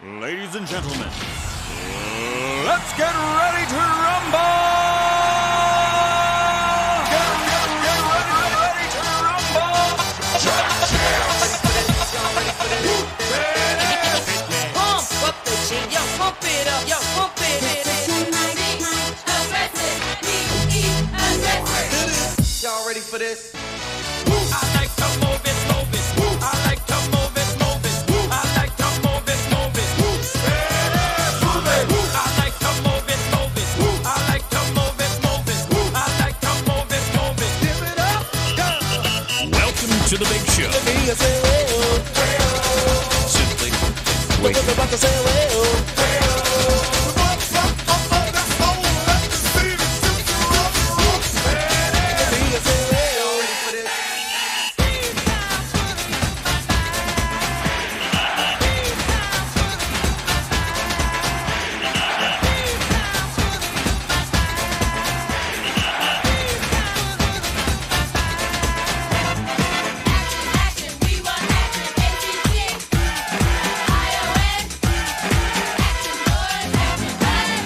Ladies and gentlemen, let's get ready to rumble! Get ready to rumble! Pump up the jam, yo, pump it up, yo, pump it. Y'all ready for this? I like to move it, move it. I like to move it, move it. I like to move it, move it. I like to move it, move it. I like to move it, move it. I like to move it, move it. Give it up, Welcome to the big show. Simply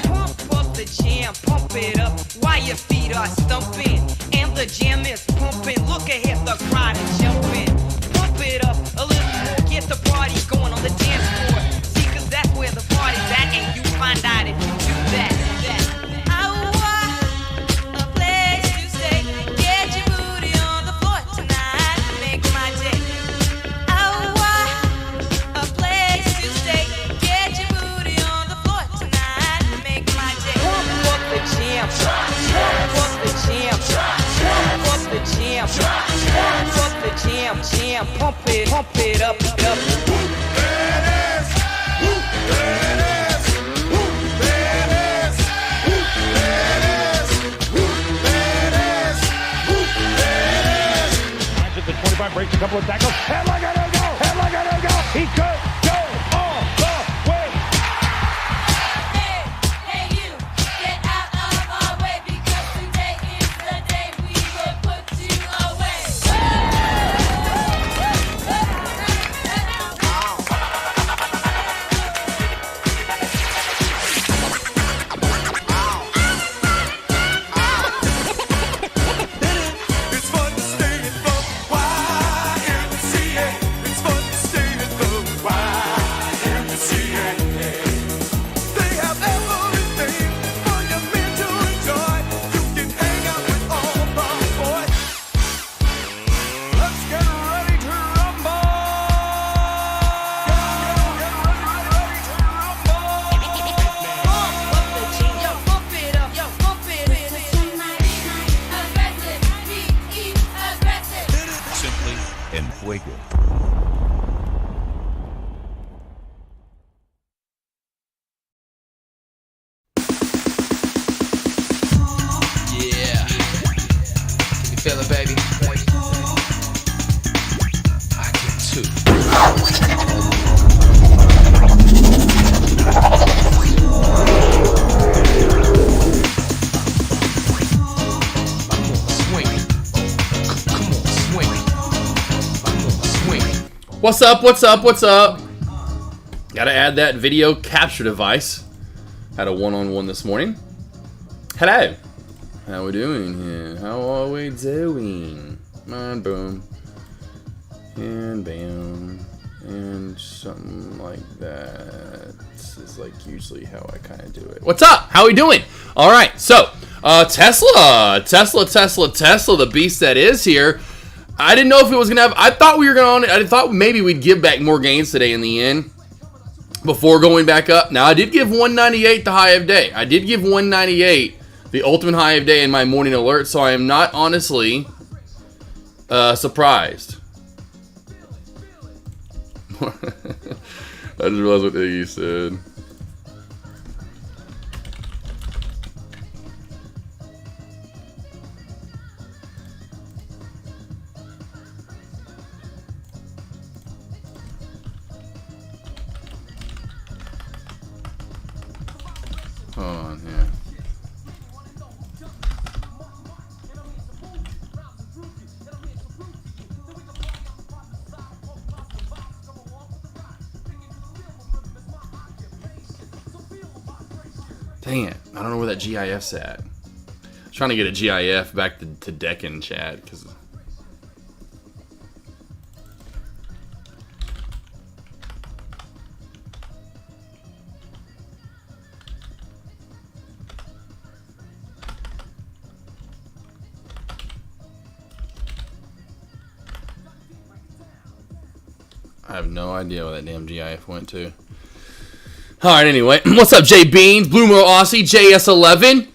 Pump up the jam, pump it up while your feet are stumping. And the jam is pumping. Look ahead, the crowd is jumping. Pump it up a little more, get the party going on the dance floor. See, cause that's where the party's at, and you find out if you do that. I want a place to stay. Get your booty on the floor tonight, make my day. I want a place to stay. Get your booty on the floor tonight, make my day. Pump up the jam, pump up the jam, pump up the jam, pump up the jam, jam, pump it up, up. At the 25, breaks a couple of tackles. Headlock at go! Headlock at go! He could go all the way. Hey, you, get out of our way because today is the day we will put you away. It's fun to stay in the YMCA. It's fun to stay in the YMCA. They have everything for your men to enjoy. You can hang out with all the boys. let's get ready to rumble! Get ready to rumble! Pump up the jam, yo, pump it up, yo, pump it. Aggressive, be aggressive. Simply en fuego. Yeah. Can you feel it, baby? I can too. Swing it. Come on, swing it. Come on, swing it. What's up? What's up? What's up? Gotta add that video capture device. Had a one-on-one this morning. Hello. How we doing here? How are we doing? And boom. And bam. And something like that. This is like usually how I kind of do it. What's up? How we doing? All right. So, Tesla, the beast that is here. I didn't know if it was gonna have. I thought we were gonna. I thought maybe we'd give back more gains today in the end before going back up. Now I did give 198 the high of day. I did give 198 the ultimate high of day in my morning alert. So I am not honestly surprised. I just realized what Iggy said. Hold on here. Dang it. I don't know where that GIF's at. I'm trying to get a GIF back to Deccan chat, because... I have no idea where that damn GIF went to. Alright, anyway. What's up, J Beans? Blue Mo Aussie, JS11.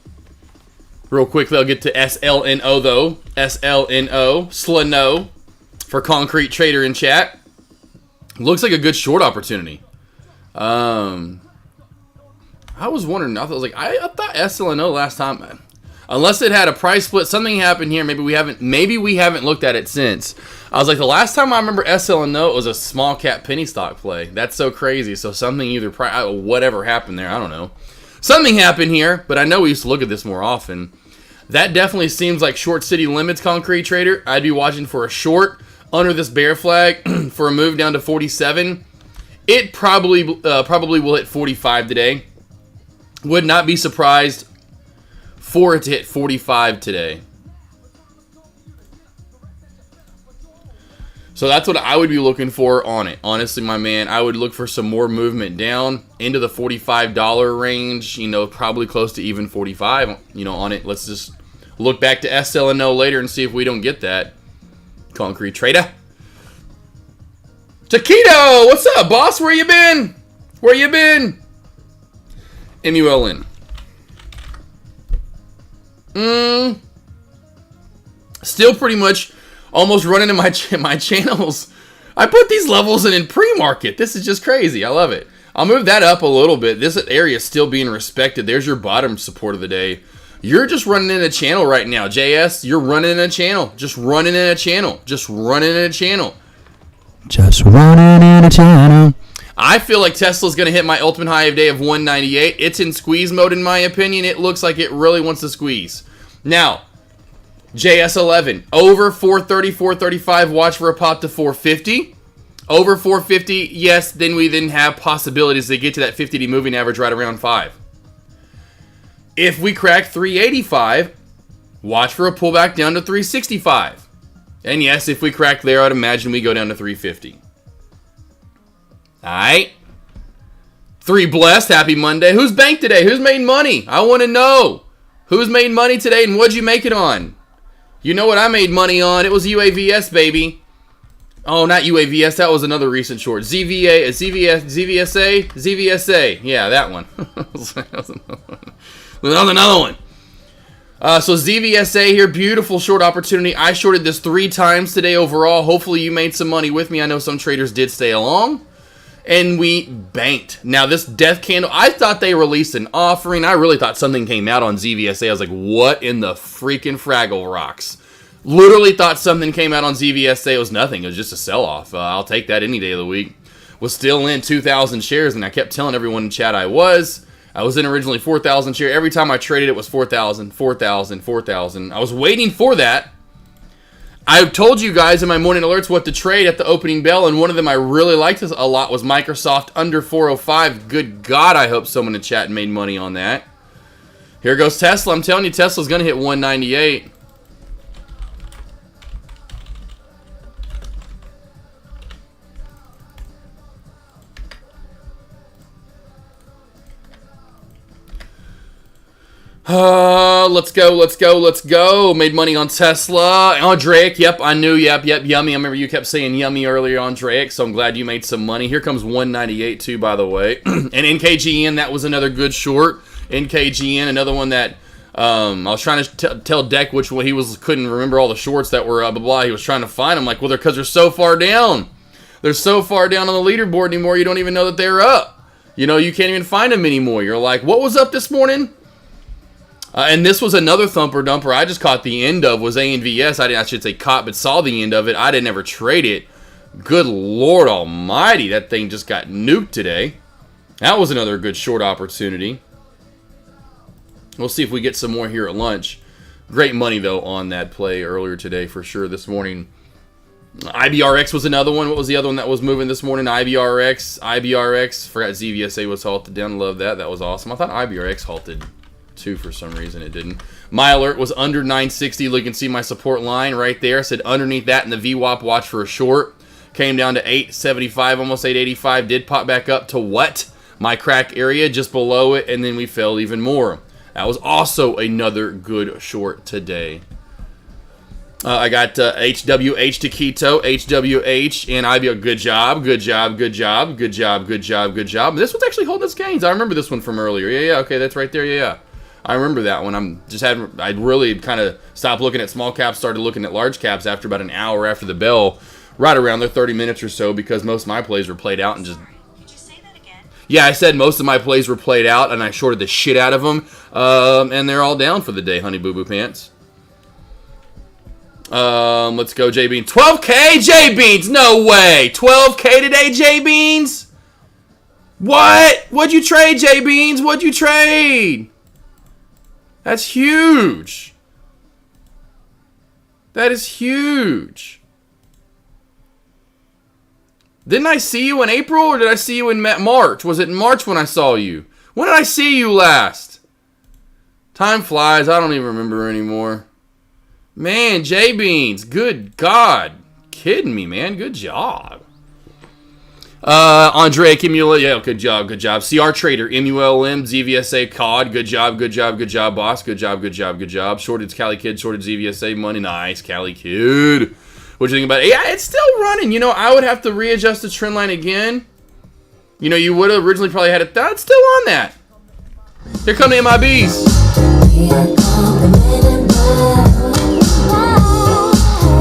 Real quickly, I'll get to SLNO, though. SLNO. Slano. For Concrete Trader in chat. Looks like a good short opportunity. I was wondering. I thought SLNO last time. Unless it had a price split, something happened here. Maybe we haven't looked at it since. I was like, the last time I remember SLNO, it was a small cap penny stock play. That's so crazy. So something whatever happened there, I don't know. Something happened here, but I know we used to look at this more often. That definitely seems like short city limits, Concrete Trader. I'd be watching for a short under this bear flag for a move down to 47. It probably will hit 45 today. Would not be surprised for it to hit 45 today. So that's what I would be looking for on it. Honestly, my man, I would look for some more movement down into the $45 range, probably close to even 45, on it. Let's just look back to SLNO later and see if we don't get that. Concrete Trader. Taquito, what's up, boss? Where you been? Where you been? MULN. Still pretty much almost running in my channels. I put these levels in pre-market. This is just crazy. I love it. I'll move that up a little bit. This area is still being respected. There's your bottom support of the day. You're just running in a channel right now, JS. You're running in a channel. Just running in a channel. Just running in a channel. Just running in a channel. I feel like Tesla's going to hit my ultimate high of day of 198. It's in squeeze mode in my opinion. It looks like it really wants to squeeze. Now, JS11, over 430, 435, watch for a pop to 450. Over 450, yes, then we have possibilities to get to that 50-day moving average right around 5. If we crack 385, watch for a pullback down to 365. And yes, if we crack there, I'd imagine we go down to 350. Alright. 3 blessed, happy Monday. Who's banked today? Who's made money? I want to know. Who's made money today and what'd you make it on? You know what I made money on? It was UAVS, baby. Oh, not UAVS. That was another recent short. ZVSA. Yeah, that one. That was another one. So ZVSA here. Beautiful short opportunity. I shorted this 3 times today overall. Hopefully you made some money with me. I know some traders did stay along. And we banked. Now, this death candle, I thought they released an offering. I really thought something came out on ZVSA. I was like, what in the freaking Fraggle Rocks? Literally thought something came out on ZVSA. It was nothing. It was just a sell-off. I'll take that any day of the week. Was still in 2,000 shares, and I kept telling everyone in chat I was in originally 4,000 shares. Every time I traded, it was 4,000, 4,000, 4,000. I was waiting for that. I told you guys in my morning alerts what to trade at the opening bell, and one of them I really liked a lot was Microsoft under 405. Good God, I hope someone in chat made money on that. Here goes Tesla. I'm telling you, Tesla's going to hit 198. Let's go. Made money on Tesla. Drake, yep, I knew, yep, yummy. I remember you kept saying yummy earlier on Drake, so I'm glad you made some money. Here comes 198 too, by the way. And NKGN, that was another good short. NKGN, another one that I was trying to tell Deck which one couldn't remember all the shorts that were blah, blah, blah. He was trying to find them. Like, well, because they're so far down. They're so far down on the leaderboard anymore, you don't even know that they're up. You can't even find them anymore. You're like, what was up this morning? And this was another thumper dumper I just caught the end of, was ANVS. I should say caught, but saw the end of it. I didn't ever trade it. Good Lord almighty, that thing just got nuked today. That was another good short opportunity. We'll see if we get some more here at lunch. Great money, though, on that play earlier today for sure. This morning, IBRX was another one. What was the other one that was moving this morning? IBRX. Forgot ZVSA was halted down. Love that. That was awesome. I thought IBRX halted too for some reason. It didn't. My alert was under 960. You can see my support line right there. I said underneath that in the VWAP, watch for a short. Came down to 875, almost 885. Did pop back up to what? My crack area, just below it, and then we fell even more. That was also another good short today. I got HWH to Keto, HWH, and IBO. Good job. This one's actually holding its gains. I remember this one from earlier. Yeah, okay, that's right there. Yeah. I remember that one. I really kind of stopped looking at small caps, started looking at large caps after about an hour after the bell, right around there, 30 minutes or so, because most of my plays were played out and just... Did you say that again? Yeah, I said most of my plays were played out, and I shorted the shit out of them, and they're all down for the day, honey boo boo pants. Let's go, J Beans. 12K, J Beans. No way. 12K today, J Beans. What? What'd you trade, J Beans? What'd you trade? That's huge. That is huge. Didn't I see you in April, or did I see you in March? Was it in March when I saw you? When did I see you last? Time flies. I don't even remember anymore. Man, J-Beans. Good God. Kidding me, man. Good job. Andre Kimula. Yeah, good job. CR Trader. MULM. ZVSA COD. Good job, boss. Good job. Shorted Cali Kid. Shorted ZVSA money. Nice, Cali Kid. What do you think about it? Yeah, it's still running. You know, I would have to readjust the trend line again. You know, you would have originally probably had it. That's still on that. Here come the MIBs.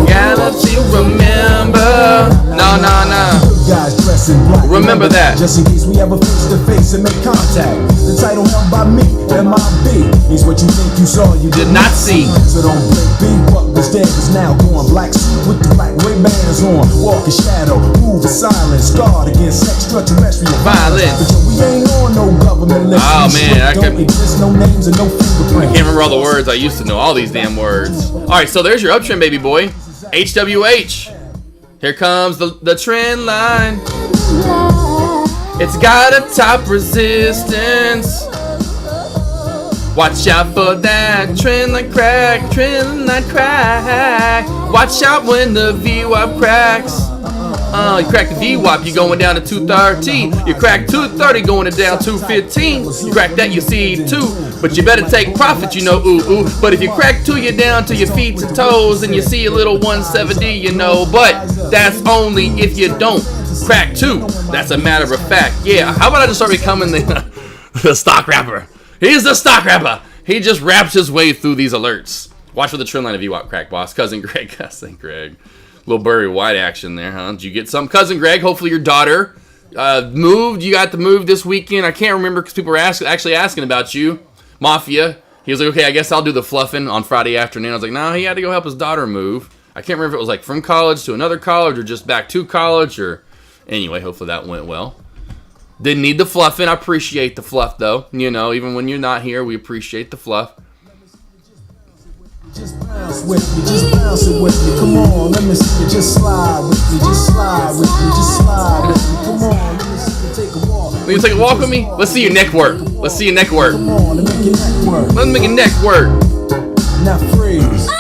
Galaxy, remember. No. Remember that. Just in case we ever face to face and make contact. The title held by me, MIB, means what you think you saw, you did not see. So don't break B, what was dead is now gone. Black suit with the black Ray-Bans on. Walk in shadow, move in silence. Guard against extraterrestrial violence. But yo, we ain't on no government list. Oh man, don't exist, no names and no fingerprints. I can't remember all the words. I used to know all these damn words. Alright, so there's your uptrend, baby boy. HWH. Here comes the trend line. It's got a top resistance. Watch out for that trend line crack. Watch out when the VWAP cracks. You crack the VWAP, you're going down to 230. You crack 230, going down 215. You crack that, you see 2. But you better take profit, you know, ooh. But if you crack 2, you're down to your feet and toes, and you see a little 170, you know. But that's only if you don't crack 2. That's a matter of fact. Yeah, how about I just start becoming the stock rapper? He's the stock rapper. He just raps his way through these alerts. Watch for the trend line of VWAP crack, boss. Cousin Greg. Little Barry White action there, huh? Did you get some? Cousin Greg, hopefully your daughter moved. You got to move this weekend. I can't remember because people were actually asking about you. Mafia. He was like, okay, I guess I'll do the fluffing on Friday afternoon. I was like, no, he had to go help his daughter move. I can't remember if it was like from college to another college or just back to college or... Anyway, hopefully that went well. Didn't need the fluffing. I appreciate the fluff, though. You know, even when you're not here, we appreciate the fluff. Just bounce with me, just bounce it with me. Come on, let me see you just slide with me, just slide with me, just slide with me. Come on, let me see you take a walk. Will you take a walk with me? Let's see your neck work. Let's see your neck work. Come on, let me make your neck work. Let's make your neck work. Now freeze.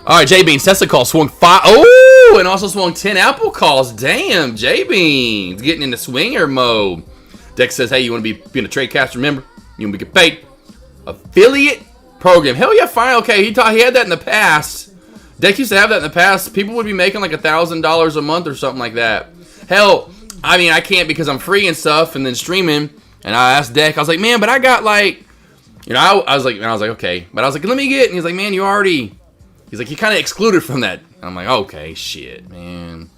All right, J Beans Tesla call swung 5. Oh, and also swung 10 Apple calls. Damn, J Beans getting into swinger mode. Dex says, hey, you want to be in a trade caster member? You want to get paid? Affiliate program. Hell yeah, fine. Okay, he had that in the past. Dex used to have that in the past. People would be making like $1,000 a month or something like that. Hell, I mean, I can't because I'm free and stuff and then streaming. And I asked Dex, I was like, man, but I got like, you know, I was like, okay. But I was like, let me get, and he's like, man, you already, he's like, you kind of excluded from that. And I'm like, okay, shit, man.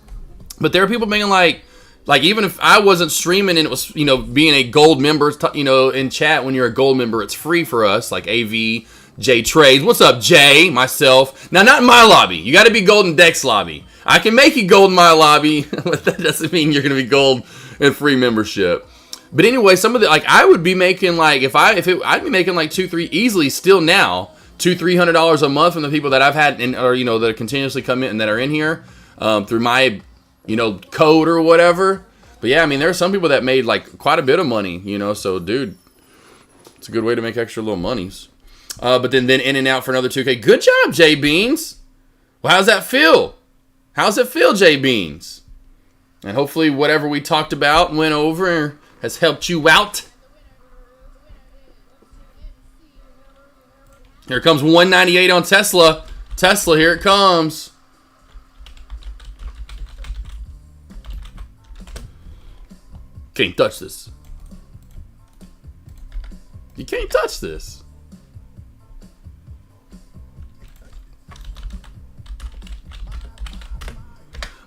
But there are people making like even if I wasn't streaming and it was, you know, being a gold member, you know, in chat when you're a gold member, it's free for us, like AV, J Trades. What's up, Jay? Myself. Now, not in my lobby. You got to be gold in Dex lobby. I can make you gold in my lobby, but that doesn't mean you're going to be gold in free membership. But anyway, some of the like I would be making like I'd be making like $200-300 easily still now, $200-300 a month from the people that I've had or that continuously come in and that are in here through my code or whatever. But yeah, I mean there are some people that made like quite a bit of money, So dude, it's a good way to make extra little monies. But then in and out for another 2K. Good job, J Beans. Well, how's that feel? How's it feel, J Beans? And hopefully whatever we talked about and went over has helped you out. Here comes 198 on Tesla. Tesla, here it comes. Can't touch this. You can't touch this.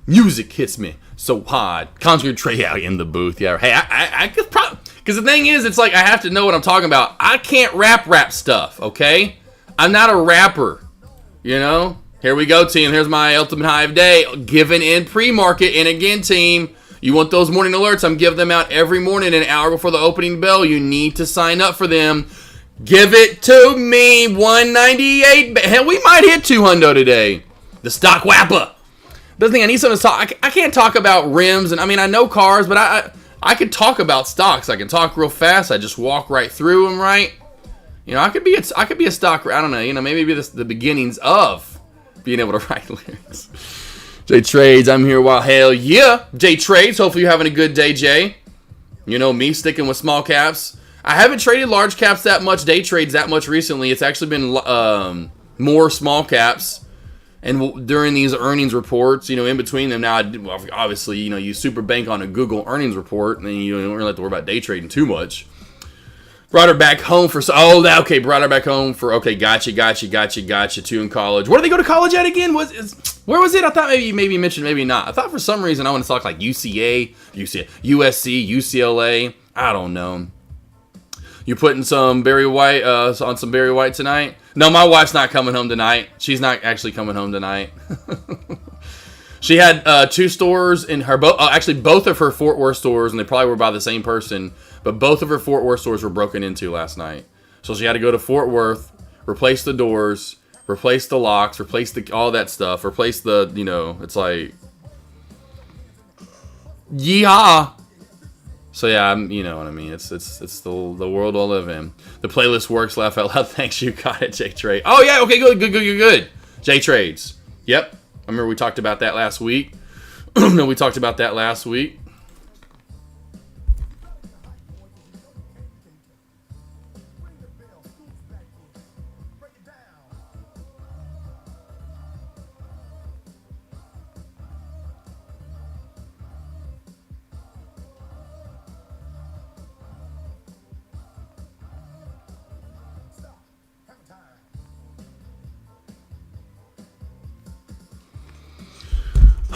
Music hits me so hard. Concert Trey out in the booth. Yeah. Hey, I could probably... Because the thing is, it's like I have to know what I'm talking about. I can't rap stuff, okay? I'm not a rapper, Here we go, team. Here's my Ultimate Hive Day. Given in pre-market. And again, team, you want those morning alerts. I'm giving them out every morning an hour before the opening bell. You need to sign up for them. Give it to me. 198. Hell, we might hit 200 today. The stock wapper. The thing I need something to talk. I can't talk about rims, and I mean I know cars, but I could talk about stocks. I can talk real fast. I just walk right through them, right? I could be a stock. I don't know. Maybe the beginnings of being able to write lyrics. J Trades, I'm here. While hell yeah, J Trades. Hopefully you're having a good day, Jay. Me sticking with small caps. I haven't traded large caps that much, day trades that much recently. It's actually been more small caps. And during these earnings reports, in between them now, obviously, you super bank on a Google earnings report, and then you don't really have to worry about day trading too much. Brought her back home for, brought her back home for, gotcha, two in college. Where did they go to college at again? Where was it? I thought maybe you mentioned, maybe not. I thought for some reason I want to talk like USC, UCLA, I don't know. You putting some Barry White on some Barry White tonight? No, my wife's not coming home tonight. She's not actually coming home tonight. She had 2 stores in her actually both of her Fort Worth stores, and they probably were by the same person, but both of her Fort Worth stores were broken into last night. So she had to go to Fort Worth, replace the doors, replace the locks, replace all that stuff, replace the, it's like, yeehaw. So yeah, you know what I mean. It's the world I live in. The playlist works. Laugh out loud. Thanks, you got it, J Trade. Oh yeah, okay, good. J Trades. Yep. I remember we talked about that last week. No, we talked about that last week.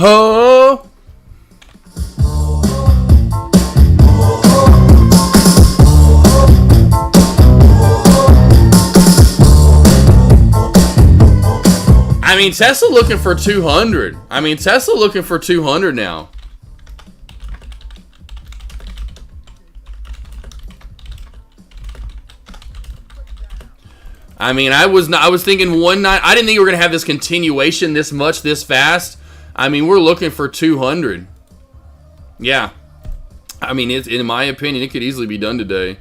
Oh! I mean, Tesla looking for 200. Tesla looking for 200 now. I was thinking 19. I didn't think we were going to have this continuation this much, this fast. We're looking for 200. Yeah. In my opinion, it could easily be done today.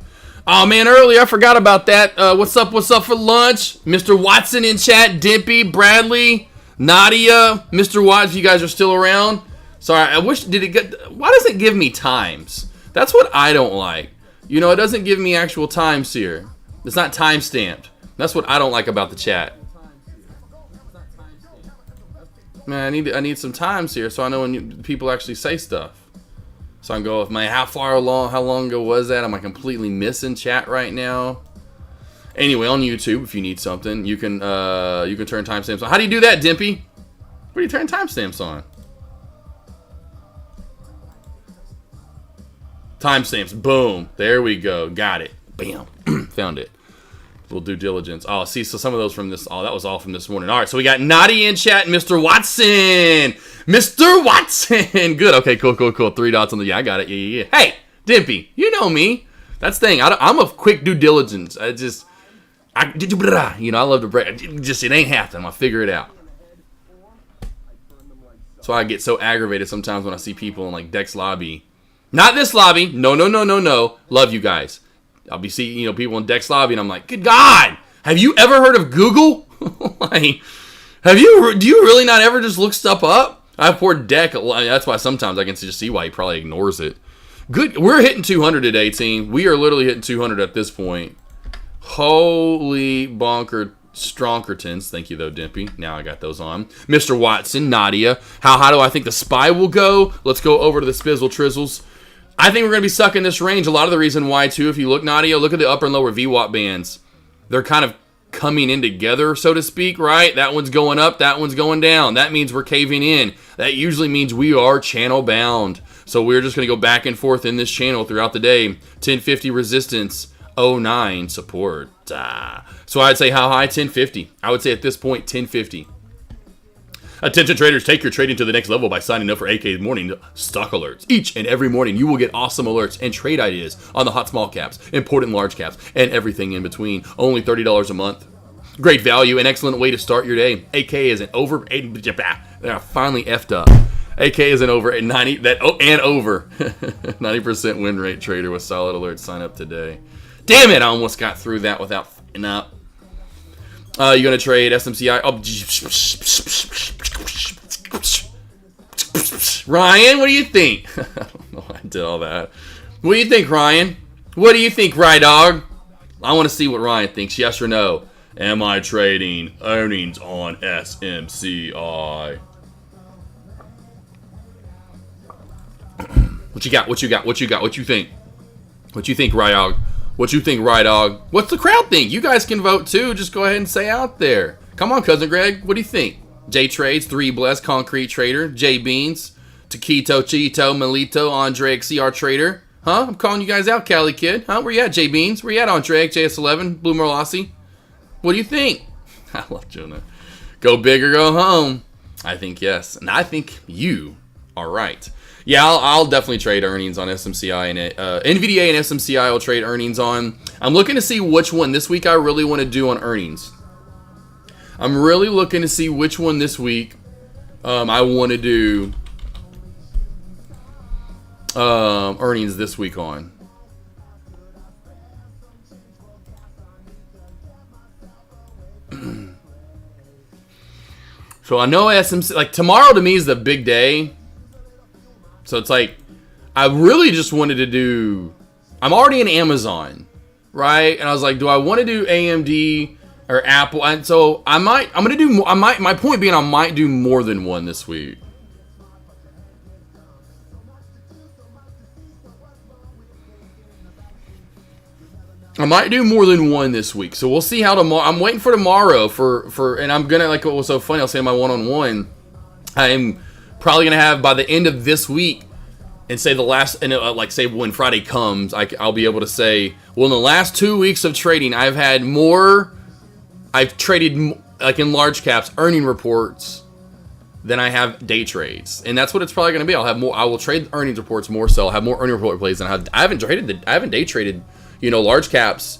Oh, man, earlier I forgot about that. What's up for lunch? Mr. Watson in chat, Dimpy, Bradley, Nadia, Mr. Watts, you guys are still around. Sorry, I wish, why does it give me times? That's what I don't like. It doesn't give me actual times here. It's not time stamped. That's what I don't like about the chat. Man, I need some times here so I know when people actually say stuff. So I can go, how long ago was that? Am I completely missing chat right now? Anyway, on YouTube, if you need something, you can turn timestamps on. How do you do that, Dimpy? Where do you turn timestamps on? Timestamps, boom. There we go. Got it. Bam. Found it. Little due diligence. Oh, see, so some of those from this. Oh, that was all from this morning. All right, so we got Nadia in chat and Mr. Watson. Mr. Watson. Good. Okay, cool. 3 dots on the. Yeah, I got it. Yeah. Hey, Dimpy, you know me. That's the thing. I'm a quick due diligence. I love to break. It ain't happening. I'll figure it out. That's why I get so aggravated sometimes when I see people in like Dex lobby. Not this lobby. No. Love you guys. I'll be seeing people in Dex lobby, and I'm like, good God, have you ever heard of Google? Like, do you really not ever just look stuff up? I have poor Deck. That's why sometimes I can just see why he probably ignores it. Good. We're hitting 200 today, team. We are literally hitting 200 at this point. Holy bonker stronkertons. Thank you, though, Dimpy. Now I got those on. Mr. Watson, Nadia. How do I think the spy will go? Let's go over to the Spizzle Trizzles. I think we're going to be stuck in this range. A lot of the reason why, too, if you look, Nadia, look at the upper and lower VWAP bands. They're kind of coming in together, so to speak, right? That one's going up, that one's going down. That means we're caving in. That usually means we are channel bound. So we're just going to go back and forth in this channel throughout the day. 1050 resistance, 09 support. So I'd say how high? 1050. I would say at this point, 1050. Attention traders, take your trading to the next level by signing up for AK's morning stock alerts. Each and every morning, you will get awesome alerts and trade ideas on the hot small caps, important large caps, and everything in between. Only $30 a month. Great value, an excellent way to start your day. AK is an over. Finally effed up. AK is an over at 90. And over 90% win rate trader with solid alerts. Sign up today. Damn it! I almost got through that without f***ing up. You gonna trade SMCI? Oh, Ryan, what do you think? I don't know why I did all that. What do you think, Ryan? What do you think, Dog? I want to see what Ryan thinks. Yes or no? Am I trading earnings on SMCI? What you got? What you got? What you got? What you think? What you think, Dog? What you think, Dog? What's the crowd think? You guys can vote too. Just go ahead and say out there. Come on, Cousin Greg. What do you think? J Trades, 3 Bless, Concrete Trader, J Beans, Taquito, Chito, Melito, Andre, CR Trader. Huh? I'm calling you guys out, Cali Kid. Huh? Where you at, J Beans? Where you at, Andre, JS11, Blue Merlossi? What do you think? I love Jonah. Go big or go home. I think yes. And I think you are right. Yeah, I'll definitely trade earnings on SMCI and NVDA and SMCI. I'll trade earnings on. I'm looking to see which one this week I really want to do on earnings. I'm really looking to see which one this week I want to do earnings this week on. So I know SMC, like tomorrow to me is the big day. So it's like, I really just wanted to do, I'm already in Amazon, right? And I was like, do I want to do AMD or Apple? And so my point being, I might do more than one this week. I might do more than one this week. So we'll see how tomorrow, I'm waiting for tomorrow and I'm going to, like what was so funny, I'll say my one-on-one, I'm probably going to have by the end of this week and say the last, and like say when Friday comes, I'll be able to say, well, in the last 2 weeks of trading, I've traded like in large caps earning reports than I have day trades. And that's what it's probably going to be. I will trade earnings reports more so. I'll have more earning report plays than I haven't day traded, large caps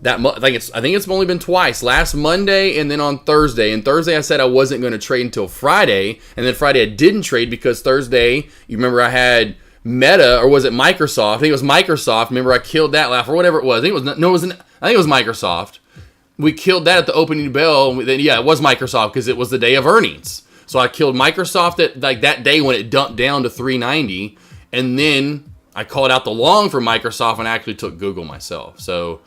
that much. I think it's only been twice, last Monday and then on Thursday. And Thursday I said I wasn't going to trade until Friday, and then Friday I didn't trade because Thursday, you remember I had Meta, or was it Microsoft? I think it was Microsoft. Remember I killed that laugh or whatever it was. I think it was Microsoft. We killed that at the opening bell. Then it was Microsoft because it was the day of earnings. So I killed Microsoft at like that day when it dumped down to 390, and then I called out the long for Microsoft and I actually took Google myself. So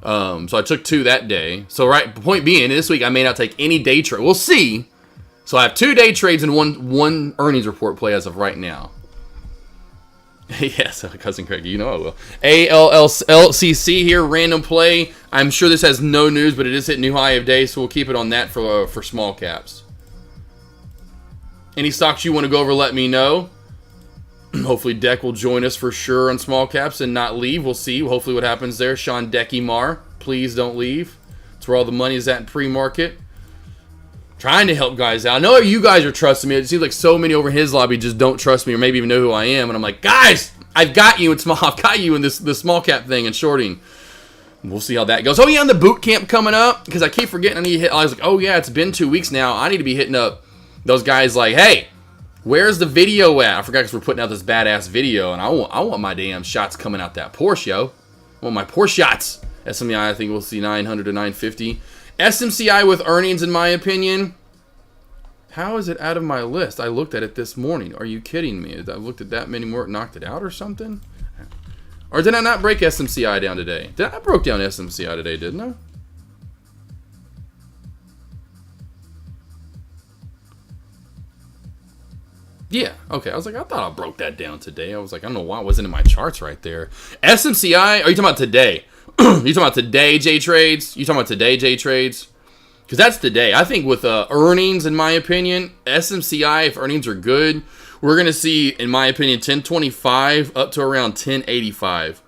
I took 2 that day. So point being, this week I may not take any day trade. We'll see. So I have 2 day trades and one earnings report play as of right now. Yes, Cousin Craig, I will. ALLCC here, random play. I'm sure this has no news, but it is hit new high of day, so we'll keep it on that for small caps. Any stocks you want to go over, let me know. Hopefully Deck will join us for sure on small caps and not leave. We'll see. Hopefully what happens there. Sean Decky Mar, please don't leave. That's where all the money is at in pre-market. Trying to help guys out. I know you guys are trusting me. It seems like so many over his lobby just don't trust me or maybe even know who I am. And I'm like, guys, I've got you in small. I've got you in this small cap thing and shorting. We'll see how that goes. Oh yeah, and the boot camp coming up because I keep forgetting I need to hit. I was like, oh yeah, it's been 2 weeks now. I need to be hitting up those guys like, hey, where's the video at? I forgot because we're putting out this badass video, and I want my damn shots coming out that Porsche, yo. I want my Porsche shots. SMCI, I think we'll see 900 to 950. SMCI with earnings, in my opinion. How is it out of my list? I looked at it this morning. Are you kidding me? I looked at that many more, knocked it out or something? Or did I not break SMCI down today? I broke down SMCI today, didn't I? Yeah, okay. I was like, I thought I broke that down today. I was like, I don't know why it wasn't in my charts right there. SMCI, are you talking about today? You talking about today, J Trades? You talking about today, J Trades? Because that's today. I think with earnings, in my opinion, SMCI, if earnings are good, we're going to see, in my opinion, 1025 up to around 1085.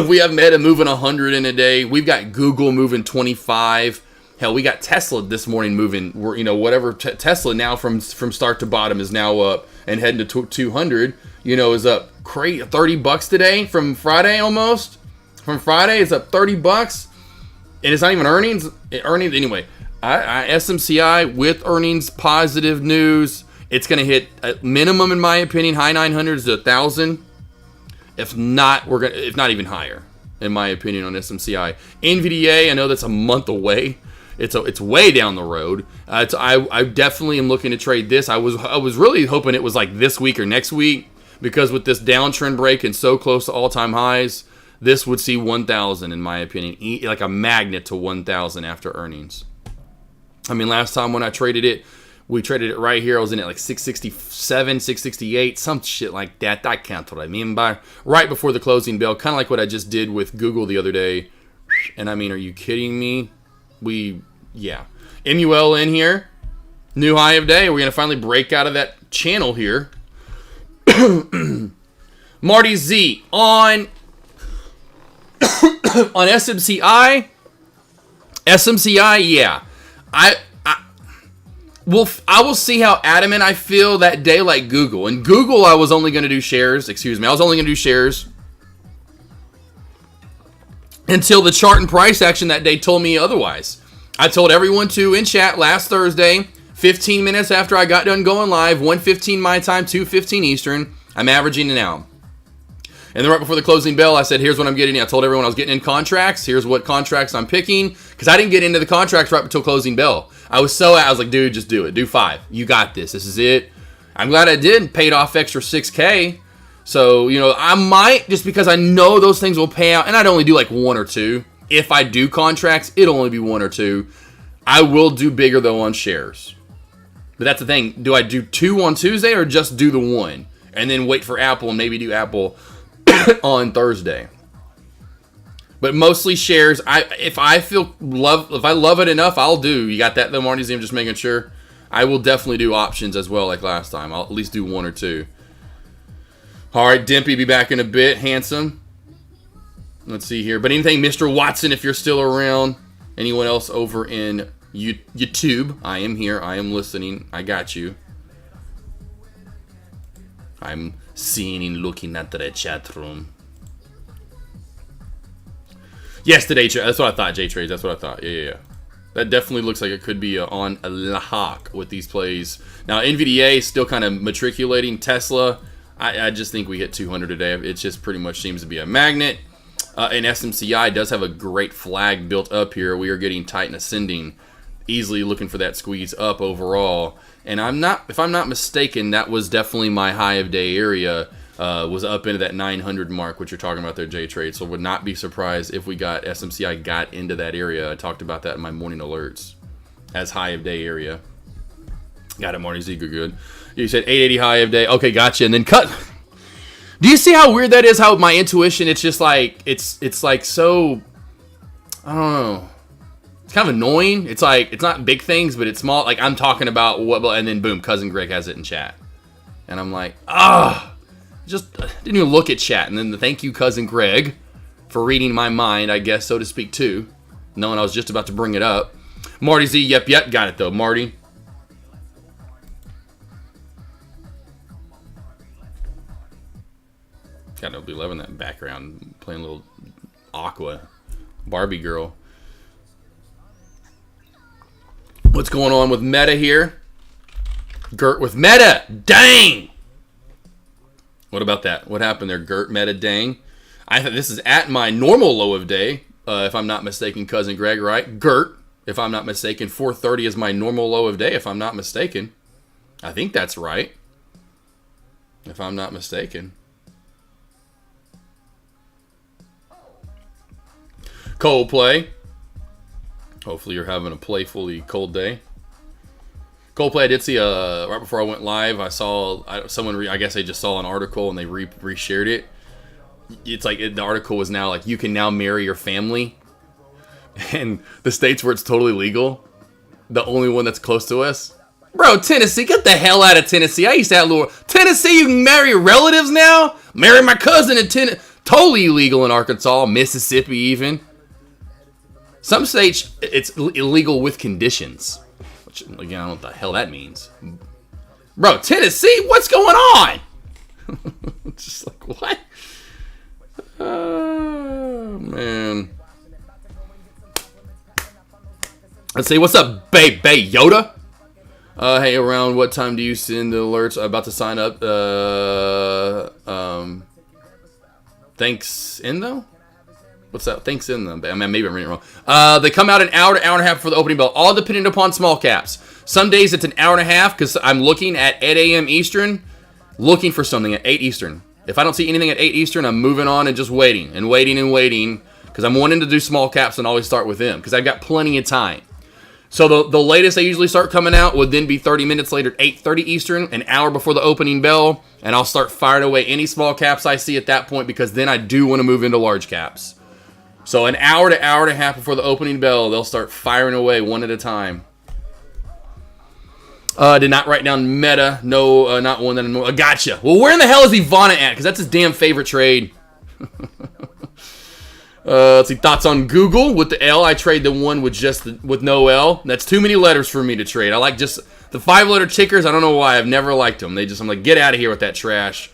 We have Meta moving 100 in a day. We've got Google moving 25. Hell, we got Tesla this morning moving. We're, whatever Tesla now from start to bottom is now up and heading to 200. Is up crazy $30 today from Friday almost. From Friday, it's up $30, and it's not even earnings. Anyway. SMCI with earnings, positive news. It's going to hit a minimum, in my opinion, high 900s to 1,000. If not even higher, in my opinion, on SMCI. NVDA, I know that's a month away. It's way down the road. I definitely am looking to trade this. I was really hoping it was like this week or next week, because with this downtrend break and so close to all-time highs, this would see 1,000, in my opinion, like a magnet to 1,000 after earnings. I mean, last time when I traded it, we traded it right here. I was in at like 667, 668, some shit like that. That can't what I mean by right before the closing bell, kind of like what I just did with Google the other day. And I mean, are you kidding me? Yeah. MUL in here. New high of day. We're going to finally break out of that channel here. Marty Z on SMCI. SMCI, yeah. I will see how adamant I feel that day, like Google. And Google, I was only going to do shares. I was only going to do shares until the chart and price action that day told me otherwise. I told everyone in chat last Thursday, 15 minutes after I got done going live, 1:15 my time, 2:15 Eastern. I'm averaging it now. And then right before the closing bell, I said, here's what I'm getting. I told everyone I was getting in contracts. Here's what contracts I'm picking. Because I didn't get into the contracts right until closing bell. I was like, dude, just do it. Do 5. You got this. This is it. I'm glad I did. Paid off extra $6K. So, I might, just because I know those things will pay out. And I'd only do like 1 or 2. If I do contracts, it'll only be 1 or 2. I will do bigger, though, on shares. But that's the thing. Do I do 2 on Tuesday or just do the 1? And then wait for Apple and maybe do Apple on Thursday. But mostly shares. If I love it enough, I'll do. You got that though, Marty? I'm just making sure. I will definitely do options as well, like last time. I'll at least do 1 or 2. All right, Dimpy, be back in a bit. Handsome. Let's see here. But anything, Mr. Watson, if you're still around. Anyone else over in YouTube? I am here. I am listening. I got you. I'm seeing and looking at the chat room. Yes, today, that's what I thought, J-Trades. That's what I thought. Yeah. That definitely looks like it could be on a lock with these plays. Now, NVDA is still kind of matriculating. Tesla, I just think we hit 200 today. It just pretty much seems to be a magnet. And SMCI does have a great flag built up here. We are getting tight and ascending. Easily looking for that squeeze up overall. And if I'm not mistaken, that was definitely my high of day area. Was up into that 900 mark, which you're talking about there, J-Trade. So would not be surprised if SMCI got into that area. I talked about that in my morning alerts as high of day area. Got it, Marty Z, good. You said 880 high of day. Okay, gotcha. And then cut. Do you see how weird that is? How my intuition, it's just like, it's like so, I don't know. It's kind of annoying. It's like, it's not big things, but it's small. Like I'm talking about and then boom, Cousin Greg has it in chat. And I'm like, just didn't even look at chat. And then thank you, Cousin Greg, for reading my mind, I guess, so to speak, too. Knowing I was just about to bring it up. Marty Z, yep, got it, though. Marty. got to be loving that background, playing a little Aqua Barbie girl. What's going on with Meta here? Gert with Meta. Dang. What about that? What happened there, Gert? Meta, dang. I thought this is at my normal low of day, if I'm not mistaken, Cousin Greg, right? Gert, if I'm not mistaken. 4:30 is my normal low of day, if I'm not mistaken. I think that's right. If I'm not mistaken. Coldplay. Hopefully you're having a playfully cold day. Coldplay, I did see right before I went live, I saw someone, I guess they just saw an article and they reshared it. It's like the article was now like, you can now marry your family. And the states where it's totally legal, the only one that's close to us. Bro, Tennessee, get the hell out of Tennessee. I used to have Tennessee, you can marry your relatives now? Marry my cousin in Tennessee. Totally illegal in Arkansas, Mississippi even. Some states, it's illegal with conditions. Which, again, I don't know what the hell that means. Bro, Tennessee, what's going on? Just like, what? Oh, man. Let's see, what's up, Bay Yoda? Hey, around what time do you send the alerts? I'm about to sign up. Thanks in, though? What's that? Thanks in them. I mean, maybe I'm reading it wrong. They come out an hour to hour and a half before the opening bell, all dependent upon small caps. Some days it's an hour and a half because I'm looking at 8 a.m. Eastern, looking for something at 8 Eastern. If I don't see anything at 8 Eastern, I'm moving on and just waiting and waiting and waiting because I'm wanting to do small caps and always start with them because I've got plenty of time. So the latest they usually start coming out would then be 30 minutes later at 8:30 Eastern, an hour before the opening bell, and I'll start firing away any small caps I see at that point because then I do want to move into large caps. So an hour to hour and a half before the opening bell, they'll start firing away one at a time. Did not write down Meta. No, not one that I know. Gotcha. Well, where in the hell is Ivana at? Because that's his damn favorite trade. Let's see. Thoughts on Google with the L. I trade the one with no L. That's too many letters for me to trade. I like just the 5-letter tickers. I don't know why. I've never liked them. I'm like, get out of here with that trash.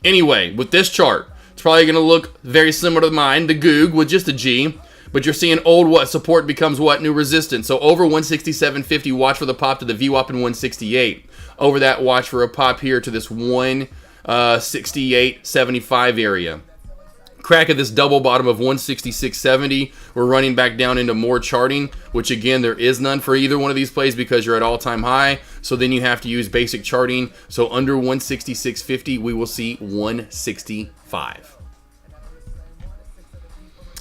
Anyway, with this chart, it's probably going to look very similar to mine, the Goog, with just a G. But you're seeing old what support becomes what new resistance. So over 167.50, watch for the pop to the VWAP in 168. Over that, watch for a pop here to this 168.75 area. Crack at this double bottom of 166.70. We're running back down into more charting, which again, there is none for either one of these plays because you're at all-time high. So then you have to use basic charting. So under 166.50, we will see 165.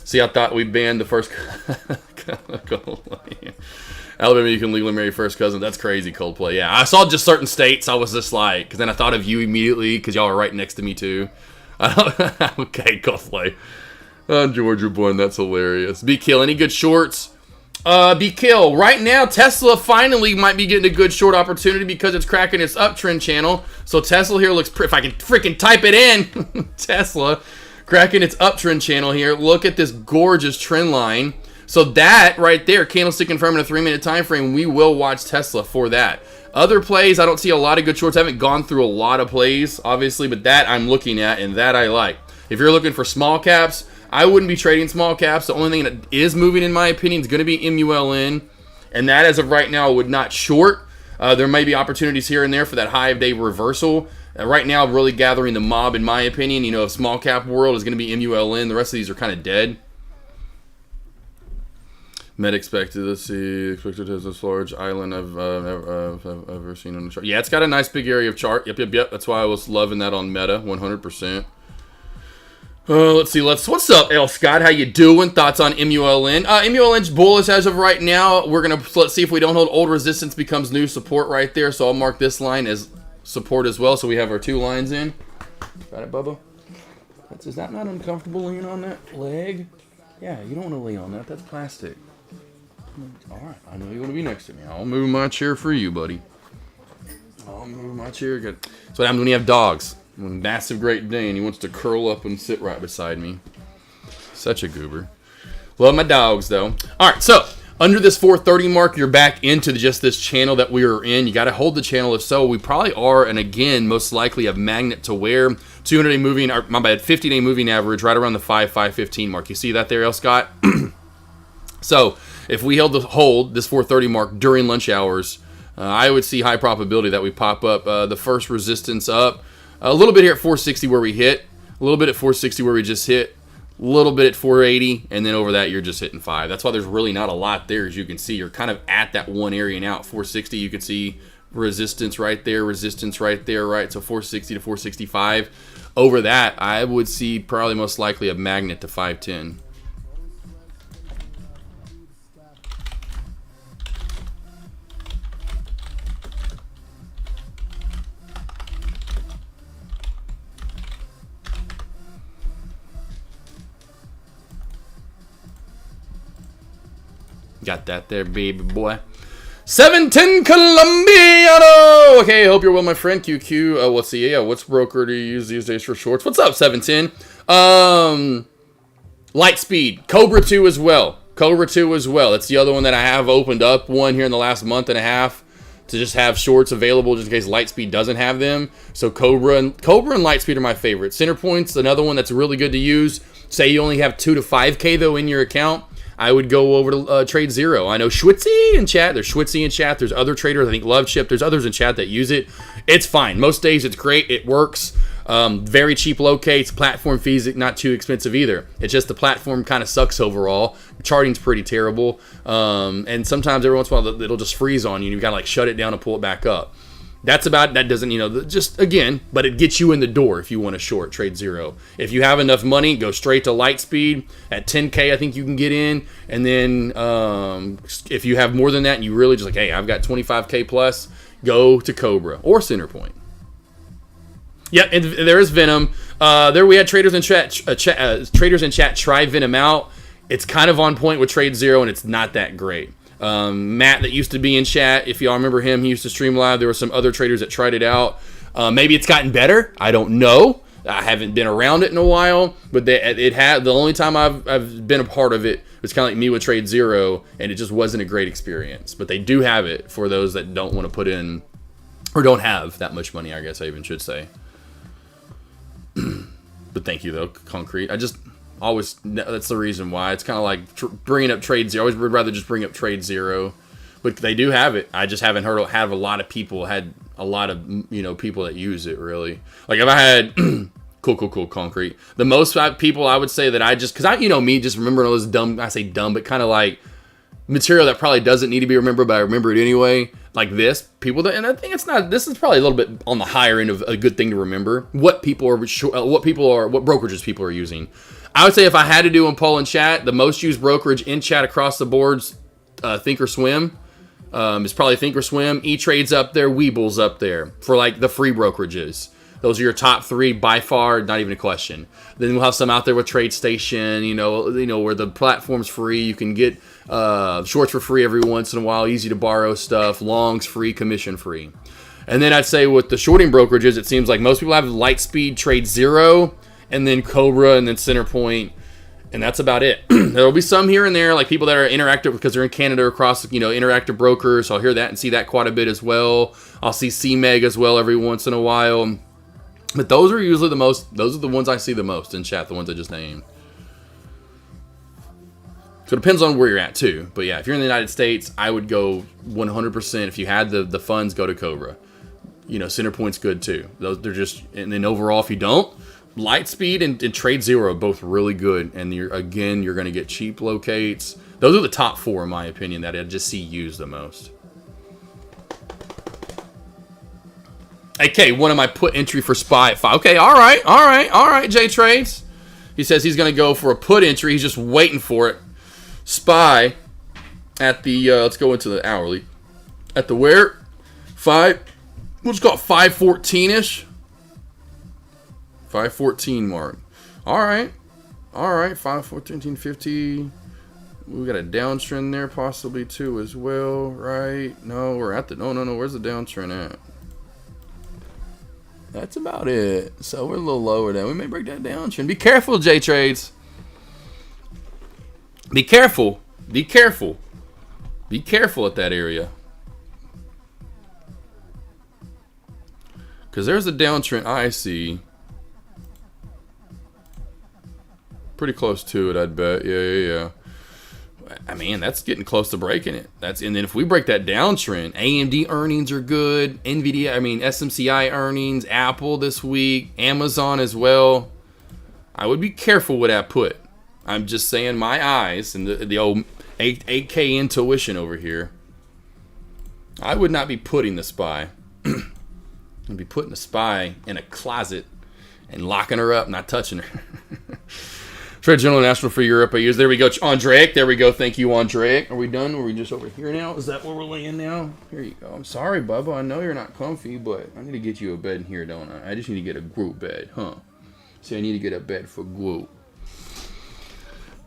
See, I thought we banned the first. Alabama, you can legally marry first cousin. That's crazy, Coldplay. Yeah, I saw just certain states. I was just like, because then I thought of you immediately because y'all are right next to me too. Okay, Coldplay. Georgia born. That's hilarious. B-Kill, any good shorts? B-Kill, right now, Tesla finally might be getting a good short opportunity because it's cracking its uptrend channel. So Tesla here looks if I can freaking type it in. Tesla. Cracking its uptrend channel here. Look at this gorgeous trend line. So that right there, candlestick confirming a 3-minute time frame. We will watch Tesla for that. Other plays, I don't see a lot of good shorts. I haven't gone through a lot of plays, obviously, but that I'm looking at and that I like. If you're looking for small caps, I wouldn't be trading small caps. The only thing that is moving, in my opinion, is going to be MULN, and that, as of right now, would not short. There may be opportunities here and there for that high of day reversal. Right now, really gathering the mob, in my opinion. You know, if small cap world is going to be MULN, the rest of these are kind of dead. Med expected, let's see, expected to have this large island I've ever seen on the chart. Yeah, it's got a nice big area of chart. Yep. That's why I was loving that on Meta, 100%. Let's see, what's up, L. Scott? How you doing? Thoughts on MULN? MULN's bullish as of right now. Let's see if we don't hold old resistance becomes new support right there. So I'll mark this line as support as well. So we have our 2 lines in. Got it, Bubba? Is that not uncomfortable leaning on that leg? Yeah, you don't want to lean on that. That's plastic. All right, I know you're going to be next to me. I'll move my chair for you, buddy. I'll move my chair. Good. That's what happens when you have dogs. When massive Great Dane, he wants to curl up and sit right beside me. Such a goober. Love my dogs, though. All right, so Under this 430 mark, you're back into just this channel that we are in. You got to hold the channel. If so, we probably are, and again, most likely a magnet to wear. 200-day moving, or my bad, 50-day moving average right around the 5.15 mark. You see that there, L. Scott? So if we hold this 430 mark during lunch hours, I would see high probability that we pop up the first resistance up. A little bit here at 460 where we hit. A little bit at 460 where we just hit. A little bit at 480, and then over that, you're just hitting 5. That's why there's really not a lot there, as you can see. You're kind of at that one area now. 460, you can see resistance right there, right? So 460 to 465. Over that, I would see probably most likely a magnet to 510. Got that there, baby boy. 710 Colombiano. Okay, hope you're well, my friend. QQ. Let's see. Yeah, what's broker do you use these days for shorts? What's up, 710? Lightspeed. Cobra 2 as well. Cobra 2 as well. That's the other one that I have opened up one here in the last month and a half to just have shorts available just in case Lightspeed doesn't have them. So Cobra and Lightspeed are my favorites. Center Point's another one that's really good to use. Say you only have 2 to 5K though in your account. I would go over to Trade Zero. I know Schwitzy in chat. There's Schwitzy in chat. There's other traders. I think Love Chip. There's others in chat that use it. It's fine. Most days it's great. It works. Very cheap locates. Platform fees not too expensive either. It's just the platform kind of sucks overall. Charting's pretty terrible. And sometimes every once in a while it'll just freeze on you. You've got to like shut it down and pull it back up. That doesn't, just again, but it gets you in the door if you want to short Trade Zero. If you have enough money, go straight to Lightspeed. At 10K, I think you can get in. And then if you have more than that and you really just like, hey, I've got 25K plus, go to Cobra or Center Point. Yep, and there is Venom. There we had traders in chat. Traders in chat try Venom out. It's kind of on point with Trade Zero, and it's not that great. Matt that used to be in chat, if y'all remember him, he used to stream live. There were some other traders that tried it out. Maybe it's gotten better. I don't know. I haven't been around it in a while, but the only time I've been a part of it was kind of like me with Trade Zero, and it just wasn't a great experience. But they do have it for those that don't want to put in or don't have that much money, I guess I even should say. But thank you though, Concrete. That's the reason why. It's kind of like bringing up Trade Zero. I always would rather just bring up Trade Zero, but they do have it. I just haven't have a lot of people people that use it really. Like if I had cool Concrete, the most people I would say that because me just remembering all this dumb. I say dumb, but kind of like material that probably doesn't need to be remembered, but I remember it anyway. Like this, and I think this is probably a little bit on the higher end of a good thing to remember. What brokerages people are using. I would say if I had to do a poll in chat, the most used brokerage in chat across the boards, Thinkorswim, is probably Thinkorswim. E-Trade's up there, Weeble's up there for like the free brokerages. Those are your top 3 by far, not even a question. Then we'll have some out there with TradeStation, where the platform's free. You can get shorts for free every once in a while, easy to borrow stuff, longs free, commission free. And then I'd say with the shorting brokerages, it seems like most people have Lightspeed, Trade Zero, and then Cobra, and then Center Point, and that's about it. There'll be some here and there, like people that are interactive because they're in Canada across, interactive brokers. So I'll hear that and see that quite a bit as well. I'll see CMEG as well every once in a while. But those are usually those are the ones I see the most in chat, the ones I just named. So it depends on where you're at too. But yeah, if you're in the United States, I would go 100%. If you had the funds, go to Cobra. Center Point's good too. They're just, and then overall, if you don't, Lightspeed and Trade Zero are both really good, and you're going to get cheap locates. Those are the top 4 in my opinion that I just see used the most. Okay, one of my put entry for SPY at 5. Okay, all right, J Trades. He says he's going to go for a put entry. He's just waiting for it. SPY at the let's go into the hourly. At the where? 5. We'll just call it 514-ish. 514 mark. All right. 514.50. We got a downtrend there possibly too as well, right? No, we're at the no. Where's the downtrend at? That's about it. So we're a little lower there. We may break that downtrend. Be careful, J Trades. Be careful. Be careful at that area. Because there's a downtrend I see. Pretty close to it, I'd bet. Yeah. I mean, that's getting close to breaking it. And then if we break that downtrend, AMD earnings are good. NVIDIA, SMCI earnings, Apple this week, Amazon as well. I would be careful with that put. I'm just saying my eyes and the old 8K intuition over here. I would not be putting the SPY. I'd be putting the SPY in a closet and locking her up, not touching her. Trade General National for Europe. There we go. Andrek. There we go. Thank you, Andrek. Are we done? Are we just over here now? Is that where we're laying now? Here you go. I'm sorry, Bubba. I know you're not comfy, but I need to get you a bed in here, don't I? I just need to get a group bed, huh? See, I need to get a bed for group.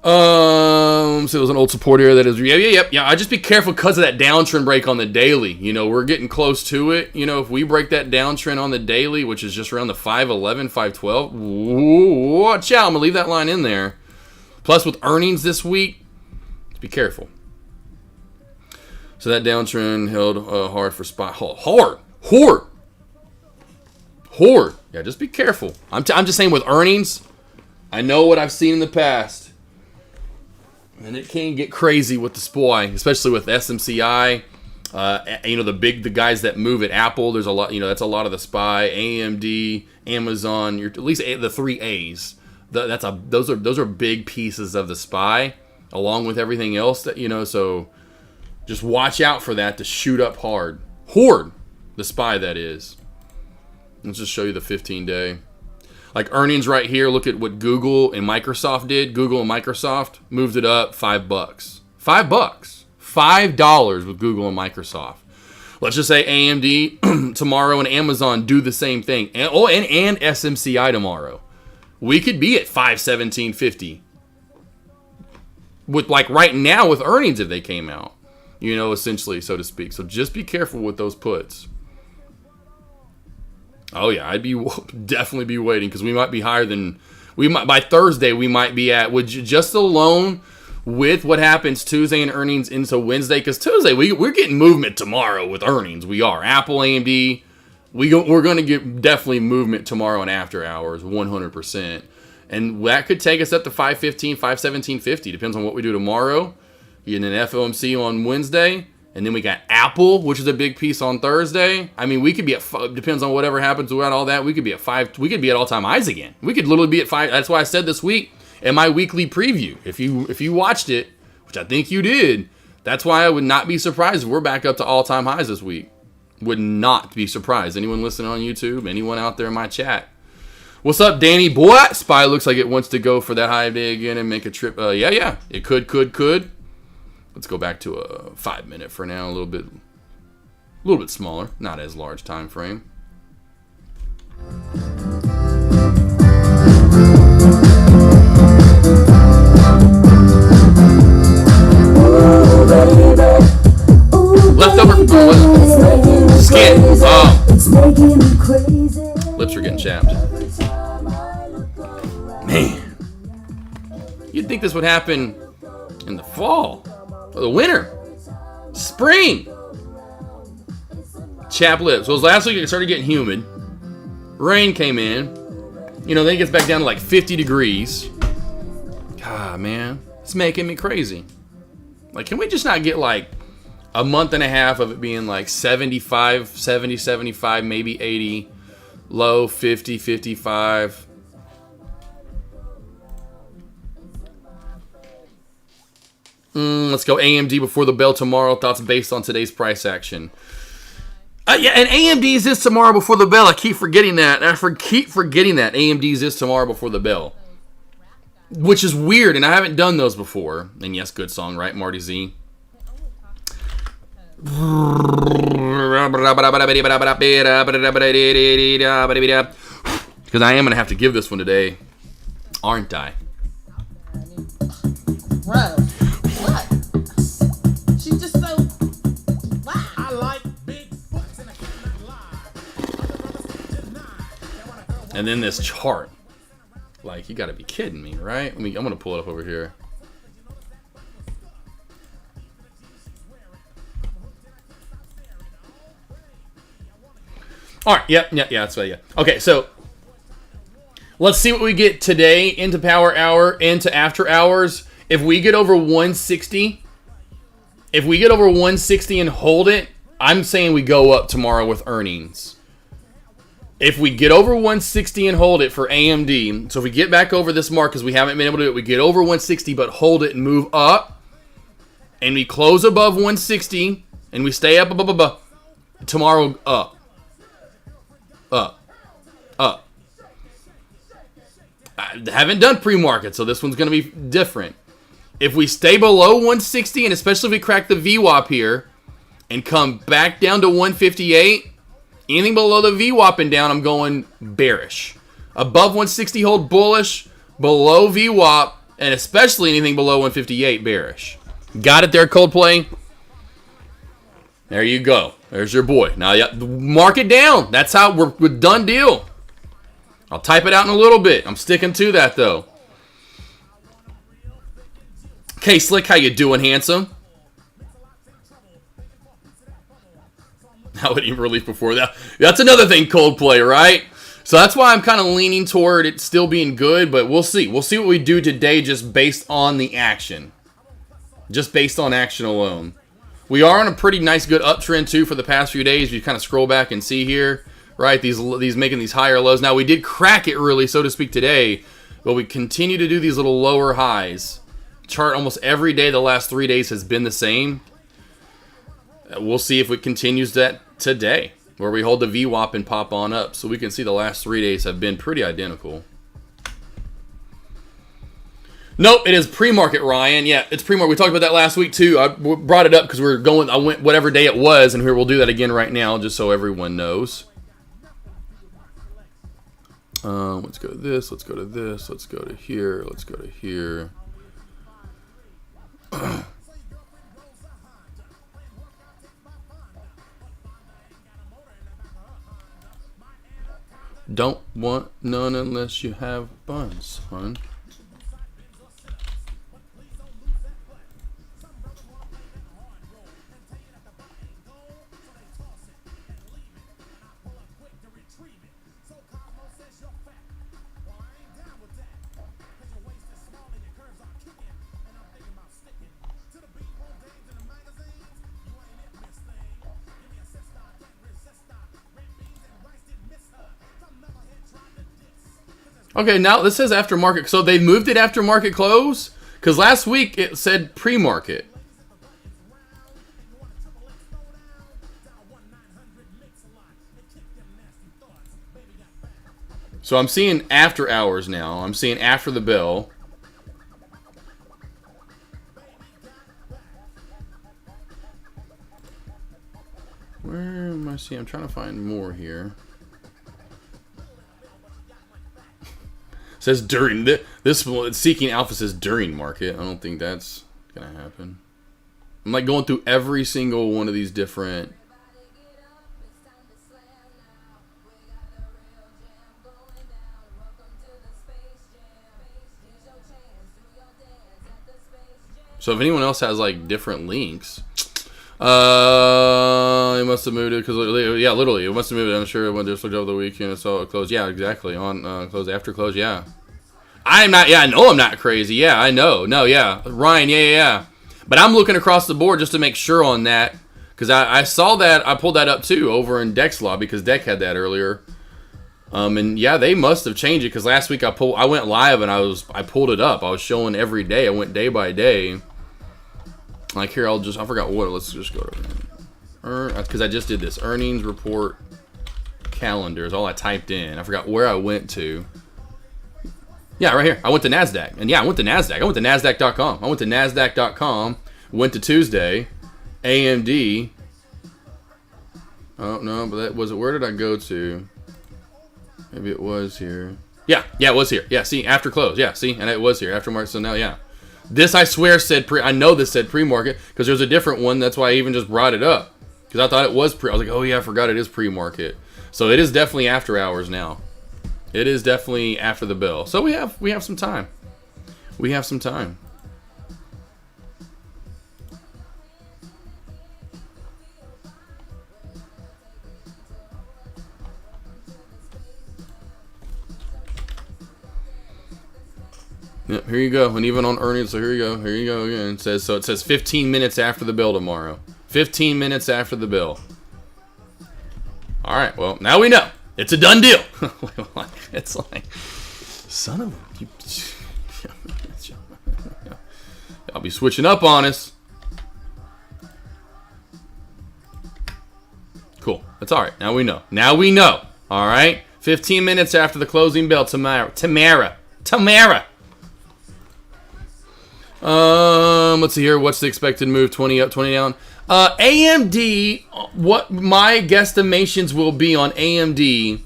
So it was an old support area that is. Yeah. I just be careful because of that downtrend break on the daily. We're getting close to it. If we break that downtrend on the daily, which is just around the 511, 512, watch out. I'm gonna leave that line in there. Plus, with earnings this week, be careful. So that downtrend held hard for SPY. Hard. Yeah, just be careful. I'm just saying with earnings, I know what I've seen in the past. And it can get crazy with the SPY, especially with SMCI. The guys that move at Apple, there's a lot, that's a lot of the SPY, AMD, Amazon, at least the 3 A's. Those are big pieces of the SPY, along with everything else that, so just watch out for that to shoot up hard. The SPY, that is. Let's just show you the 15-day. Like earnings right here, look at what Google and Microsoft did. Google and Microsoft moved it up $5. $5 with Google and Microsoft. Let's just say AMD tomorrow and Amazon do the same thing. And SMCI tomorrow. We could be at 517.50. With like right now with earnings if they came out. Essentially, so to speak. So just be careful with those puts. Oh yeah, I'd definitely be waiting because we might be higher than by Thursday. We might be at just alone with what happens Tuesday and earnings into Wednesday. Because Tuesday we're getting movement tomorrow with earnings. We are Apple, AMD. We're going to get definitely movement tomorrow and after hours, 100%, and that could take us up to 515, 517.50. Depends on what we do tomorrow. And then FOMC on Wednesday. And then we got Apple, which is a big piece on Thursday. We could be at, depends on whatever happens throughout all that. We could be at 5. We could be at all-time highs again. We could literally be at 5. That's why I said this week in my weekly preview. If you watched it, which I think you did, that's why I would not be surprised if we're back up to all-time highs this week. Would not be surprised. Anyone listening on YouTube, anyone out there in my chat. What's up, Danny? Boy, SPY looks like it wants to go for that high day again and make a trip. Yeah. It could. Let's go back to a 5-minute for now. A little bit smaller, not as large time frame. Leftover skin. Oh, lips are getting chapped. Man, you'd think this would happen in the fall. The winter, spring, chapped lips. Well, last week it started getting humid. Rain came in. Then it gets back down to like 50 degrees. God, man, it's making me crazy. Like, can we just not get like a month and a half of it being like 75, 70, 75, maybe 80, low 50, 55. Let's go AMD before the bell tomorrow. Thoughts based on today's price action. Yeah, and AMD's is tomorrow before the bell. I keep forgetting that. Keep forgetting that. AMD's is tomorrow before the bell. Which is weird, and I haven't done those before. And yes, good song, right, Marty Z? Because I am going to have to give this one today, aren't I? Bro. What? She's just so... Wow. I like big books and I cannot lie. And then this chart. Like, you gotta be kidding me, right? I'm gonna pull it up over here. All right. Yep. Yeah. That's right. Yeah. Okay. So let's see what we get today into Power Hour, into After Hours. If we get over 160, and hold it, I'm saying we go up tomorrow with earnings. If we get over 160 and hold it for AMD, so if we get back over this mark, because we haven't been able to do it, we get over 160 but hold it and move up, and we close above 160, and we stay up, tomorrow up. I haven't done pre-market, so this one's going to be different. If we stay below 160, and especially if we crack the VWAP here, and come back down to 158, anything below the VWAP and down, I'm going bearish. Above 160, hold bullish. Below VWAP, and especially anything below 158, bearish. Got it there, Coldplay? There you go. There's your boy. Now, yeah, mark it down. That's how we're done deal. I'll type it out in a little bit. I'm sticking to that, though. K-Slick, how you doing, handsome? I wouldn't even release before that. That's another thing, Coldplay, right? So that's why I'm kind of leaning toward it still being good, but we'll see. We'll see what we do today just based on the action. Just based on action alone. We are on a pretty nice, good uptrend, too, for the past few days. You kind of scroll back and see here, right? These making these higher lows. Now, we did crack it really, so to speak, today, but we continue to do these little lower highs. Chart almost every day the last 3 days has been the same. We'll see if it continues that today, where we hold the VWAP and pop on up. So we can see the last 3 days have been pretty identical. Nope, it is pre-market, Ryan. Yeah, it's pre-market. We talked about that last week, too. I brought it up because I went whatever day it was, and here we'll do that again right now, just so everyone knows. Let's go to this, let's go to this, let's go to here, let's go to here. Don't want none unless you have buns, hon. Okay, now this says after market. So they moved it after market close? Because last week it said pre-market. So I'm seeing after hours now. I'm seeing after the bell. Where am I seeing? I'm trying to find more here. Says during this Seeking Alpha says during market. I don't think that's gonna happen. I'm like going through every single one of these different. So if anyone else has like different links, it must have moved it because yeah, literally it must have moved it. I'm sure when just looked over the weekend, so it closed. Yeah, exactly on close after close. Yeah, I'm not. Yeah, I know I'm not crazy. Yeah, I know. No, yeah, Ryan. Yeah. But I'm looking across the board just to make sure on that because I saw that I pulled that up too over in Deck's Law because Deck had that earlier. And yeah, they must have changed it because last week I went live and I pulled it up. I was showing every day. I went day by day. Like here, I forgot what. Let's just go to because I just did this earnings report calendar is all I typed in. I forgot where I went to. Yeah, right here. I went to NASDAQ. And yeah, I went to NASDAQ. I went to NASDAQ.com. I went to NASDAQ.com. Went to Tuesday. AMD. Oh, no, but that was it. Where did I go to? Maybe it was here. Yeah, it was here. Yeah, see, after close. Yeah, see, and it was here after market. So now, yeah. This, I swear, said I know this said pre-market because there's a different one. That's why I even just brought it up because I thought it was I was like, oh, yeah, I forgot it is pre-market. So it is definitely after hours now. It is definitely after the bell. So we have some time. We have some time. Yep, here you go. And even on earnings, so here you go. Here you go again. It says 15 minutes after the bell tomorrow. 15 minutes after the bell. All right, well, now we know. It's a done deal. It's like, son of a... I'll be switching up on us. Cool. That's all right. Now we know. Now we know. All right? 15 minutes after the closing bell, Tamara. Let's see here. What's the expected move? 20 up, 20 down. AMD, what my guesstimations will be on AMD,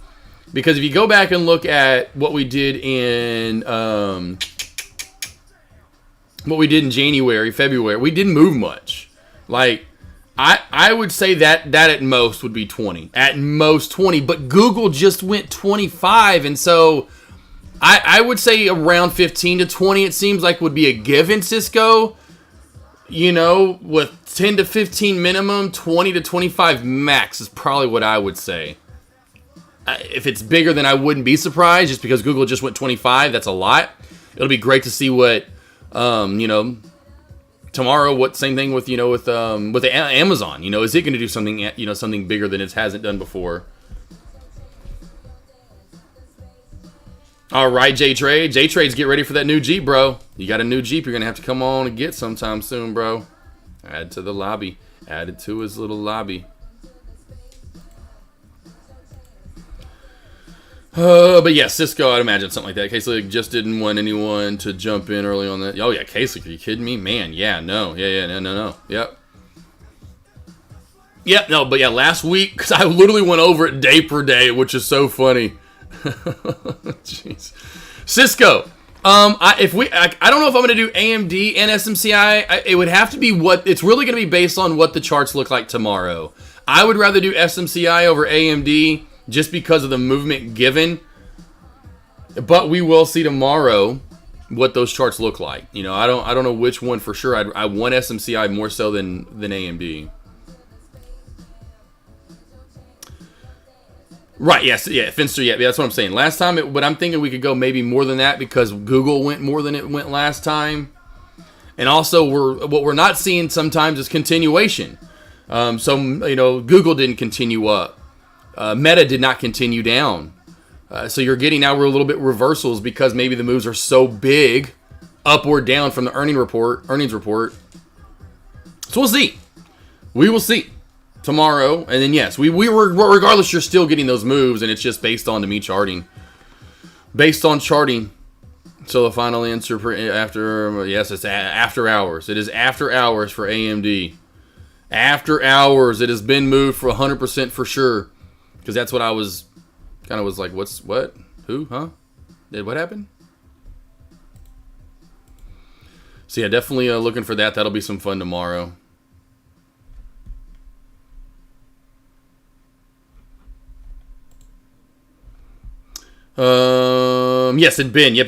because if you go back and look at what we did in January, February, we didn't move much. Like, I would say that at most would be 20. At most 20, but Google just went 25, and so I would say around 15 to 20 it seems like would be a given, Cisco. You know, with 10 to 15 minimum, 20 to 25 max is probably what I would say. If it's bigger, then I wouldn't be surprised, just because Google just went 25. That's a lot. It'll be great to see what, tomorrow. What same thing with with Amazon. Is it going to do something something bigger than it hasn't done before? All right, J-Trades, get ready for that new Jeep, bro. You got a new Jeep you're going to have to come on and get sometime soon, bro. Add to the lobby. Add it to his little lobby. But yeah, Cisco, I'd imagine something like that. Casey just didn't want anyone to jump in early on that. Oh yeah, Casey, are you kidding me? Man, yeah, no. Yeah, no. Yep. Yep, no, but yeah, last week, because I literally went over it day per day, which is so funny. Jeez. Cisco. I don't know if I'm going to do AMD and SMCI. It would have to be it's really going to be based on what the charts look like tomorrow. I would rather do SMCI over AMD just because of the movement given. But we will see tomorrow what those charts look like. I don't know which one for sure. I want SMCI more so than AMD. Right, yes, yeah, Finster, yeah, that's what I'm saying. Last time, but I'm thinking we could go maybe more than that because Google went more than it went last time. And also, what we're not seeing sometimes is continuation. Google didn't continue up. Meta did not continue down. So you're getting now we're a little bit reversals because maybe the moves are so big, up or down from the earnings report. So we'll see. We will see tomorrow, and then yes, we were regardless. You're still getting those moves, and it's just based on me charting. Based on charting. So the final answer it's after hours. It is after hours for AMD. After hours, it has been moved for 100% for sure. Because that's what I was like, what? Who? Huh? What happened? So yeah, definitely looking for that. That'll be some fun tomorrow. Yes, and Ben. Yep.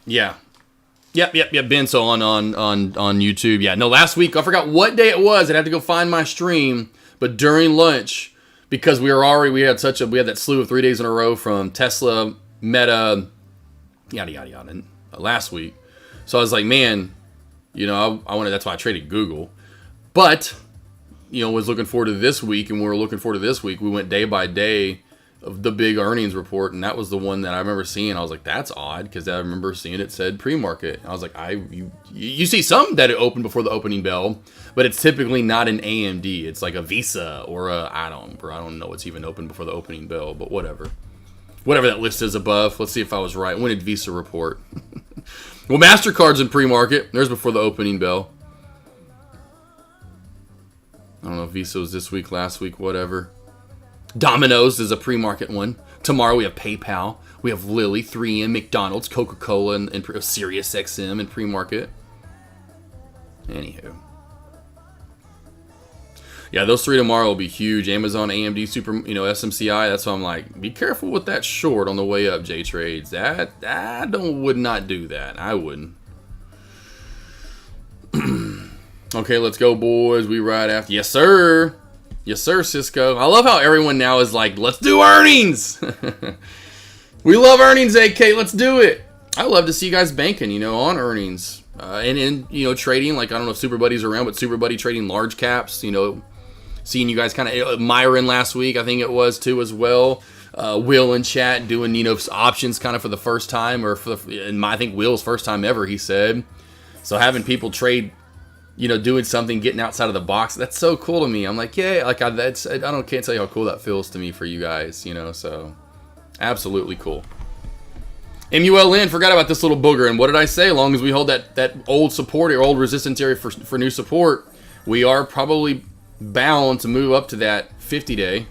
Yeah. Yep. Ben. So on YouTube. Yeah. No, last week I forgot what day it was. I'd have to go find my stream. But during lunch, because we had that slew of 3 days in a row from Tesla, Meta, yada yada yada, last week. So I was like, man, I wanted. That's why I traded Google. But was looking forward to this week, and we were looking forward to this week. We went day by day of the big earnings report, and that was the one that I remember seeing. I was like, that's odd, because I remember seeing it said pre-market. I was like, you see some that it opened before the opening bell, but it's typically not an AMD. It's like a Visa or I don't know what's even open before the opening bell, but whatever that list is above. Let's see if I was right. When did Visa report? Well, MasterCard's in pre-market. There's before the opening bell. I don't know if Visa was this week, last week, whatever. Domino's is a pre-market one. Tomorrow we have PayPal. We have Lilly, 3M, McDonald's, Coca-Cola, and SiriusXM in pre-market. Anywho. Yeah, those three tomorrow will be huge. Amazon, AMD, SMCI. That's why I'm like, be careful with that short on the way up, J-Trades. I would not do that. I wouldn't. Okay, let's go, boys. We ride after. Yes, sir. Yes, sir, Cisco. I love how everyone now is like, let's do earnings. We love earnings, AK. Let's do it. I love to see you guys banking, you know, on earnings. And in, you know, trading, like, I don't know if Super Buddy's around, but Super Buddy trading large caps, you know, seeing you guys kind of, Myron last week, I think it was too as well. Will in chat doing, you know, options kind of for the first time, or I think Will's first time ever, he said. So having people trade, you know, doing something, getting outside of the box, that's so cool to me. I'm like, yeah, like can't tell you how cool that feels to me for you guys, you know, so absolutely cool. MULN, forgot about this little booger, and what did I say? As long as we hold that old support or old resistance area for new support, we are probably bound to move up to that 50-day.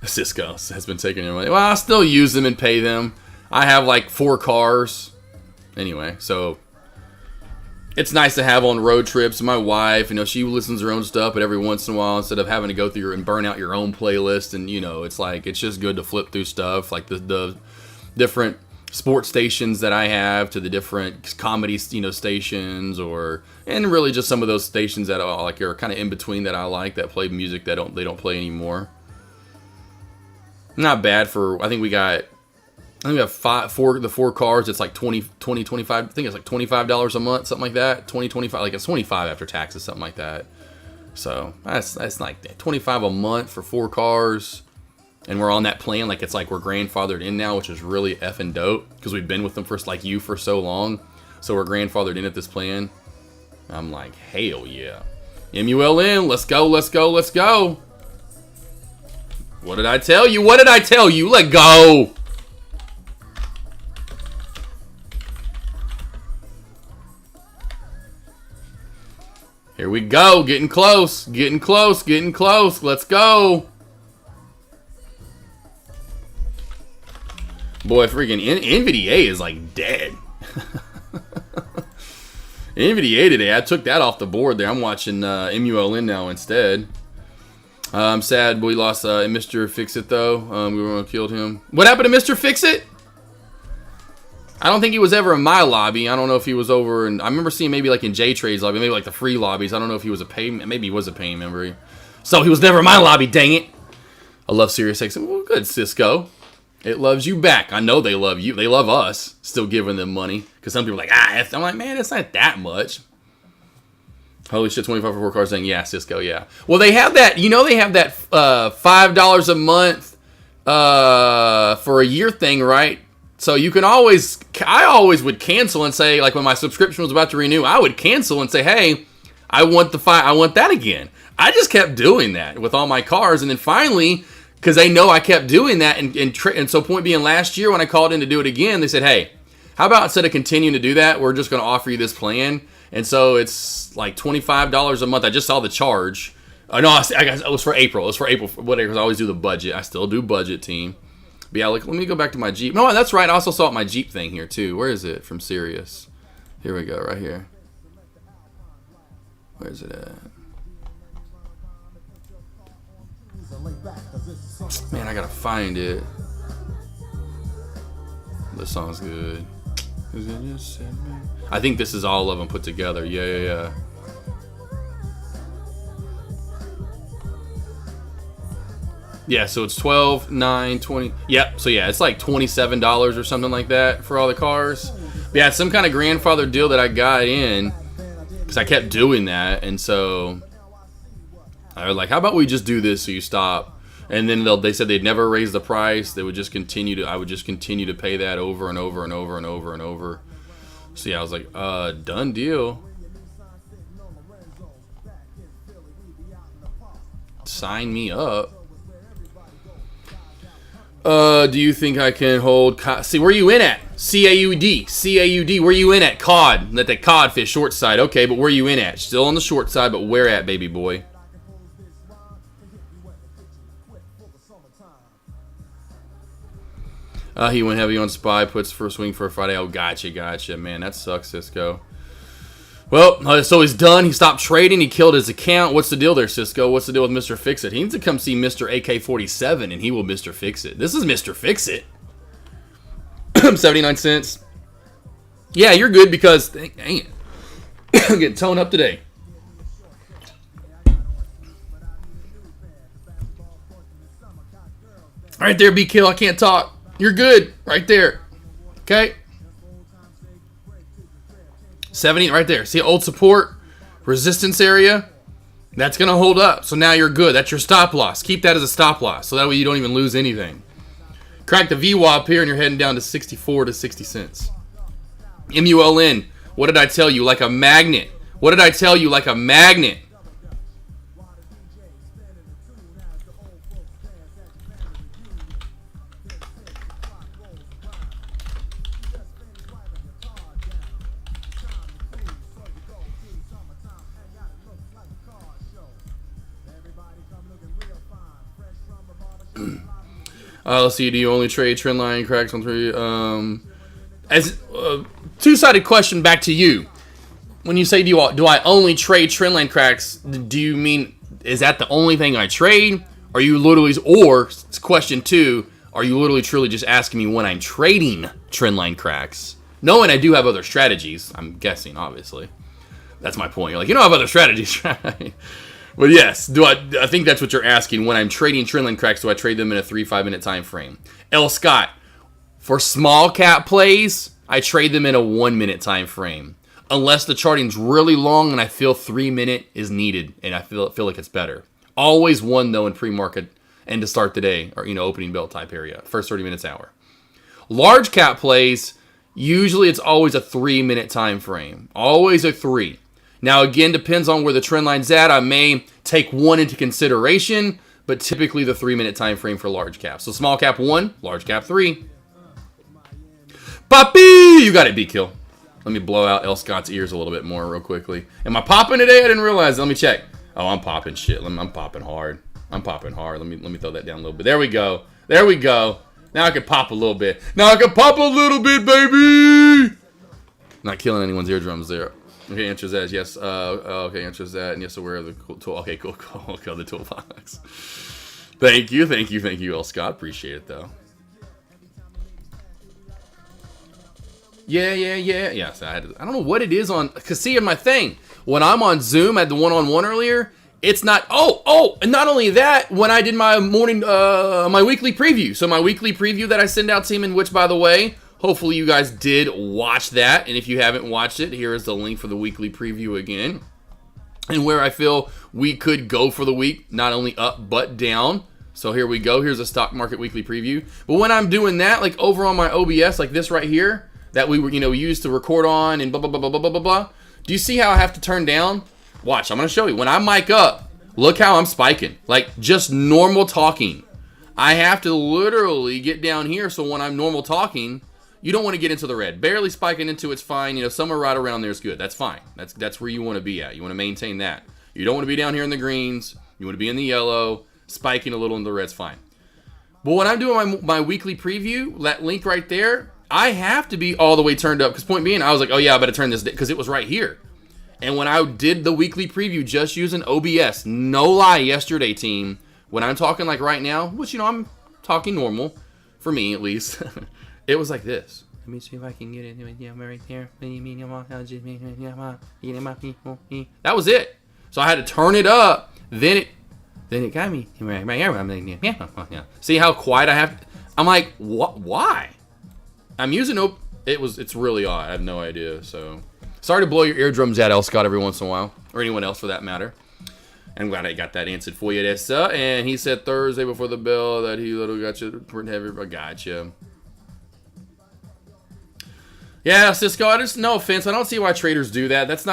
Cisco has been taking your money. Well, I still use them and pay them. I have like 4 cars. Anyway, so it's nice to have on road trips. My wife, you know, she listens to her own stuff, but every once in a while, instead of having to go through and burn out your own playlist, and, you know, it's like, it's just good to flip through stuff, like the different sports stations that I have to the different comedy, you know, stations, and really just some of those stations that are like are kind of in between that I like, that play music that they don't play anymore. Not bad for, I think we have the 4 cars. It's like 25. I think it's like $25 a month, something like that. 25, like it's 25 after taxes, something like that. So that's like that. 25 a month for 4 cars, and we're on that plan. Like, it's like we're grandfathered in now, which is really effing dope because we've been with them for like you for so long. So we're grandfathered in at this plan. I'm like, hell yeah, MULN, let's go, let's go, let's go. What did I tell you? What did I tell you? Let go. Here we go. Getting close. Getting close. Getting close. Let's go. Boy, freaking NVDA is like dead. NVDA today. I took that off the board there. I'm watching MULN now instead. I'm sad we lost Mr. Fix-It, though. We were going to kill him. What happened to Mr. Fix-It? I don't think he was ever in my lobby. I don't know if he was over, and I remember seeing maybe like in J-Trade's lobby, maybe like the free lobbies. I don't know if he was a pay, maybe he was a paying member. So he was never in my lobby, dang it. I love Sirius XM. Well, good, Cisco. It loves you back. I know they love you. They love us. Still giving them money. Because some people are like, I'm like, man, it's not that much. Holy shit, 25 for 4 cars, saying, yeah, Cisco, yeah. Well, they have that, you know, they have that $5 a month for a year thing, right? So you can always, I always would cancel and say, like when my subscription was about to renew, I would cancel and say, hey, I want that again. I just kept doing that with all my cars, and then finally, because they know I kept doing that, and so point being, last year when I called in to do it again, they said, hey, how about instead of continuing to do that, we're just going to offer you this plan. And so it's like $25 a month. I just saw the charge. No, I guess it was for April. It was for April. Whatever. I always do the budget. I still do budget, team. But yeah, like, let me go back to my Jeep. No, that's right. I also saw my Jeep thing here too. Where is it? From Sirius. Here we go. Right here. Where's it at? Man, I gotta find it. This song's good. I think this is all of them put together. Yeah. Yeah, so it's 12, 9, 20. Yep, so yeah, it's like $27 or something like that for all the cars. But yeah, it's some kind of grandfather deal that I got in because I kept doing that. And so I was like, how about we just do this so you stop? And then they said they'd never raise the price. They would just continue to, I would just continue to pay that over and over and over and over and over. So yeah, I was like, done deal. Sign me up. Do you think I can hold see, where you in at? CAUD, where you in at? COD, let that codfish short side. Okay, but where you in at? Still on the short side, but where at, baby boy? He went heavy on Spy, puts first swing for a Friday. Oh, gotcha, man. That sucks, Cisco. Well, so he's done. He stopped trading. He killed his account. What's the deal there, Cisco? What's the deal with Mr. Fix-It? He needs to come see Mr. AK47, and he will Mr. Fix-It. This is Mr. Fix-It. 79 cents. Yeah, you're good because, dang it. I'm getting toned up today. Right there, B-Kill. I can't talk. You're good. Right there. Okay. 70 right there. See old support, resistance area. That's going to hold up. So now you're good. That's your stop loss. Keep that as a stop loss. So that way you don't even lose anything. Crack the VWAP here and you're heading down to 64 to 60 cents. MULN. What did I tell you? Like a magnet. What did I tell you? Like a magnet. Let's see. Do you only trade trend line cracks on 3? As two-sided question back to you. When you say do I only trade trend line cracks? Do you mean is that the only thing I trade? Are you literally, or question 2? Are you literally truly just asking me when I'm trading trend line cracks? Knowing I do have other strategies, I'm guessing obviously. That's my point. You're like, I have other strategies, right? But yes, I think that's what you're asking. When I'm trading trend line cracks, do I trade them in a 3-5 minute time frame? L. Scott, for small cap plays, I trade them in a 1 minute time frame. Unless the charting's really long and I feel 3 minute is needed and I feel like it's better. Always 1 though in pre-market and to start the day or opening bell type area. First 30 minutes hour. Large cap plays, usually it's always a 3 minute time frame. Always a 3. Now, again, depends on where the trend line's at. I may take 1 into consideration, but typically the 3 minute time frame for large cap. So small cap 1, large cap 3. Papi! You got it, B-Kill. Let me blow out L. Scott's ears a little bit more real quickly. Am I popping today? I didn't realize. Let me check. Oh, I'm popping shit. I'm popping hard. I'm popping hard. Let me throw that down a little bit. There we go. There we go. Now I can pop a little bit. Now I can pop a little bit, baby! Not killing anyone's eardrums there. Okay, answer that. Yes. Okay, answer that. And yes, aware of the cool tool. Okay, cool. The toolbox. Thank you, L. Scott. Appreciate it, though. Yeah. Yes, I don't know what it is on. Cause see, my thing when I'm on Zoom, I had the one-on-one earlier. It's not. And not only that, when I did my morning, my weekly preview. So my weekly preview that I send out to him, in which, by the way, hopefully you guys did watch that. And if you haven't watched it, here is the link for the weekly preview again. And where I feel we could go for the week, not only up, but down. So here we go. Here's a stock market weekly preview. But when I'm doing that, like over on my OBS, like this right here, that we were, used to record on and blah, blah, blah, blah, blah, blah, blah. Do you see how I have to turn down? Watch, I'm going to show you. When I mic up, look how I'm spiking. Like just normal talking. I have to literally get down here. So when I'm normal talking, you don't want to get into the red. Barely spiking into it's fine. Somewhere right around there is good. That's fine. That's where you want to be at. You want to maintain that. You don't want to be down here in the greens. You want to be in the yellow. Spiking a little in the red's fine. But when I'm doing my weekly preview, that link right there, I have to be all the way turned up. Because point being, I was like, oh yeah, I better turn this because it was right here. And when I did the weekly preview just using OBS, no lie yesterday, team, when I'm talking like right now, which, I'm talking normal, for me at least, it was like this. Let me see if I can get it right there. That was it. So I had to turn it up. Then it got me. See how quiet I have? I'm like, what? Why? I'm using it's really odd. I have no idea. So sorry to blow your eardrums out, L. Scott, every once in a while, or anyone else for that matter. I'm glad I got that answered for you, Dessa. And he said Thursday before the bell that he little got you pretty heavy. I got you. Yeah, Cisco. No offense. I don't see why traders do that. That's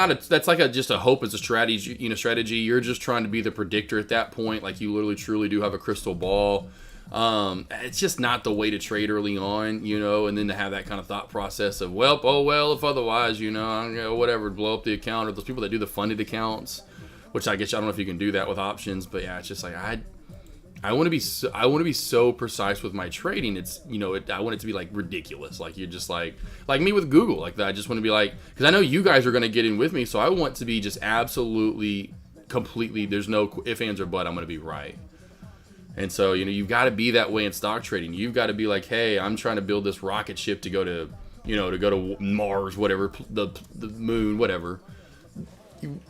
just a hope as a strategy. Strategy. You're just trying to be the predictor at that point. Like you literally, truly do have a crystal ball. It's just not the way to trade early on, and then to have that kind of thought process of, if otherwise, whatever, blow up the account, or those people that do the funded accounts, which I guess I don't know if you can do that with options, but yeah, it's just like I want to be so precise with my trading. It's I want it to be like ridiculous. Like you're just like me with Google. Like I just want to be like, because I know you guys are going to get in with me, so I want to be just absolutely, completely. There's no ifs, ands, or but. I'm going to be right. And so, you've got to be that way in stock trading. You've got to be like, hey, I'm trying to build this rocket ship to go to, to go to Mars, whatever, the moon, whatever.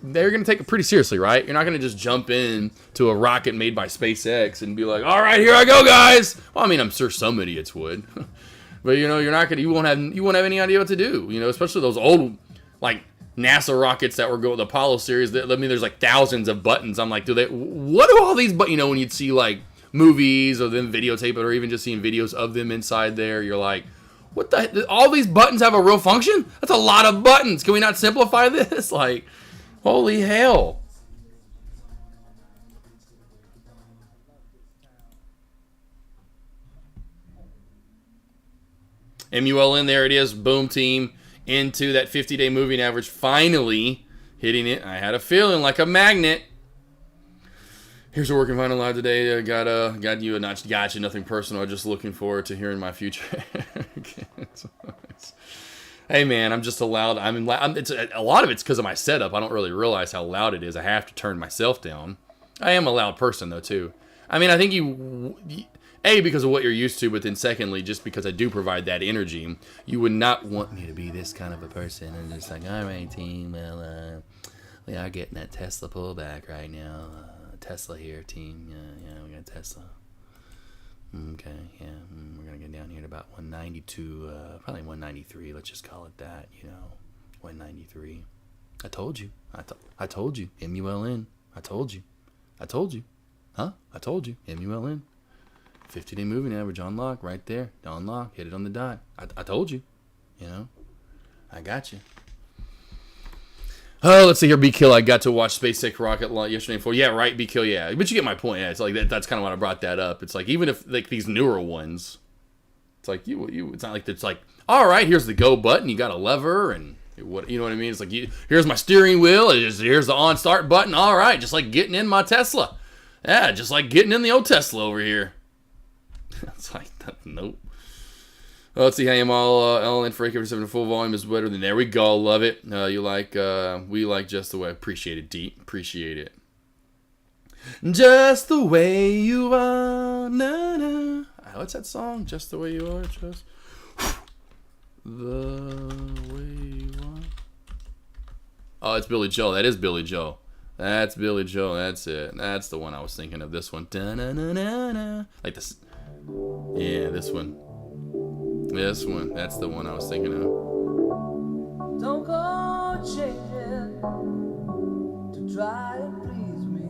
they're going to take it pretty seriously, right? You're not going to just jump in to a rocket made by SpaceX and be like, all right, here I go, guys. Well, I mean, I'm sure some idiots would. But, you know, you won't have any idea what to do, you know, especially those old, like, NASA rockets that were going, the Apollo series. I mean, there's like thousands of buttons. I'm like, what do all these buttons, you know, when you'd see like movies or them videotape it or even just seeing videos of them inside there, you're like, what the, all these buttons have a real function? That's a lot of buttons. Can we not simplify this? Like, holy hell. MULN, there it is. Boom team into that 50-day moving average. Finally hitting it. I had a feeling like a magnet. Here's a working final live today. Got you a notch. Gotcha. Nothing personal. Just looking forward to hearing my future. Hey man, I'm just allowed. It's a lot of it's because of my setup. I don't really realize how loud it is. I have to turn myself down. I am a loud person though too. I mean, I think because of what you're used to, but then secondly, just because I do provide that energy, you would not want me to be this kind of a person and just like, all right, team, well, we are getting that Tesla pullback right now. Tesla here, team. Yeah, we got Tesla. Okay, yeah, we're gonna get down here to about 192, probably 193. Let's just call it that, you know, 193. I told you. I told you. MULN. I told you. Huh? I told you. MULN. 50-day moving average on lock right there. On lock. Hit it on the dot. I told you. You know. I got you. Oh, let's see here. B-Kill. I got to watch SpaceX rocket launch yesterday. Yeah, right. B-Kill. Yeah, but you get my point. Yeah, it's like that's kind of why I brought that up. It's like even if like these newer ones, it's like it's not like it's like all right. Here's the go button. You got a lever and what you know what I mean. It's like here's my steering wheel. Here's the on start button. All right, just like getting in my Tesla. Yeah, just like getting in the old Tesla over here. It's like nope. Let's see. Hey, I'm all LN for AK47 full volume is better than there we go. Love it. We like just the way. Appreciate it, Deep. Appreciate it. Just the way you are. Na, na. What's that song? Just the way you are. Just the way you are. Oh, it's Billy Joel. That is Billy Joel. That's Billy Joel. That's it. That's the one I was thinking of. This one. Da-na-na-na-na. Like this. Yeah, this one. This one. That's the one I was thinking of. Don't go changing to try to please me.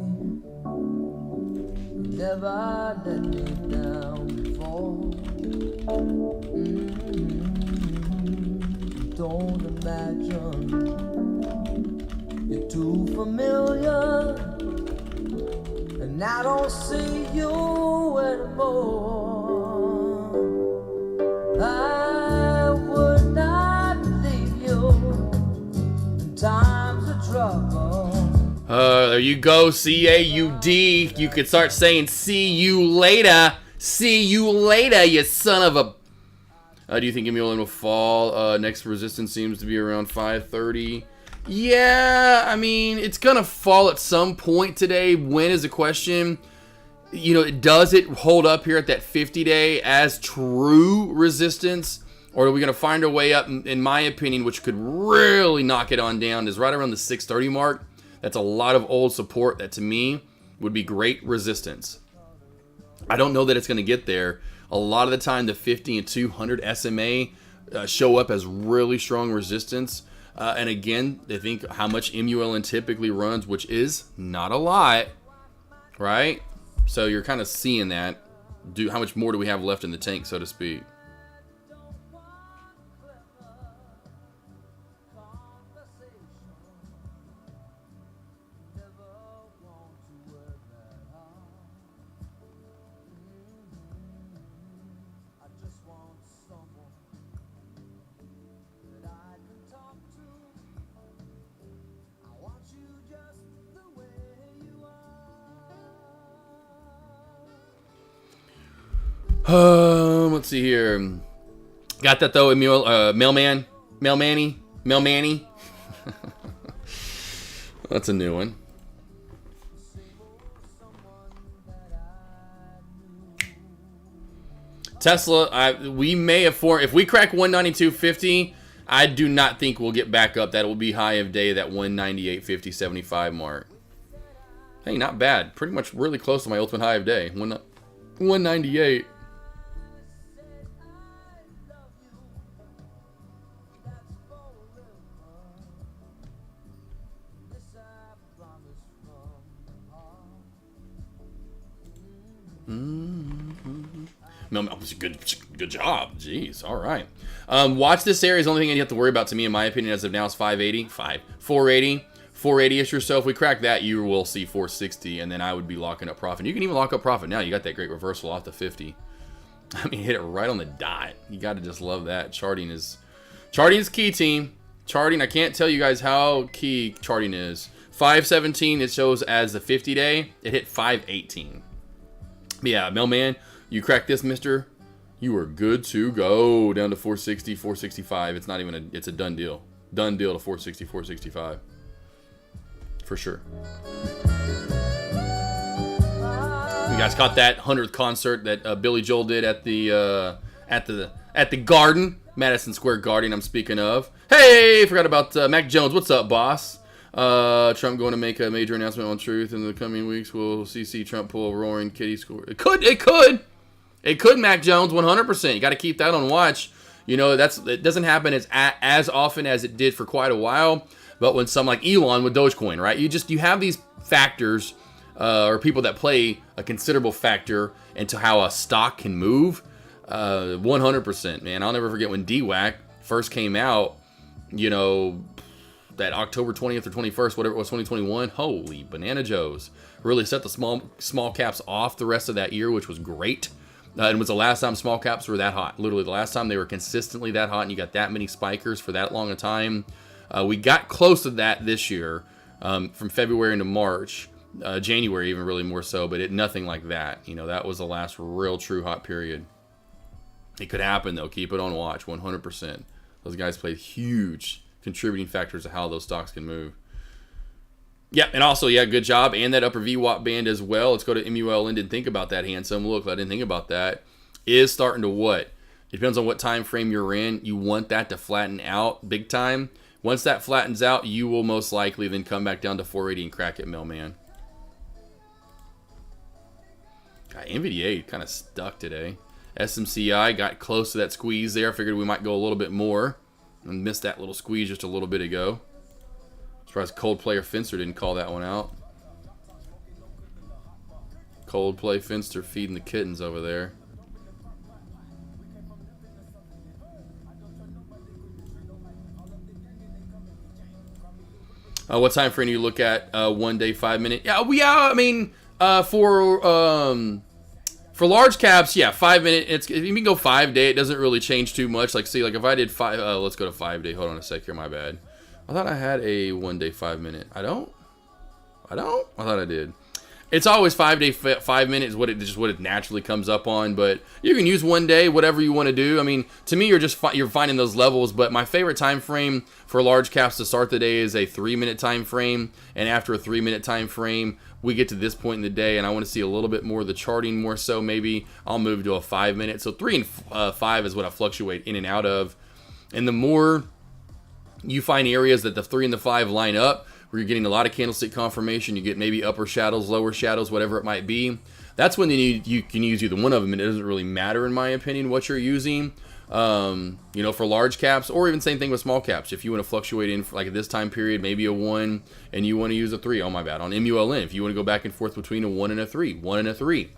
You never let me down before. Don't imagine you're too familiar, and I don't see you anymore. I would not leave you in times of trouble. There you go, C-A-U-D. You could start saying see you later. See you later, you son of a... do you think MULN will fall? Next resistance seems to be around 530. Yeah, I mean, it's going to fall at some point today. When is the question? You know, does it hold up here at that 50-day as true resistance? Or are we going to find our way up, in my opinion, which could really knock it on down, is right around the 630 mark. That's a lot of old support that, to me, would be great resistance. I don't know that it's going to get there. A lot of the time, the 50 and 200 SMA show up as really strong resistance. And again, they think how much MULN typically runs, which is not a lot, right? So you're kind of seeing that. How much more do we have left in the tank, so to speak? Let's see here. Got that though, Mailmanny. That's a new one. Tesla, we may have if we crack 192.50, I do not think we'll get back up. That will be high of day, that 198.50, 75 mark. Hey, not bad. Pretty much really close to my ultimate high of day. 198. No, good job. Jeez, all right. Watch this series. The only thing you have to worry about, to me, in my opinion, as of now, is 580. 480. 480-ish or so. If we crack that, you will see 460, and then I would be locking up profit. You can even lock up profit now. You got that great reversal off the 50. I mean, hit it right on the dot. You got to just love that. Charting is key, team. Charting, I can't tell you guys how key charting is. 517, it shows as the 50-day. It hit 518. Yeah, Mailman, you crack this, mister, you are good to go. Down to 460, 465. It's not even it's a done deal. Done deal to 460, 465. For sure. You guys caught that 100th concert that Billy Joel did at the Garden, Madison Square Garden. I'm speaking of. Hey, forgot about Mac Jones. What's up, boss? Trump going to make a major announcement on Truth in the coming weeks. We'll see Trump pull a roaring kitty score. It could, Mac Jones, 100%. You got to keep that on watch. You know, it doesn't happen as often as it did for quite a while. But when some like Elon with Dogecoin, right? You have these factors or people that play a considerable factor into how a stock can move. 100%, man. I'll never forget when DWAC first came out. You know, that October 20th or 21st, whatever it was, 2021. Holy banana joes! Really set the small caps off the rest of that year, which was great. It was the last time small caps were that hot. Literally the last time they were consistently that hot, and you got that many spikers for that long a time. We got close to that this year, from February into March, January even really more so, but nothing like that. You know, that was the last real true hot period. It could happen though. Keep it on watch, 100%. Those guys played huge contributing factors to how those stocks can move. Yeah, and also, yeah, good job. And that upper VWAP band as well. Let's go to MULN. Didn't think about that, handsome. Look, I didn't think about that. Is starting to what? It depends on what time frame you're in. You want that to flatten out big time. Once that flattens out, you will most likely then come back down to 480 and crack it, Mailman. God, NVDA kind of stuck today. SMCI got close to that squeeze there. I figured we might go a little bit more. And missed that little squeeze just a little bit ago. Surprised Coldplay or Finster didn't call that one out. Coldplay, Finster feeding the kittens over there. What time frame do you look at? 1 day, 5 minute? Yeah, I mean, for large caps, yeah, 5 minute. You can go 5 day. It doesn't really change too much. Like, see, like if I did let's go to 5 day. Hold on a sec here. My bad. I thought I had a 1 day, 5 minute. I don't. I thought I did. It's always 5 day, 5 minutes is what it naturally comes up on. But you can use 1 day, whatever you want to do. I mean, to me, you're finding those levels. But my favorite time frame for large caps to start the day is a 3 minute time frame. And after a 3 minute time frame, we get to this point in the day, and I want to see a little bit more of the charting more so. Maybe I'll move to a 5 minute. So 3 and 5 is what I fluctuate in and out of. And the more you find areas that the 3 and the 5 line up, where you're getting a lot of candlestick confirmation, you get maybe upper shadows, lower shadows, whatever it might be. That's when you can use either one of them, and it doesn't really matter, in my opinion, what you're using. You know, for large caps, or even same thing with small caps. If you want to fluctuate in, like at this time period, maybe a 1, and you want to use a 3. Oh my bad. On MULN, if you want to go back and forth between a 1 and a 3, 1 and a 3.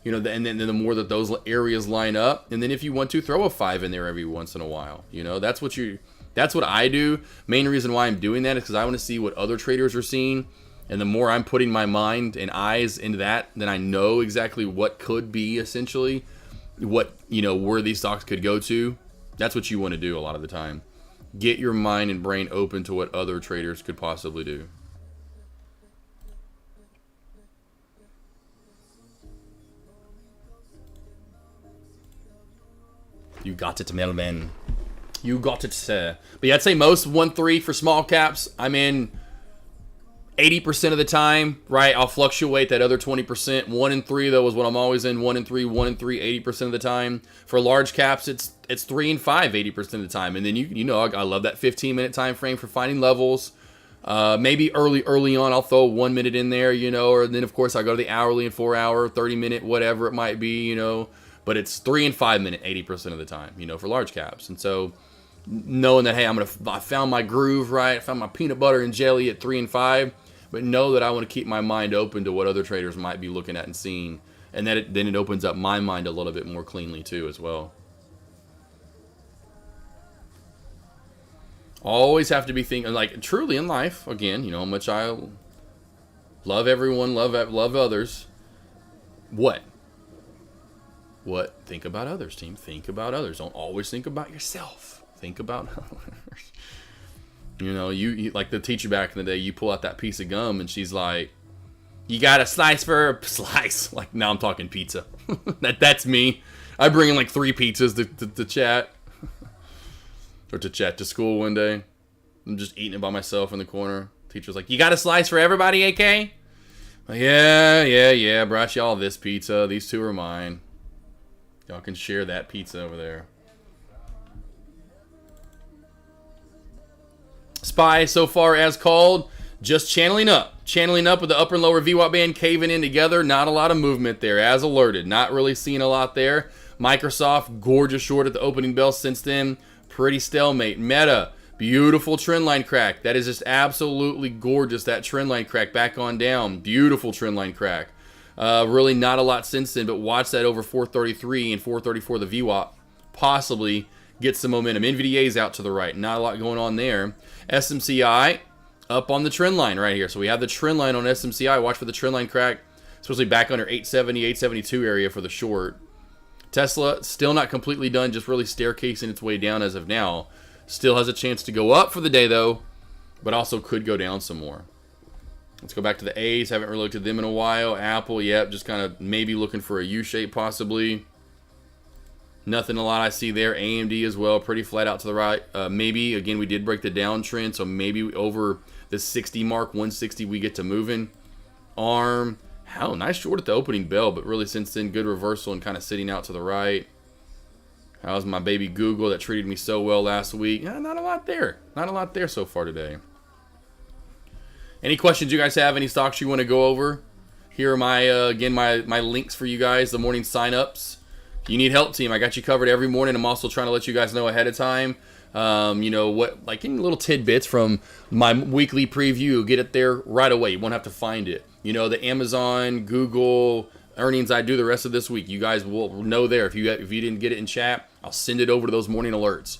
You know, and then the more that those areas line up, and then if you want to throw a 5 in there every once in a while, you know, that's what I do. Main reason why I'm doing that is because I want to see what other traders are seeing. And the more I'm putting my mind and eyes into that, then I know exactly what could be essentially what, you know, where these stocks could go to. That's what you want to do a lot of the time. Get your mind and brain open to what other traders could possibly do. You got it, Melman. You got it, sir. But yeah, I'd say most 1-3 for small caps. I'm in 80% of the time, right, I'll fluctuate that other 20%. 1 and 3 though is what I'm always in. 1 and 3, 1 and 3, 80% of the time. For large caps, it's 3 and 5, 80% of the time. And then you know I love that 15-minute time frame for finding levels. Maybe early on I'll throw 1 minute in there, you know, or then of course I go to the hourly and 4 hour, 30-minute, whatever it might be, you know. But it's 3 and 5 minute 80% of the time, you know, for large caps. And so knowing that, hey, I found my groove, right? I found my peanut butter and jelly at 3 and 5. But know that I want to keep my mind open to what other traders might be looking at and seeing. And that then it opens up my mind a little bit more cleanly too as well. Always have to be thinking, like, truly in life, again, you know how much I love everyone, love others. What? Think about others, team. Think about others. Don't always think about yourself. Think about others. You know, you like the teacher back in the day, you pull out that piece of gum and she's like, you got a slice for a slice. Like, now I'm talking pizza. That's me. I bring in like 3 pizzas to chat. Or to chat to school one day. I'm just eating it by myself in the corner. Teacher's like, you got a slice for everybody, AK? Like, yeah. Brought y'all this pizza. These 2 are mine. Y'all can share that pizza over there. Spy so far as called, just channeling up with the upper and lower VWAP band caving in together. Not a lot of movement there as alerted. Not really seeing a lot there. Microsoft, gorgeous short at the opening bell since then. Pretty stalemate. Meta, beautiful trend line crack. That is just absolutely gorgeous. That trend line crack back on down. Beautiful trend line crack. Really not a lot since then, but watch that over 433 and 434 the VWAP. Possibly get some momentum. NVDA's out to the right. Not a lot going on there. SMCI up on the trend line right here. So we have the trend line on SMCI. Watch for the trend line crack, especially back under 870, 872 area for the short. Tesla still not completely done, just really staircasing its way down as of now. Still has a chance to go up for the day though, but also could go down some more. Let's go back to the A's. Haven't really looked at them in a while. Apple, yep, just kind of maybe looking for a U-shape possibly. Nothing a lot I see there. AMD as well, pretty flat out to the right. Maybe, again, we did break the downtrend, so maybe over the 60 mark, 160, we get to moving. ARM, how nice short at the opening bell, but really since then, good reversal and kind of sitting out to the right. How's my baby Google that treated me so well last week? Not a lot there. Not a lot there so far today. Any questions you guys have? Any stocks you want to go over? Here are my, again, my links for you guys, the morning sign-ups. If you need help, team, I got you covered every morning. I'm also trying to let you guys know ahead of time, you know, what, like any little tidbits from my weekly preview. Get it there right away. You won't have to find it. You know, the Amazon, Google earnings I do the rest of this week, you guys will know there. If you didn't get it in chat, I'll send it over to those morning alerts.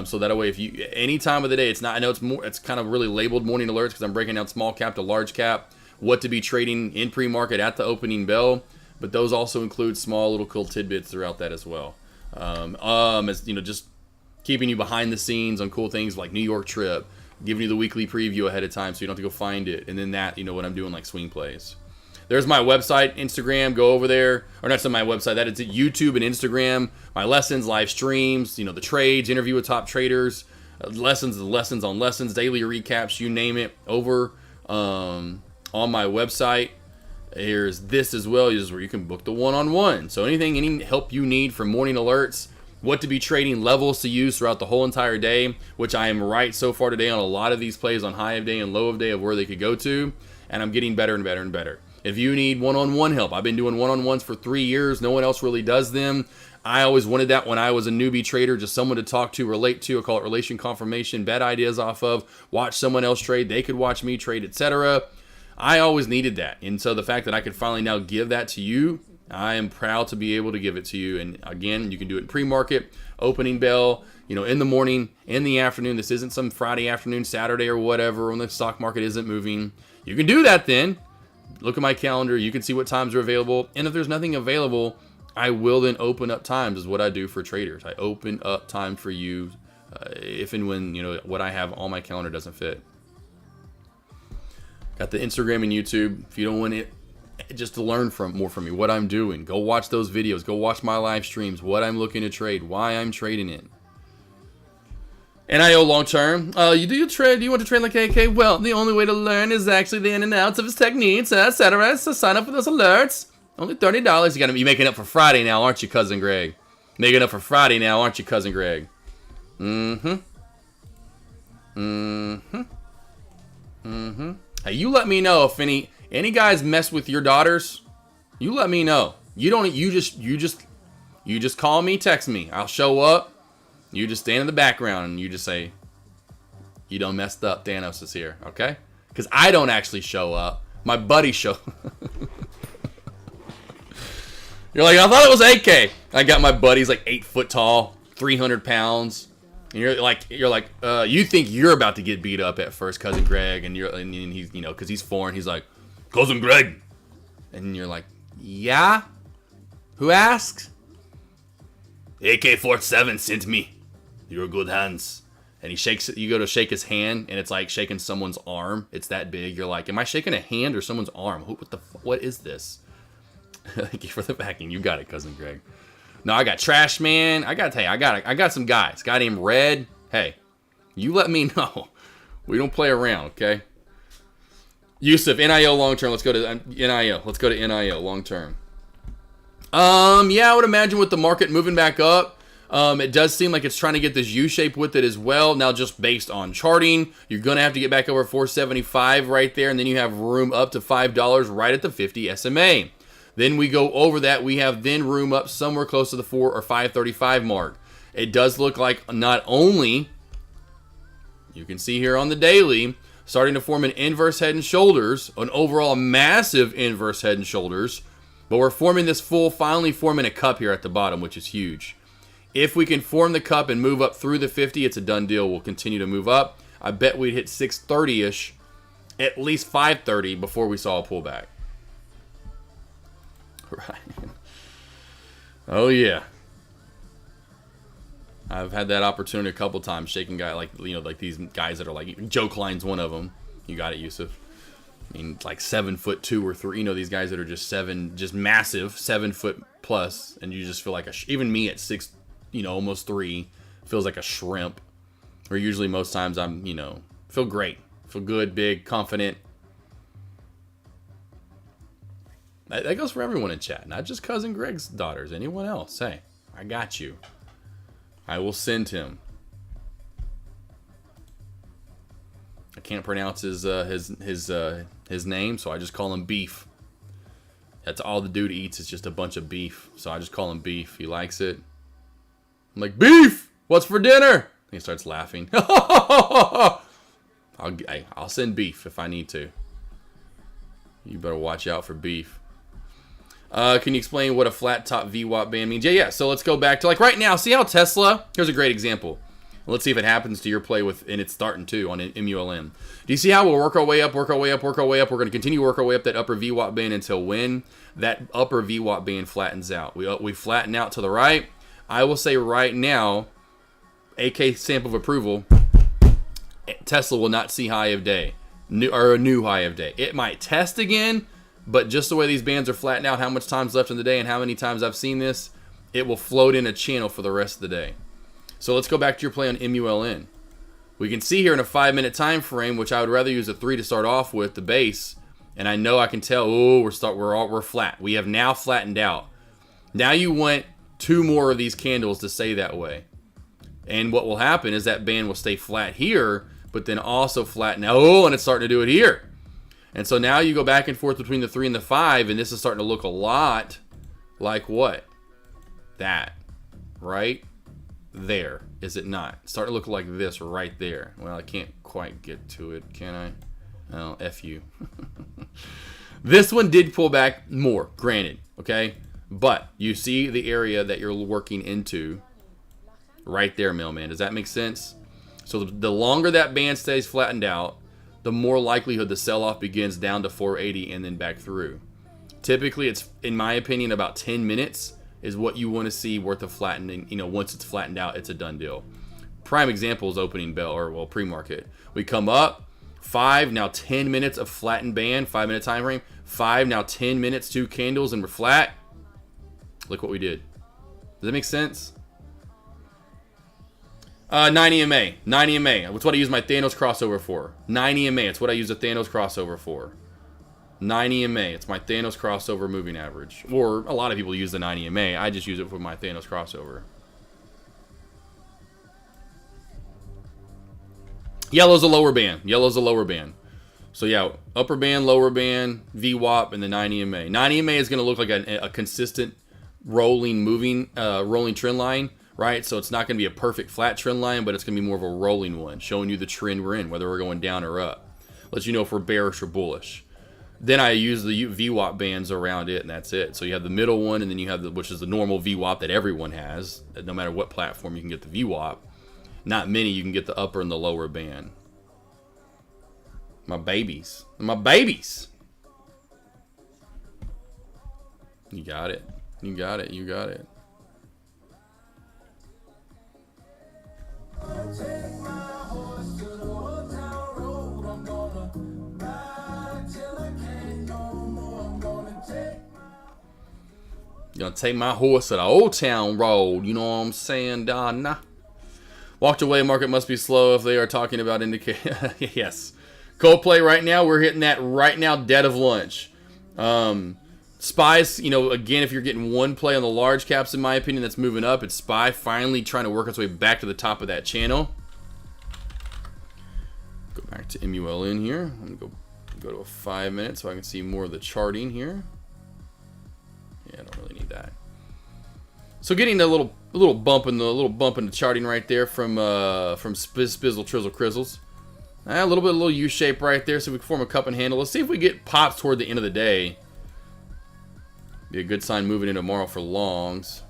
So that way, if you any time of the day, it's not. I know it's kind of really labeled morning alerts because I'm breaking down small cap to large cap, what to be trading in pre-market at the opening bell. But those also include small little cool tidbits throughout that as well. As you know, just keeping you behind the scenes on cool things like New York trip, giving you the weekly preview ahead of time so you don't have to go find it, and then that, you know, what I'm doing like swing plays. There's my website, Instagram. Go over there, or not my website. That is YouTube and Instagram. My lessons, live streams, you know, the trades, interview with top traders, lessons on lessons, daily recaps, you name it. Over on my website. Here's this as well. This is where you can book the one-on-one. So any help you need from morning alerts, what to be trading, levels to use throughout the whole entire day, which I am right so far today on a lot of these plays on high of day and low of day of where they could go to, and I'm getting better and better and better. If you need one-on-one help, I've been doing one-on-ones for 3 years. No one else really does them. I always wanted that when I was a newbie trader, just someone to talk to, relate to. I call it relation confirmation, bet ideas off of, watch someone else trade. They could watch me trade, etc. I always needed that. And so the fact that I could finally now give that to you, I am proud to be able to give it to you. And again, you can do it in pre-market, opening bell, you know, in the morning, in the afternoon. This isn't some Friday afternoon, Saturday or whatever when the stock market isn't moving. You can do that then. Look at my calendar. You can see what times are available. And if there's nothing available, I will then open up times is what I do for traders. I open up time for you if and when, you know, what I have on my calendar doesn't fit. Got the Instagram and YouTube. If you don't want it just to learn more from me, what I'm doing, go watch those videos. Go watch my live streams, what I'm looking to trade, why I'm trading it. NIO long term. Do you want to train like AK? Well, the only way to learn is actually the in and outs of his techniques, etc. So sign up for those alerts. Only $30. You gotta be making up for Friday now, aren't you, Cousin Greg? Making up for Friday now, aren't you, Cousin Greg? Hey, you let me know if any guys mess with your daughters. You let me know. You just call me, text me. I'll show up. You just stand in the background and you just say, you done messed up. Thanos is here, okay? Because I don't actually show up. My buddy show. You're like, I thought it was AK. I got my buddy's like 8 foot tall, 300 pounds. And you're like, you think you're about to get beat up at first, Cousin Greg, and he's, you know, because he's foreign. He's like, Cousin Greg, and you're like, yeah. Who asks? AK47 sent me. You're good hands. And he shakes it. You go to shake his hand, and it's like shaking someone's arm. It's that big. You're like, am I shaking a hand or someone's arm? What is this? Thank you for the backing. You got it, Cousin Greg. No, I got Trash Man. I gotta tell you, I got some guys. Guy named Red. Hey, you let me know. We don't play around, okay? Yusuf, NIO long term. Let's go to NIO. Let's go to NIO long term. Yeah, I would imagine with the market moving back up, it does seem like it's trying to get this U shape with it as well. Now, just based on charting, you're gonna have to get back over 475 right there, and then you have room up to $5 right at the 50 SMA. Then we go over that. We have then room up somewhere close to the 4 or 535 mark. It does look like not only, you can see here on the daily, starting to form an inverse head and shoulders, an overall massive inverse head and shoulders, but we're forming this finally forming a cup here at the bottom, which is huge. If we can form the cup and move up through the 50, it's a done deal. We'll continue to move up. I bet we'd hit 630-ish, at least 530 before we saw a pullback. Right. Oh yeah. I've had that opportunity a couple times, shaking guy like these guys that are like Joe Klein's one of them. You got it, Yusuf. I mean, like 7'2" or 3. You know, these guys that are just massive, 7 foot plus, and you just feel like even me at 6, almost 3, feels like a shrimp. Or usually most times I'm, feel great, feel good, big, confident. That goes for everyone in chat, not just Cousin Greg's daughters. Anyone else? Hey, I got you. I will send him. I can't pronounce his name, so I just call him Beef. That's all the dude eats is just a bunch of beef, so I just call him Beef. He likes it. I'm like, Beef, what's for dinner? He starts laughing. I'll send Beef if I need to. You better watch out for Beef. Can you explain what a flat top VWAP band means? Yeah. So let's go back to like right now. See how Tesla? Here's a great example. Let's see if it happens to your play and it's starting to on MULM. Do you see how we'll work our way up, work our way up, work our way up? We're going to continue to work our way up that upper VWAP band until when that upper VWAP band flattens out. We flatten out to the right. I will say right now, AK stamp of approval, Tesla will not see high of day, a new high of day. It might test again. But just the way these bands are flattened out, how much time's left in the day and how many times I've seen this, it will float in a channel for the rest of the day. So let's go back to your play on MULN. We can see here in a 5-minute time frame, which I would rather use a 3 to start off with, the base. And I know I can tell, we're flat. We have now flattened out. Now you want 2 more of these candles to stay that way. And what will happen is that band will stay flat here, but then also flatten out. Oh, and it's starting to do it here. And so now you go back and forth between the 3 and the 5, and this is starting to look a lot like what? That. Right there. Is it not? It's starting to look like this right there. Well, I can't quite get to it, can I? Oh, F you. This one did pull back more, granted, okay? But you see the area that you're working into right there, mailman. Does that make sense? So the longer that band stays flattened out, the more likelihood the sell-off begins down to 480 and then back through. Typically, it's, in my opinion, about 10 minutes is what you want to see worth of flattening. Once it's flattened out, it's a done deal. Prime example is opening bell, or pre-market. We come up, 5, now 10 minutes of flattened band, 5-minute time frame. 5, now 10 minutes, 2 candles, and we're flat. Look what we did. Does that make sense? 9 EMA. 9 EMA. That's what I use my Thanos crossover for. 9 EMA. It's what I use the Thanos crossover for. 9 EMA. It's my Thanos crossover moving average. Or a lot of people use the 9 EMA. I just use it for my Thanos crossover. Yellow's a lower band. Yellow's a lower band. So yeah, upper band, lower band, VWAP, and the 9 EMA. 9 EMA is going to look like a consistent rolling trend line, right? So it's not going to be a perfect flat trend line, but it's going to be more of a rolling one, showing you the trend we're in, whether we're going down or up. Lets you know if we're bearish or bullish. Then I use the VWAP bands around it, and that's it. So you have the middle one, and then you have which is the normal VWAP that everyone has. No matter what platform, you can get the VWAP. Not many, you can get the upper and the lower band. My babies. My babies! You got it. You got it. You got it. Gonna take my horse to the Old Town Road. You know what I'm saying, Donna? Walked away. Market must be slow if they are talking about indicator. Yes. Coldplay right now. We're hitting that right now, dead of lunch. SPY's, you know, again, if you're getting one play on the large caps, in my opinion, that's moving up. It's SPY finally trying to work its way back to the top of that channel. Go back to MULN here. I'm gonna go to a 5 minute so I can see more of the charting here. Yeah, I don't really need that. So getting a little bump in the charting right there from Spizzle Trizzle Crizzles. A little U shape right there, so we can form a cup and handle. Let's see if we get pops toward the end of the day. Be a good sign moving into tomorrow for longs.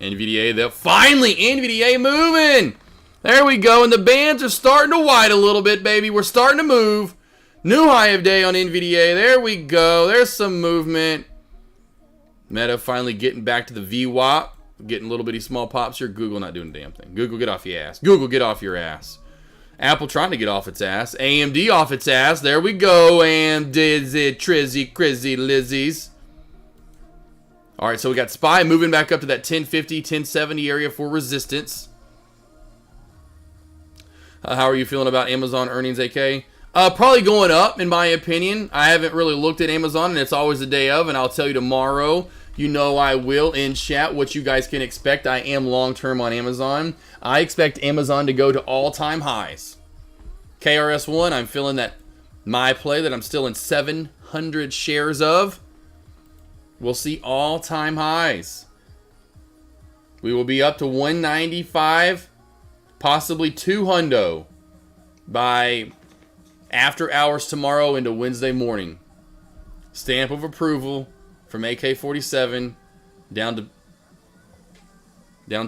NVDA, finally NVDA moving. There we go, and the bands are starting to widen a little bit, baby. We're starting to move. New high of day on NVDA. There we go. There's some movement. Meta finally getting back to the VWAP. Getting little bitty small pops here. Google not doing a damn thing. Google, get off your ass. Google, get off your ass. Apple trying to get off its ass. AMD off its ass. There we go. And Dizzy, Trizzy, Crizzy, Lizzies. All right, so we got SPY moving back up to that 1050, 1070 area for resistance. How are you feeling about Amazon earnings, AK? Probably going up, in my opinion. I haven't really looked at Amazon, and it's always the day of, and I'll tell you tomorrow. You know I will in chat what you guys can expect. I am long-term on Amazon. I expect Amazon to go to all-time highs. KRS-One, I'm feeling that my play that I'm still in 700 shares of. We'll see all-time highs. We will be up to 195, possibly 200 by after hours tomorrow into Wednesday morning. Stamp of approval from AK47 down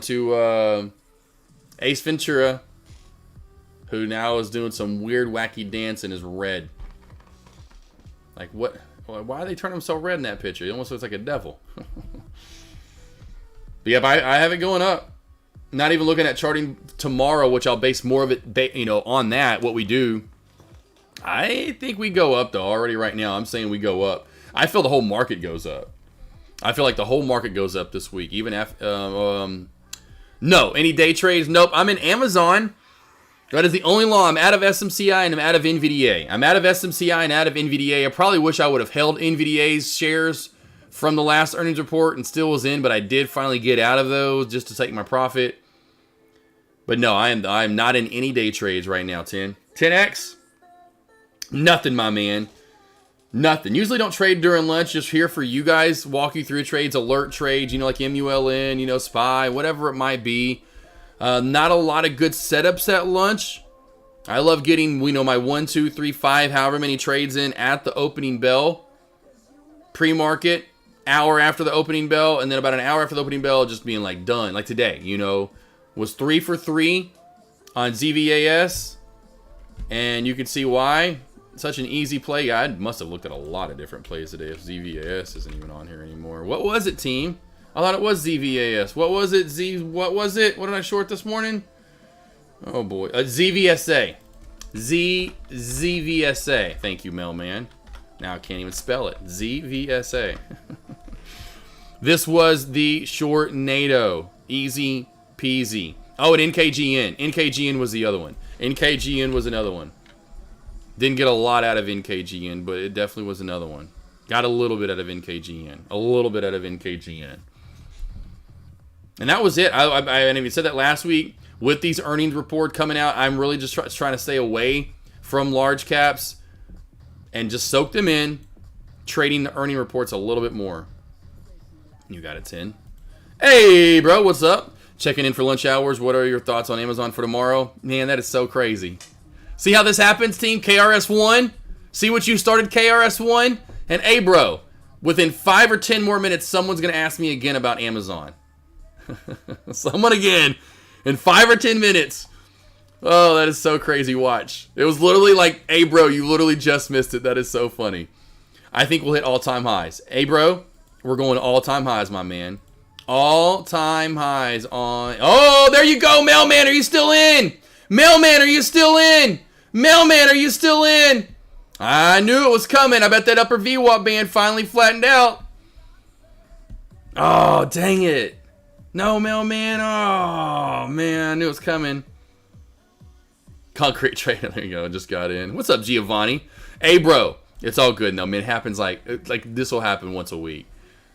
to Ace Ventura, who now is doing some weird wacky dance and is red. Like what? Why are they turning him so red in that picture? He almost looks like a devil. But yeah, I have it going up. Not even looking at charting tomorrow, which I'll base more of it, on that. What we do. I think we go up though already right now. I'm saying we go up. I feel the whole market goes up. I feel like the whole market goes up this week. Even after, no, any day trades? Nope. I'm in Amazon. That is the only law. I'm out of SMCI and I'm out of NVDA. I'm out of SMCI and out of NVDA. I probably wish I would have held NVDA's shares from the last earnings report and still was in, but I did finally get out of those just to take my profit. But no, I am not in any day trades right now, 10X. Nothing, my man. Nothing. Usually don't trade during lunch. Just here for you guys. Walk you through trades, alert trades, like MULN, SPY, whatever it might be. Not a lot of good setups at lunch. I love getting, my 1, 2, 3, 5, however many trades in at the opening bell. Pre-market, hour after the opening bell, and then about an hour after the opening bell, just being like done. Like today, was 3 for 3 on ZVAS. And you can see why. Such an easy play. I must have looked at a lot of different plays today if ZVAS isn't even on here anymore. What was it, team? I thought it was ZVAS. What was it? What was it? What did I short this morning? Oh boy. ZVSA. ZVSA. Thank you, mailman. Now I can't even spell it. ZVSA. This was the short NATO. Easy peasy. Oh, and NKGN. NKGN was the other one. NKGN was another one. Didn't get a lot out of NKGN, but it definitely was another one. Got a little bit out of NKGN. A little bit out of NKGN. And that was it. I even said that last week. With these earnings report coming out, I'm really just trying to stay away from large caps and just soak them in, trading the earning reports a little bit more. You got it, 10. Hey, bro, what's up? Checking in for lunch hours. What are your thoughts on Amazon for tomorrow? Man, that is so crazy. See how this happens, team? KRS1? See what you started, KRS1? And hey, bro, within 5 or 10 more minutes, someone's going to ask me again about Amazon. Someone again. In 5 or 10 minutes. Oh, that is so crazy. Watch. It was literally like, hey, bro, you literally just missed it. That is so funny. I think we'll hit all-time highs. Hey, bro, we're going all-time highs, my man. All-time highs on... Oh, there you go, Mailman. Are you still in? Mailman, are you still in? Mailman, are you still in? I knew it was coming. I bet that upper VWAP band finally flattened out. Oh, dang it. No, Mailman. Oh, man. I knew it was coming. Concrete trader. There you go. Just got in. What's up, Giovanni? Hey, bro. It's all good. No, man. It happens like this will happen once a week.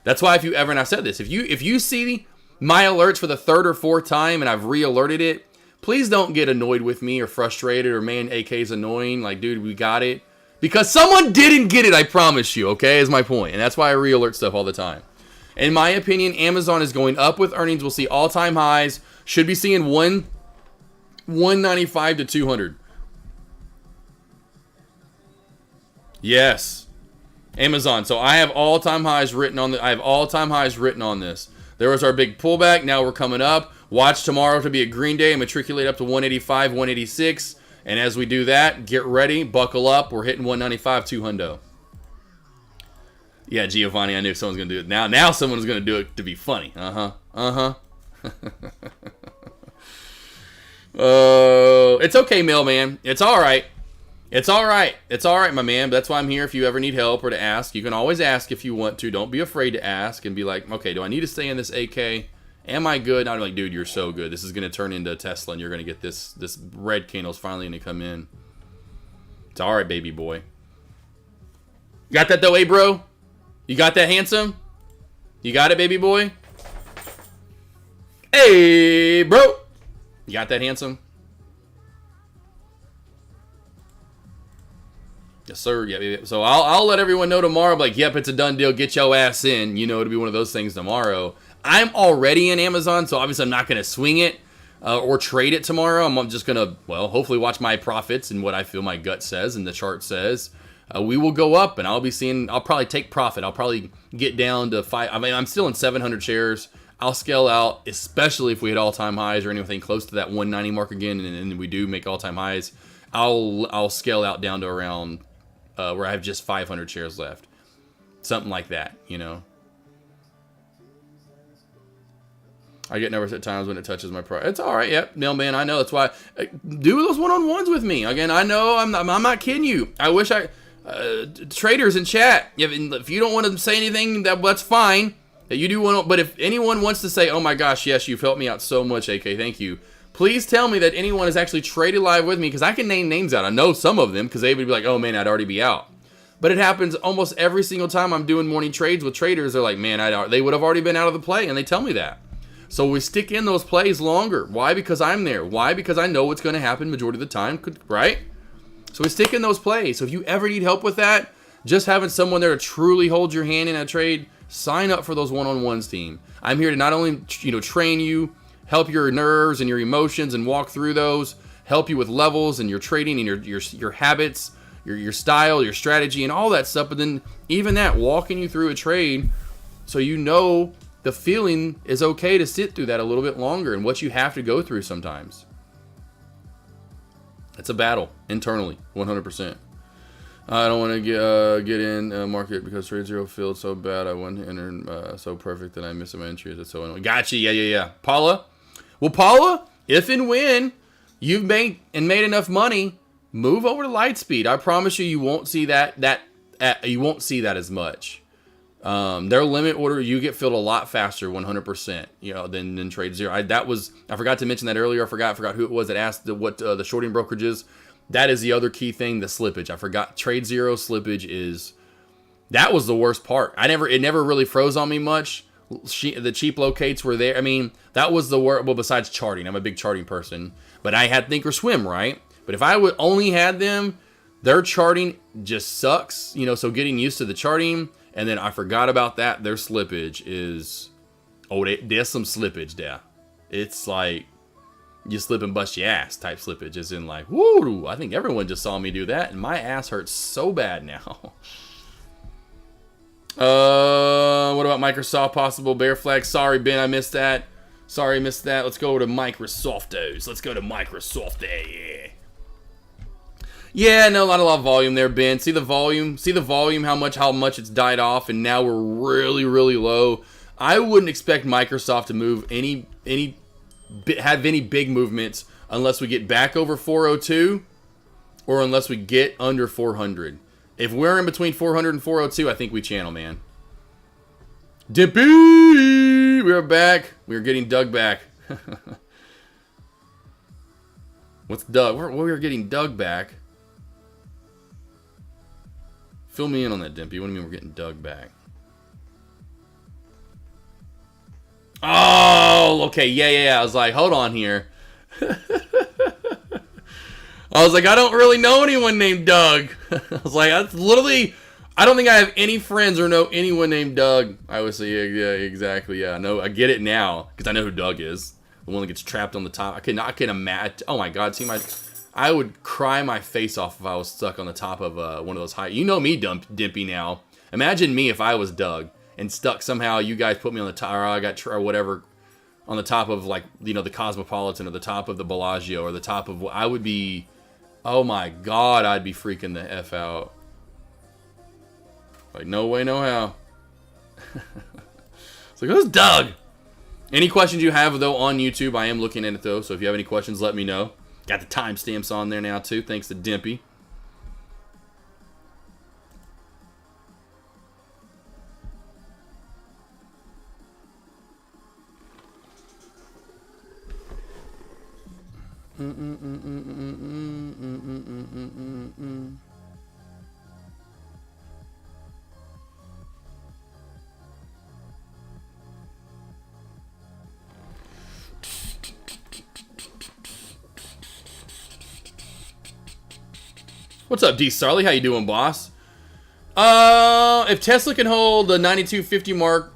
That's why if you ever, and I've said this, if you see my alerts for the 3rd or 4th time and I've re-alerted it, please don't get annoyed with me or frustrated or, man, AK's annoying. Like, dude, we got it. Because someone didn't get it, I promise you, okay, is my point. And that's why I re-alert stuff all the time. In my opinion, Amazon is going up with earnings. We'll see all-time highs. Should be seeing 195 to 200. Yes. Amazon. So I have all-time highs written on this. There was our big pullback. Now we're coming up. Watch tomorrow to be a green day and matriculate up to 185, 186. And as we do that, get ready, buckle up. We're hitting 195, 200. Yeah, Giovanni, I knew someone's going to do it. Now someone's going to do it to be funny. Oh, it's okay, Mailman. It's all right. It's all right. It's all right, my man. That's why I'm here. If you ever need help or to ask, you can always ask if you want to. Don't be afraid to ask and be like, okay, do I need to stay in this AK? Am I good? And I'm like, dude, you're so good. This is going to turn into a Tesla, and you're going to get this red candle's finally going to come in. It's all right, baby boy. Got that, though, eh, bro? You got that, handsome? You got it, baby boy? Hey, bro. You got that, handsome? Yes, sir. Yeah. So I'll let everyone know tomorrow. Like, yep, it's a done deal. Get your ass in. You know, it'll be one of those things tomorrow. I'm already in Amazon, so obviously I'm not going to swing it or trade it tomorrow. I'm just going to, well, hopefully watch my profits and what I feel my gut says and the chart says. We will go up, and I'll probably take profit. I'll probably get down to 5. I mean, I'm still in 700 shares. I'll scale out, especially if we hit all-time highs or anything close to that 190 mark again, and we do make all-time highs. I'll scale out down to around where I have just 500 shares left. Something like that, you know. I get nervous at times when it touches my price. It's all right, yep, Mailman, I know. That's why do those one-on-ones with me. Again, I know I'm not kidding you. I wish traders in chat, if you don't want to say anything, that's fine. That you do want to, but if anyone wants to say, oh my gosh, yes, you've helped me out so much, AK, thank you. Please tell me that anyone has actually traded live with me, because I can name names out. I know some of them, because they would be like, oh man, I'd already be out. But it happens almost every single time I'm doing morning trades with traders. They're like, man, they would have already been out of the play, and they tell me that. So we stick in those plays longer. Why? Because I'm there. Why? Because I know what's going to happen majority of the time, right? So we stick in those plays. So if you ever need help with that, just having someone there to truly hold your hand in a trade, sign up for those one-on-ones, team. I'm here to not only train you, help your nerves and your emotions and walk through those, help you with levels and your trading and your habits, your style, your strategy, and all that stuff. But then even that, walking you through a trade so you know the feeling is okay to sit through that a little bit longer and what you have to go through sometimes. It's a battle internally, 100%. I don't want to get in market because trade zero feels so bad. I went to enter so perfect that I missed my entries. It's so annoying. Gotcha. Yeah. Paula. Well, Paula, if and when you've made enough money, move over to Lightspeed. I promise you, you won't see that you won't see that as much. Their limit order, you get filled a lot faster, 100%, you know, than Trade Zero. I forgot to mention that earlier. I forgot who it was that asked what the shorting brokerage is. That is the other key thing, the slippage. I forgot Trade Zero slippage that was the worst part. It never really froze on me much. The cheap locates were there. I mean, that was the worst. Well, besides charting, I'm a big charting person, but I had Thinkorswim, right? But if I would only had them, their charting just sucks, you know. So getting used to the charting. And then I forgot about that. Their slippage is... Oh, there's some slippage there. It's like... You slip and bust your ass type slippage. As in like, woo! I think everyone just saw me do that. And my ass hurts so bad now. What about Microsoft possible bear flag? Sorry, Ben, I missed that. Sorry, I missed that. Let's go to Microsoftos. Let's go to Microsoft. Yeah. Yeah, no, not a lot of volume there, Ben. See the volume? See the volume, how much it's died off, and now we're really, really low. I wouldn't expect Microsoft to move have any big movements unless we get back over 402 or unless we get under 400. If we're in between 400 and 402, I think we channel, man. Dippy! We're back. We're getting Doug back. What's Doug? We're getting Doug back. Fill me in on that, Dimpy. What do you mean we're getting Doug back? Oh, okay. Yeah. I was like, hold on here. I was like, I don't really know anyone named Doug. I was like, that's literally... I don't think I have any friends or know anyone named Doug. I would say, yeah, exactly. Yeah, no, I get it now. Because I know who Doug is. The one that gets trapped on the top. I can imagine... Oh, my God. See, I would cry my face off if I was stuck on the top of one of those high... You know me, Dimpy, now. Imagine me if I was Doug and stuck somehow. You guys put me on the top, or whatever, on the top of, like, you know, the Cosmopolitan or the top of the Bellagio or the top of... I would be... Oh, my God, I'd be freaking the F out. Like, no way, no how. It's like, who's Doug? Any questions you have, though, on YouTube, I am looking at it, though. So if you have any questions, let me know. Got the timestamps on there now, too, thanks to Dimpy. What's up, D. Sarley? How you doing, boss? If Tesla can hold the 92.50 mark,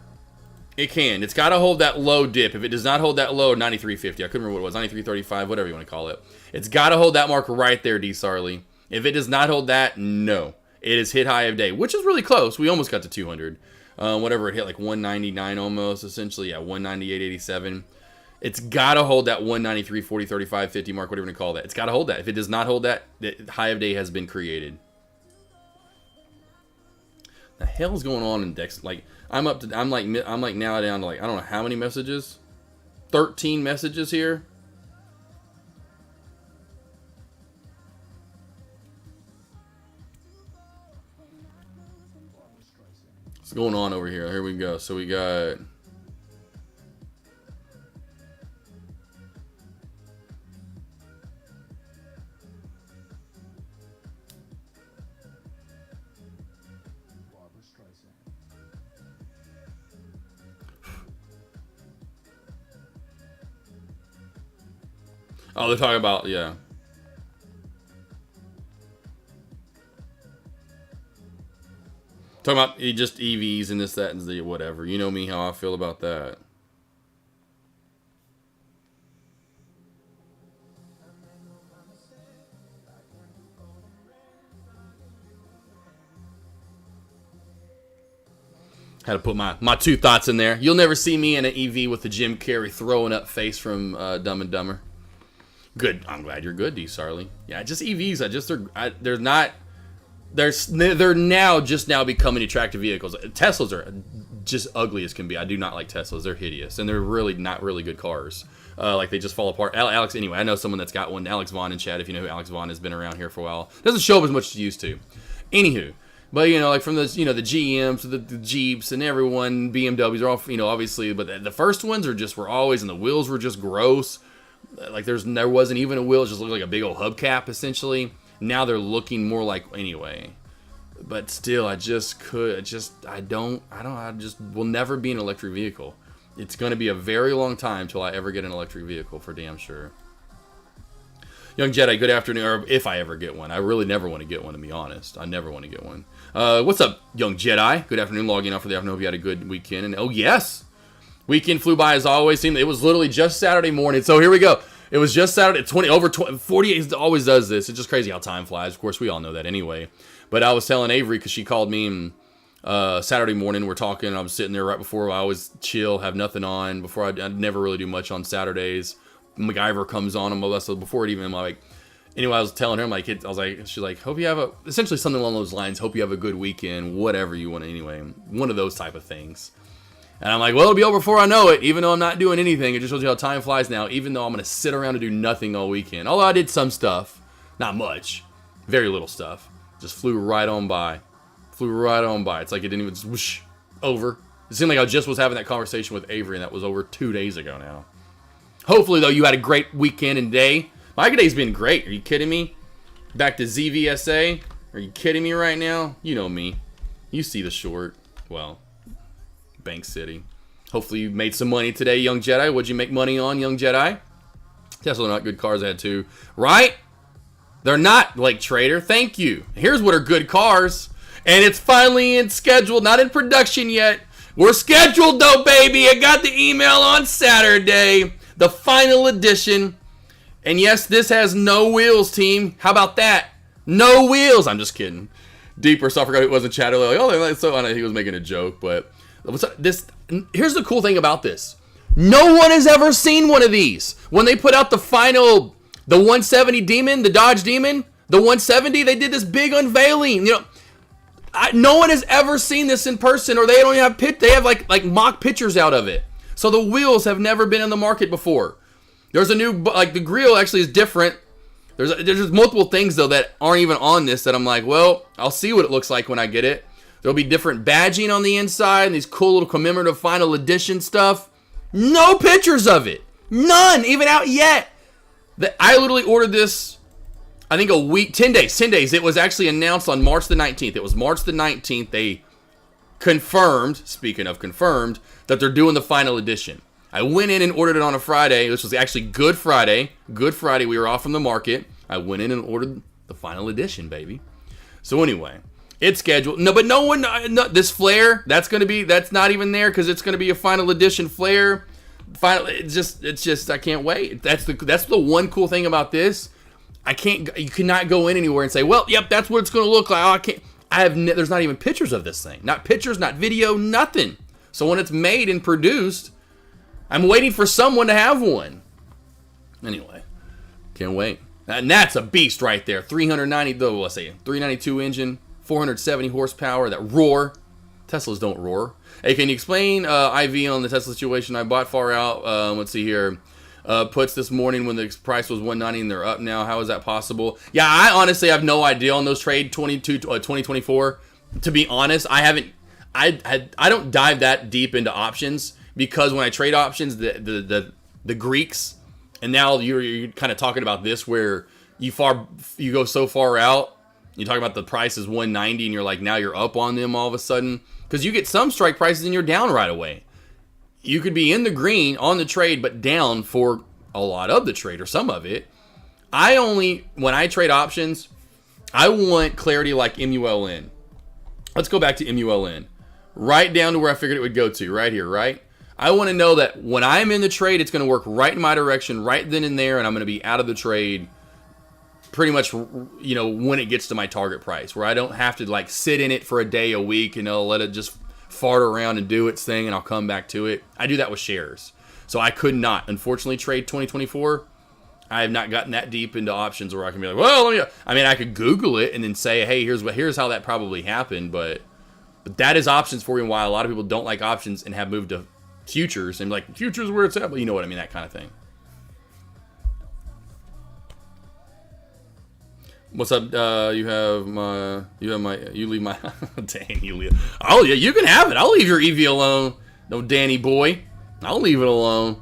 it can. It's got to hold that low dip. If it does not hold that low, 93.50. I couldn't remember what it was. 93.35, whatever you want to call it. It's got to hold that mark right there, D. Sarley. If it does not hold that, no. It is hit high of day, which is really close. We almost got to 200. Whatever it hit, like 199 almost, essentially. Yeah, 198.87. It's got to hold that 193, 40, 35, 50 mark, whatever you want to call that. It's got to hold that. If it does not hold that, the high of day has been created. The hell's going on in Dex? Like, I'm like now down to, like, I don't know how many messages. 13 messages here. What's going on over here? Here we go. So we got... Oh, they're talking about, yeah. Talking about just EVs and this, that, and the whatever. You know me, how I feel about that. Had to put my two thoughts in there. You'll never see me in an EV with the Jim Carrey throwing up face from Dumb and Dumber. Good. I'm glad you're good, D. Sarley. Yeah, just EVs. They're now becoming attractive vehicles. Teslas are just ugly as can be. I do not like Teslas. They're hideous, and they're really not really good cars. Like, they just fall apart. Alex, anyway, I know someone that's got one. Alex Vaughn in chat, if you know who Alex Vaughn has been around here for a while. Doesn't show up as much as he used to. Anywho, But, you know, like from the, you know, the GMs, the Jeeps and everyone, BMWs are all, you know, obviously, but the first ones were always, and the wheels were just gross. Like there wasn't even a wheel, it just looked like a big old hubcap essentially. Now they're looking more like, anyway. But still, I just will never be an electric vehicle. It's going to be a very long time till I ever get an electric vehicle, for damn sure. Young Jedi, good afternoon, or if I ever get one. I really never want to get one, to be honest. I never want to get one. What's up, Young Jedi? Good afternoon, logging out for the afternoon. Hope you had a good weekend. And oh, yes! Weekend flew by as always. It was literally just Saturday morning. So here we go. It was just Saturday, 48, it always does this. It's just crazy how time flies. Of course, we all know that anyway. But I was telling Avery, because she called me Saturday morning. We're talking. I was sitting there right before. I always chill, have nothing on. Before I never really do much on Saturdays. MacGyver comes on and all that stuff. Before it even, like, anyway, I was telling her, I'm like, she's like, hope you have essentially something along those lines. Hope you have a good weekend, whatever you want. Anyway, one of those type of things. And I'm like, well, it'll be over before I know it, even though I'm not doing anything. It just shows you how time flies now, even though I'm going to sit around and do nothing all weekend. Although I did some stuff. Not much. Very little stuff. Just flew right on by. Flew right on by. It's like it didn't even just whoosh, over. It seemed like I just was having that conversation with Avery, and that was over 2 days ago now. Hopefully, though, you had a great weekend and day. My day's been great. Are you kidding me? Back to ZVSA? Are you kidding me right now? You know me. You see the short. Well, Bank City. Hopefully you made some money today, Young Jedi. What'd you make money on, Young Jedi? Tesla are not good cars. I had two. Right? They're not, Lake Trader. Thank you. Here's what are good cars. And it's finally in scheduled. Not in production yet. We're scheduled, though, baby. I got the email on Saturday. The final edition. And yes, this has no wheels, team. How about that? No wheels. I'm just kidding. Deeper, so I forgot it wasn't Chatter. Like, oh, so I know he was making a joke, but here's the cool thing about this. No one has ever seen one of these. When they put out the 170 Demon, the Dodge Demon, the 170, they did this big unveiling. You know, no one has ever seen this in person, or they don't even have they have like mock pictures out of it. So the wheels have never been in the market before. There's a new, like the grill actually is different. There's just multiple things though that aren't even on this that I'm like, well, I'll see what it looks like when I get it. There'll be different badging on the inside and these cool little commemorative final edition stuff. No pictures of it. None even out yet. I literally ordered this, I think 10 days. It was actually announced on March the 19th. It was March the 19th. They confirmed, speaking of confirmed, that they're doing the final edition. I went in and ordered it on a Friday. This was actually Good Friday. Good Friday. We were off from the market. I went in and ordered the final edition, baby. So anyway, it's scheduled. No, but no one, this flare, that's not even there because it's going to be a final edition flare. It's just, I can't wait. That's the one cool thing about this. You cannot go in anywhere and say, well, yep, that's what it's going to look like. Oh, there's not even pictures of this thing. Not pictures, not video, nothing. So when it's made and produced, I'm waiting for someone to have one. Anyway, can't wait. And that's a beast right there. 392 engine, 470 horsepower, that roar. Teslas don't roar. Hey, can you explain IV on the Tesla situation? I bought far out. Let's see here. Puts this morning when the price was $190 and they're up now. How is that possible? Yeah, I honestly have no idea on those trade 2024. To be honest, I don't dive that deep into options because when I trade options, the Greeks, and now you're kind of talking about this where you go so far out. You talk about the price is $190 and you're like, now you're up on them all of a sudden because you get some strike prices and you're down right away. You could be in the green on the trade, but down for a lot of the trade or some of it. When I trade options, I want clarity like MULN. Let's go back to MULN. Right down to where I figured it would go to, right here, right? I want to know that when I'm in the trade, it's going to work right in my direction, right then and there, and I'm going to be out of the trade pretty much, when it gets to my target price, where I don't have to like sit in it for a day, a week, let it just fart around and do its thing and I'll come back to it. I do that with shares. So I could not, unfortunately, trade 2024. I have not gotten that deep into options where I can be like, well, I could Google it and then say, hey, here's how that probably happened. But that is options for you, and why a lot of people don't like options and have moved to futures and like, futures where it's at. But you know what I mean, that kind of thing. What's up? You leave my, dang, you leave. Oh yeah, you can have it. I'll leave your EV alone. No, Danny boy. I'll leave it alone.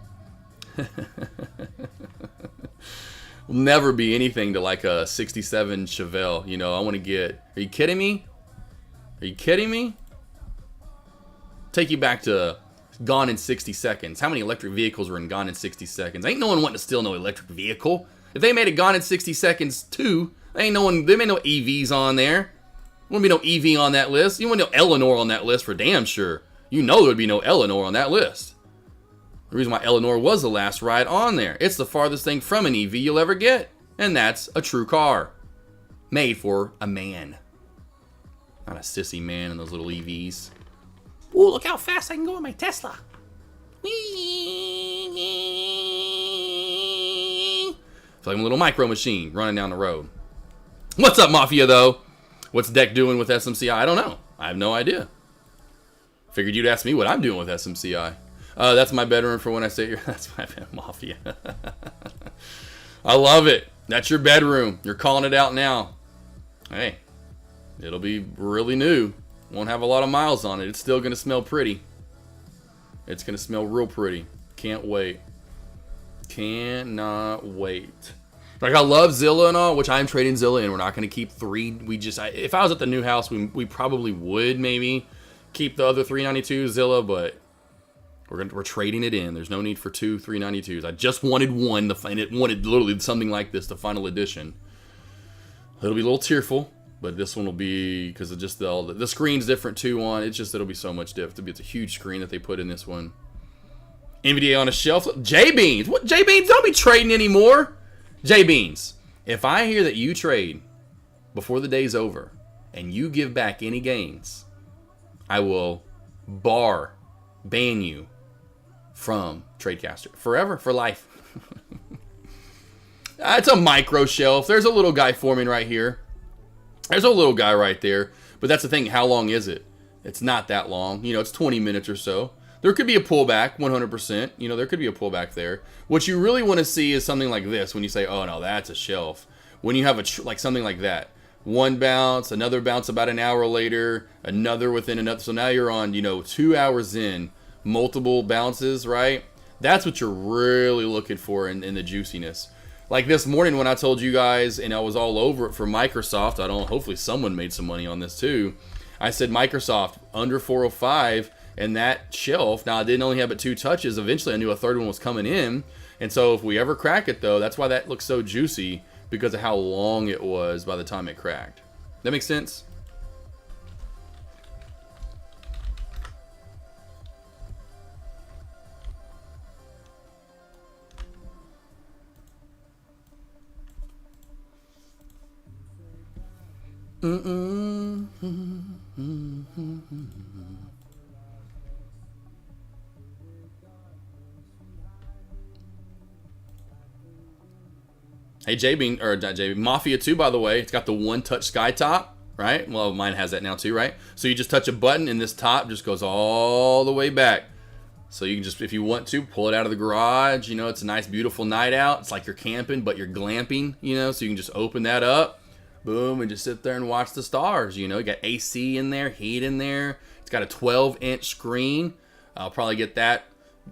Will never be anything to like a 67 Chevelle. You know, I want to get, are you kidding me? Are you kidding me? Take you back to Gone in 60 Seconds. How many electric vehicles were in Gone in 60 Seconds? Ain't no one wanting to steal no electric vehicle. If they made a Gone in 60 Seconds 2, they made no EVs on there. Wouldn't be no EV on that list. You wouldn't no Eleanor on that list for damn sure. You know there would be no Eleanor on that list. The reason why Eleanor was the last ride on there. It's the farthest thing from an EV you'll ever get. And that's a true car. Made for a man. Not a sissy man in those little EVs. Ooh, look how fast I can go in my Tesla. Whee! It's like a little micro machine running down the road. What's up, Mafia, though? What's Deck doing with SMCI? I don't know. I have no idea. Figured you'd ask me what I'm doing with SMCI. That's my bedroom for when I stay here. That's my Mafia. I love it. That's your bedroom. You're calling it out now. Hey, it'll be really new. Won't have a lot of miles on it. It's still going to smell pretty. It's going to smell real pretty. Can't wait. Cannot wait. Like, I love Zilla and all, which I'm trading Zilla in. We're not going to keep 3. If I was at the new house, we probably would maybe keep the other 392 Zilla, but we're trading it in. There's no need for 2 392s. I just wanted one, and it wanted literally something like this, the final edition. It'll be a little tearful, but this one will be, because of just the screen's different too on. It's just, it'll be so much different. It's a huge screen that they put in this one. NVDA on a shelf. J-Beans. What? J-Beans? Don't be trading anymore. J-Beans. If I hear that you trade before the day's over and you give back any gains, I will ban you from Tradecaster. Forever. For life. It's a micro shelf. There's a little guy forming right here. There's a little guy right there. But that's the thing. How long is it? It's not that long. You know, it's 20 minutes or so. There could be a pullback, 100%. You know, there could be a pullback there. What you really want to see is something like this. When you say, oh, no, that's a shelf. When you have like something like that. One bounce, another bounce about an hour later, another within another. So now you're on, 2 hours in, multiple bounces, right? That's what you're really looking for in the juiciness. Like this morning when I told you guys, and I was all over it for Microsoft. Hopefully someone made some money on this too. I said Microsoft under 405, and that shelf. Now I didn't only have it 2 touches. Eventually I knew a third one was coming in. And so if we ever crack it though, that's why that looks so juicy, because of how long it was by the time it cracked. That makes sense? Hey, JB, or not JB, Mafia 2, by the way, it's got the one-touch sky top, right? Well, mine has that now too, right? So you just touch a button and this top just goes all the way back. So you can just, if you want to, pull it out of the garage. It's a nice, beautiful night out. It's like you're camping, but you're glamping, so you can just open that up, boom, and just sit there and watch the stars. You got AC in there, heat in there. It's got a 12-inch screen. I'll probably get that,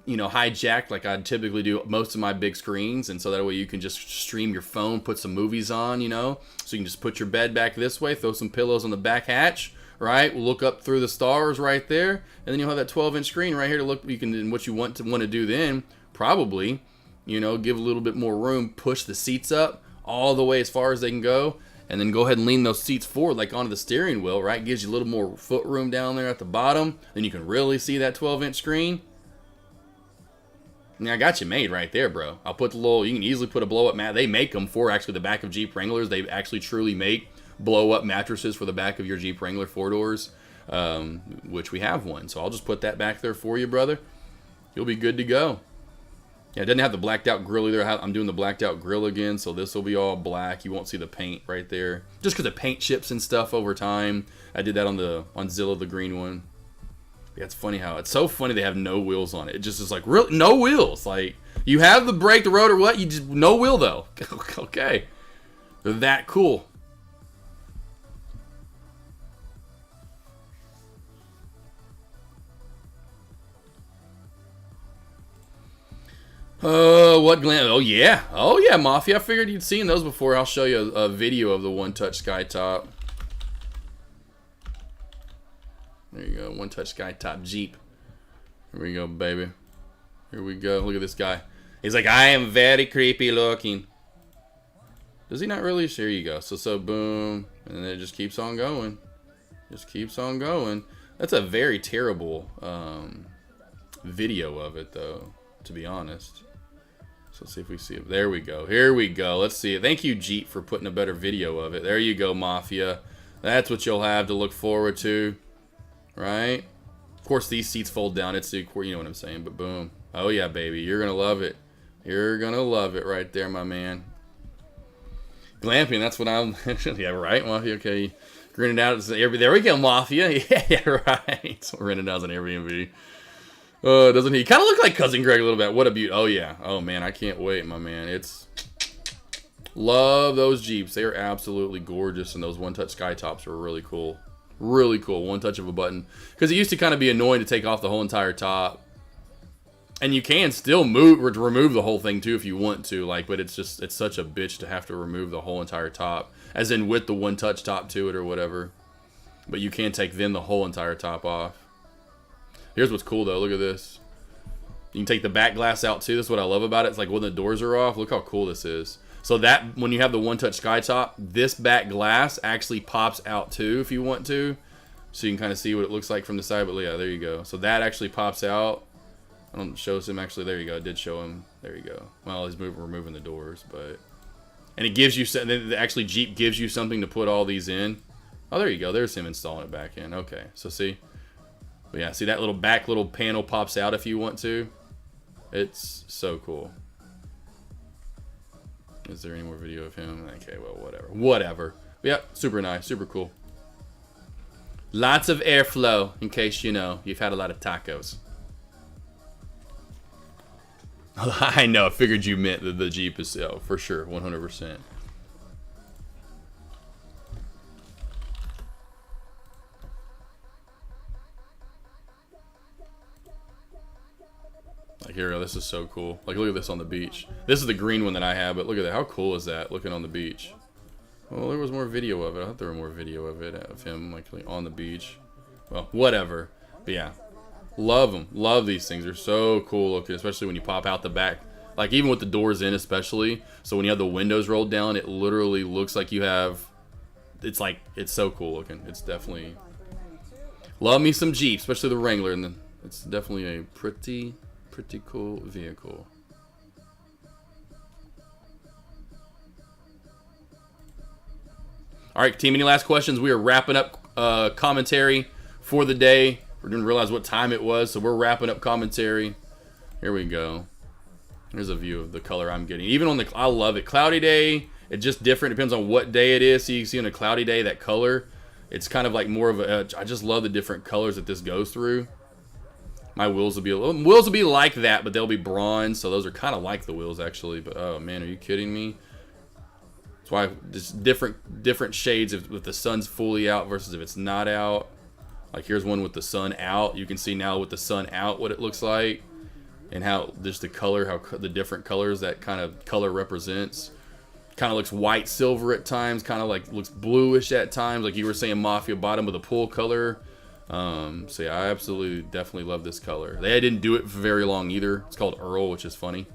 hijacked like I typically do most of my big screens. And so that way you can just stream your phone, put some movies on, so you can just put your bed back this way, throw some pillows on the back hatch, right? We'll look up through the stars right there. And then you'll have that 12-inch screen right here to look. You can, what you want to do then, probably, give a little bit more room, push the seats up all the way as far as they can go. And then go ahead and lean those seats forward like onto the steering wheel, right? Gives you a little more foot room down there at the bottom. Then you can really see that 12-inch screen. I got you made right there, bro. I'll put the little, you can easily put a blow-up mat. They make them for actually the back of Jeep Wranglers. They actually truly make blow-up mattresses for the back of your Jeep Wrangler 4-doors, which we have one. So I'll just put that back there for you, brother. You'll be good to go. Yeah, it doesn't have the blacked out grill either. I'm doing the blacked out grill again, so this will be all black. You won't see the paint right there. Just because the paint chips and stuff over time. I did that on Zilla, the green one. Yeah, it's funny how, it's so funny they have no wheels on it. It just is like, really, no wheels. Like, you have the brake, the rotor, what? You just, no wheel though. Okay. They're that cool. What glam? Oh yeah, Mafia. I figured you'd seen those before. I'll show you a video of the one-touch sky top. There you go, one-touch sky top Jeep. Here we go, baby. Here we go. Look at this guy. He's like, I am very creepy looking. Does he not really? Here you go. So boom, and then it just keeps on going. Just keeps on going. That's a very terrible video of it, though, to be honest. So let's see if we see it. There we go. Here we go. Let's see it. Thank you, Jeep, for putting a better video of it. There you go, Mafia. That's what you'll have to look forward to, right? Of course, these seats fold down. It's you know what I'm saying. But boom. Oh yeah, baby. You're gonna love it. You're gonna love it right there, my man. Glamping. That's what I'm. Yeah, right, Mafia. Okay. Rented out as an Airbnb. There we go, Mafia. Yeah, right. So rented out as an Airbnb. Doesn't he kind of look like Cousin Greg a little bit? What a beauty. Oh, yeah. Oh, man. I can't wait, my man. It's... Love those Jeeps. They are absolutely gorgeous, and those one-touch sky tops are really cool. Really cool. One touch of a button. Because it used to kind of be annoying to take off the whole entire top. And you can still remove the whole thing, too, if you want to. Like, but it's such a bitch to have to remove the whole entire top. As in with the one-touch top to it or whatever. But you can take then the whole entire top off. Here's what's cool, though. Look at this. You can take the back glass out, too. That's what I love about it. It's like when the doors are off. Look how cool this is. So that, when you have the one-touch sky top, this back glass actually pops out, too, if you want to. So you can kind of see what it looks like from the side. But, yeah, there you go. So that actually pops out. I don't show him, actually. There you go. It did show him. There you go. Well, he's removing the doors, but... And it gives you... Actually, Jeep gives you something to put all these in. Oh, there you go. There's him installing it back in. Okay. So, see... But yeah, see that little panel pops out if you want to. It's so cool. Is there any more video of him? Okay, well, whatever. Whatever. Yep, super nice, super cool. Lots of airflow, in case you know, you've had a lot of tacos. I know, I figured you meant that the Jeep is, oh, for sure, 100%. Like here, this is so cool. Like look at this on the beach. This is the green one that I have, but look at that. How cool is that looking on the beach? Well, there was more video of it. I thought there were more video of it, of him like on the beach. Well, whatever. But yeah, love them. Love these things. They're so cool looking, especially when you pop out the back. Like even with the doors in, especially. So when you have the windows rolled down, it literally looks like you have. It's like it's so cool looking. It's definitely. Love me some Jeep, especially the Wrangler, and then it's definitely a pretty cool vehicle. All right, team, any last questions? We are wrapping up commentary for the day. We didn't realize what time it was, so we're wrapping up commentary. Here we go. Here's a view of the color I'm getting. Even on the, I love it. Cloudy day, it's just different. Depends on what day it is. So you can see on a cloudy day, that color, it's kind of like more of a, I just love the different colors that this goes through. My wheels will be like that, but they'll be bronze, so those are kind of like the wheels actually. But oh man, are you kidding me? That's why there's different shades if the sun's fully out versus if it's not out. Like here's one with the sun out. You can see now with the sun out what it looks like, and how just the color, how the different colors that kind of color represents. Kind of looks white silver at times. Kind of like looks bluish at times, like you were saying, Mafia bottom with a pool color. So yeah, I absolutely definitely love this color. They didn't do it for very long either. It's called Earl, which is funny.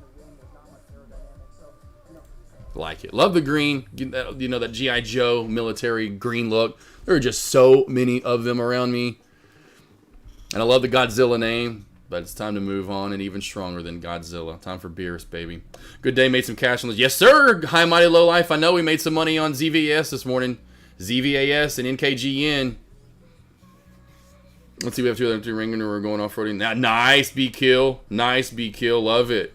Like it. Love the green. You know, that G.I. Joe military green look. There are just so many of them around me. And I love the Godzilla name, but it's time to move on, and even stronger than Godzilla. Time for Beerus, baby. Good day, made some cash on this. Yes, sir. High Mighty Low Life. I know we made some money on ZVAS this morning. ZVAS and NKGN. Let's see, we have two other ringing, we're going off-roading. Nice B-kill. Nice B-kill. Love it.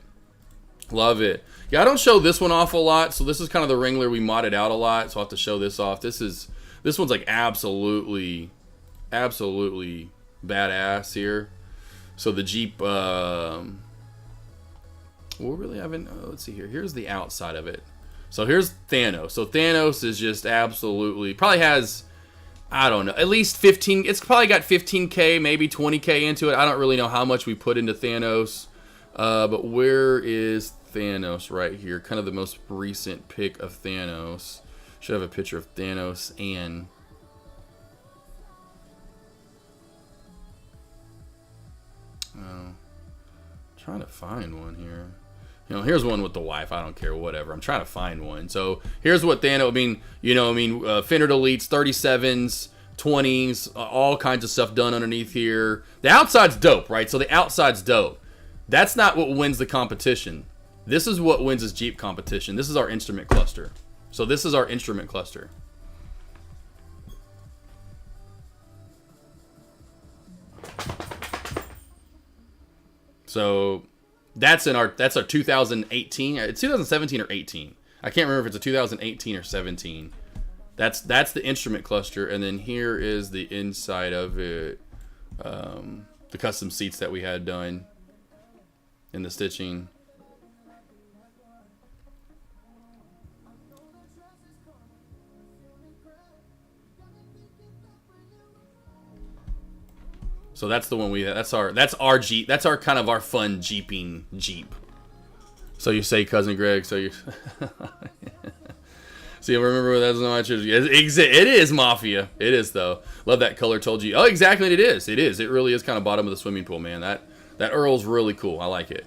Love it. Yeah, I don't show this one off a lot, so this is kind of the Wrangler we modded out a lot, so I'll have to show this off. This one's like absolutely badass here. So the Jeep, we'll really haven't, let's see here. Here's the outside of it. So here's Thanos. So Thanos is just absolutely, probably has, I don't know, at least 15, it's probably got 15K, maybe 20K into it. I don't really know how much we put into Thanos. But where is Thanos? Right here. Kind of the most recent pick of Thanos. Should have a picture of Thanos and... trying to find one here. You know, here's one with the wife. I don't care, whatever. I'm trying to find one. So here's what Thanos, Fender Deletes, 37s, 20s, all kinds of stuff done underneath here. The outside's dope, right? So the outside's dope. That's not what wins the competition. This is what wins this Jeep competition. This is our instrument cluster. So this is our instrument cluster. So that's our 2018. It's 2017 or 18. I can't remember if it's a 2018 or 17. That's the instrument cluster, and then here is the inside of it. The custom seats that we had done in the stitching. So that's the one that's our Jeep. That's our kind of our fun Jeeping Jeep. So you say, Cousin Greg, so you see, I remember that's not my church. It is Mafia. It is though. Love that color told you. Oh, exactly, it is. It is. It really is kind of bottom of the swimming pool, man. That Earl's really cool. I like it.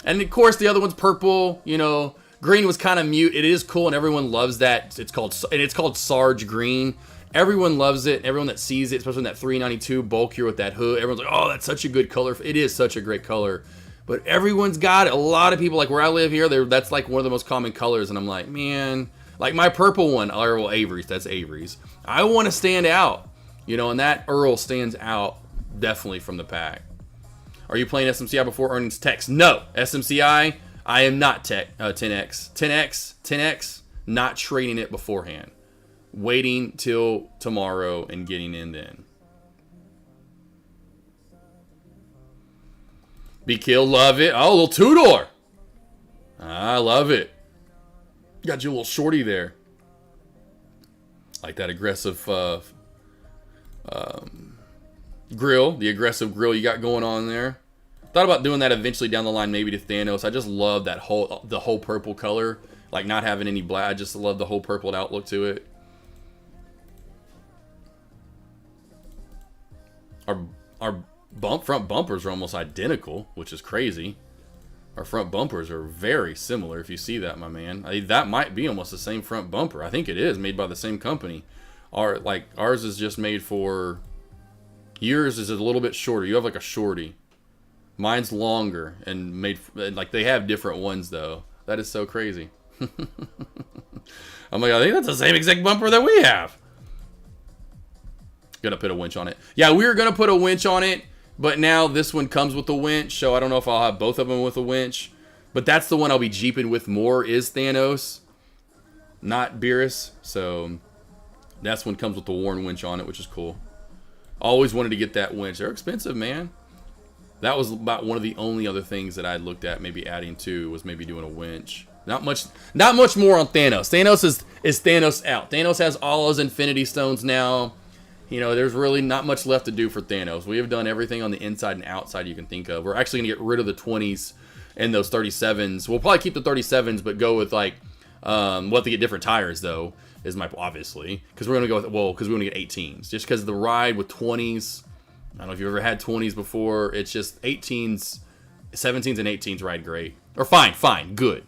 And of course the other one's purple, you know. Green was kind of mute. It is cool and everyone loves that. It's called Sarge Green. Everyone loves it. Everyone that sees it, especially in that 392 bulkier with that hood, everyone's like, oh, that's such a good color. It is such a great color. But everyone's got it. A lot of people, like where I live here, that's like one of the most common colors. And I'm like, man, like my purple one, well, Avery's, that's Avery's. I want to stand out, you know, and that Earl stands out definitely from the pack. Are you playing SMCI before earnings text? No, SMCI, I am not 10X. 10X, not trading it beforehand. Waiting till tomorrow and getting in then. Be killed, love it. Oh, a little two-door. I love it. Got you a little shorty there. Like that aggressive grill. The aggressive grill you got going on there. Thought about doing that eventually down the line, maybe to Thanos. I just love that the whole purple color. Like not having any black. I just love the whole purple outlook to it. Our front bumpers are almost identical, which is crazy. Our front bumpers are very similar. If you see that, my man, that might be almost the same front bumper. I think it is made by the same company. Ours is just made for. Yours is a little bit shorter. You have like a shorty. Mine's longer and made like they have different ones though. That is so crazy. I'm like, I think that's the same exact bumper that we have. Gonna put a winch on it. Yeah, we were gonna put a winch on it, but now this one comes with a winch, so I don't know if I'll have both of them with a winch. But that's the one I'll be jeeping with more is Thanos, not Beerus. So that's one comes with the worn winch on it, which is cool. Always wanted to get that winch. They're expensive, man. That was about one of the only other things that I looked at maybe adding to was maybe doing a winch. Not much more on Thanos. Thanos is Thanos out. Thanos has all his Infinity Stones now. You know, there's really not much left to do for Thanos. We have done everything on the inside and outside you can think of. We're actually going to get rid of the 20s and those 37s. We'll probably keep the 37s, but go with like, we'll have to get different tires though, is my, obviously. Because we're going to go with, well, because we want to get 18s. Just because the ride with 20s, I don't know if you've ever had 20s before. It's just 18s, 17s and 18s ride great. Or fine, good.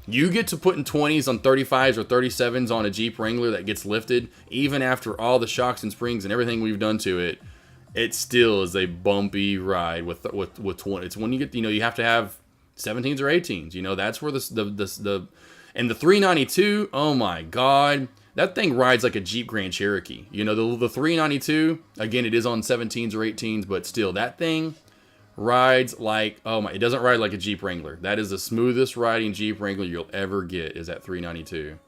You get to putting 20s on 35s or 37s on a Jeep Wrangler that gets lifted, even after all the shocks and springs and everything we've done to it, it still is a bumpy ride with 20. It's when you get, you know, you have to have 17s or 18s. You know, that's where and the 392, oh my God, that thing rides like a Jeep Grand Cherokee. You know, the 392, again, it is on 17s or 18s, but still, that thing rides like, oh my, it doesn't ride like a Jeep Wrangler. That is the smoothest riding Jeep Wrangler you'll ever get, is that 392.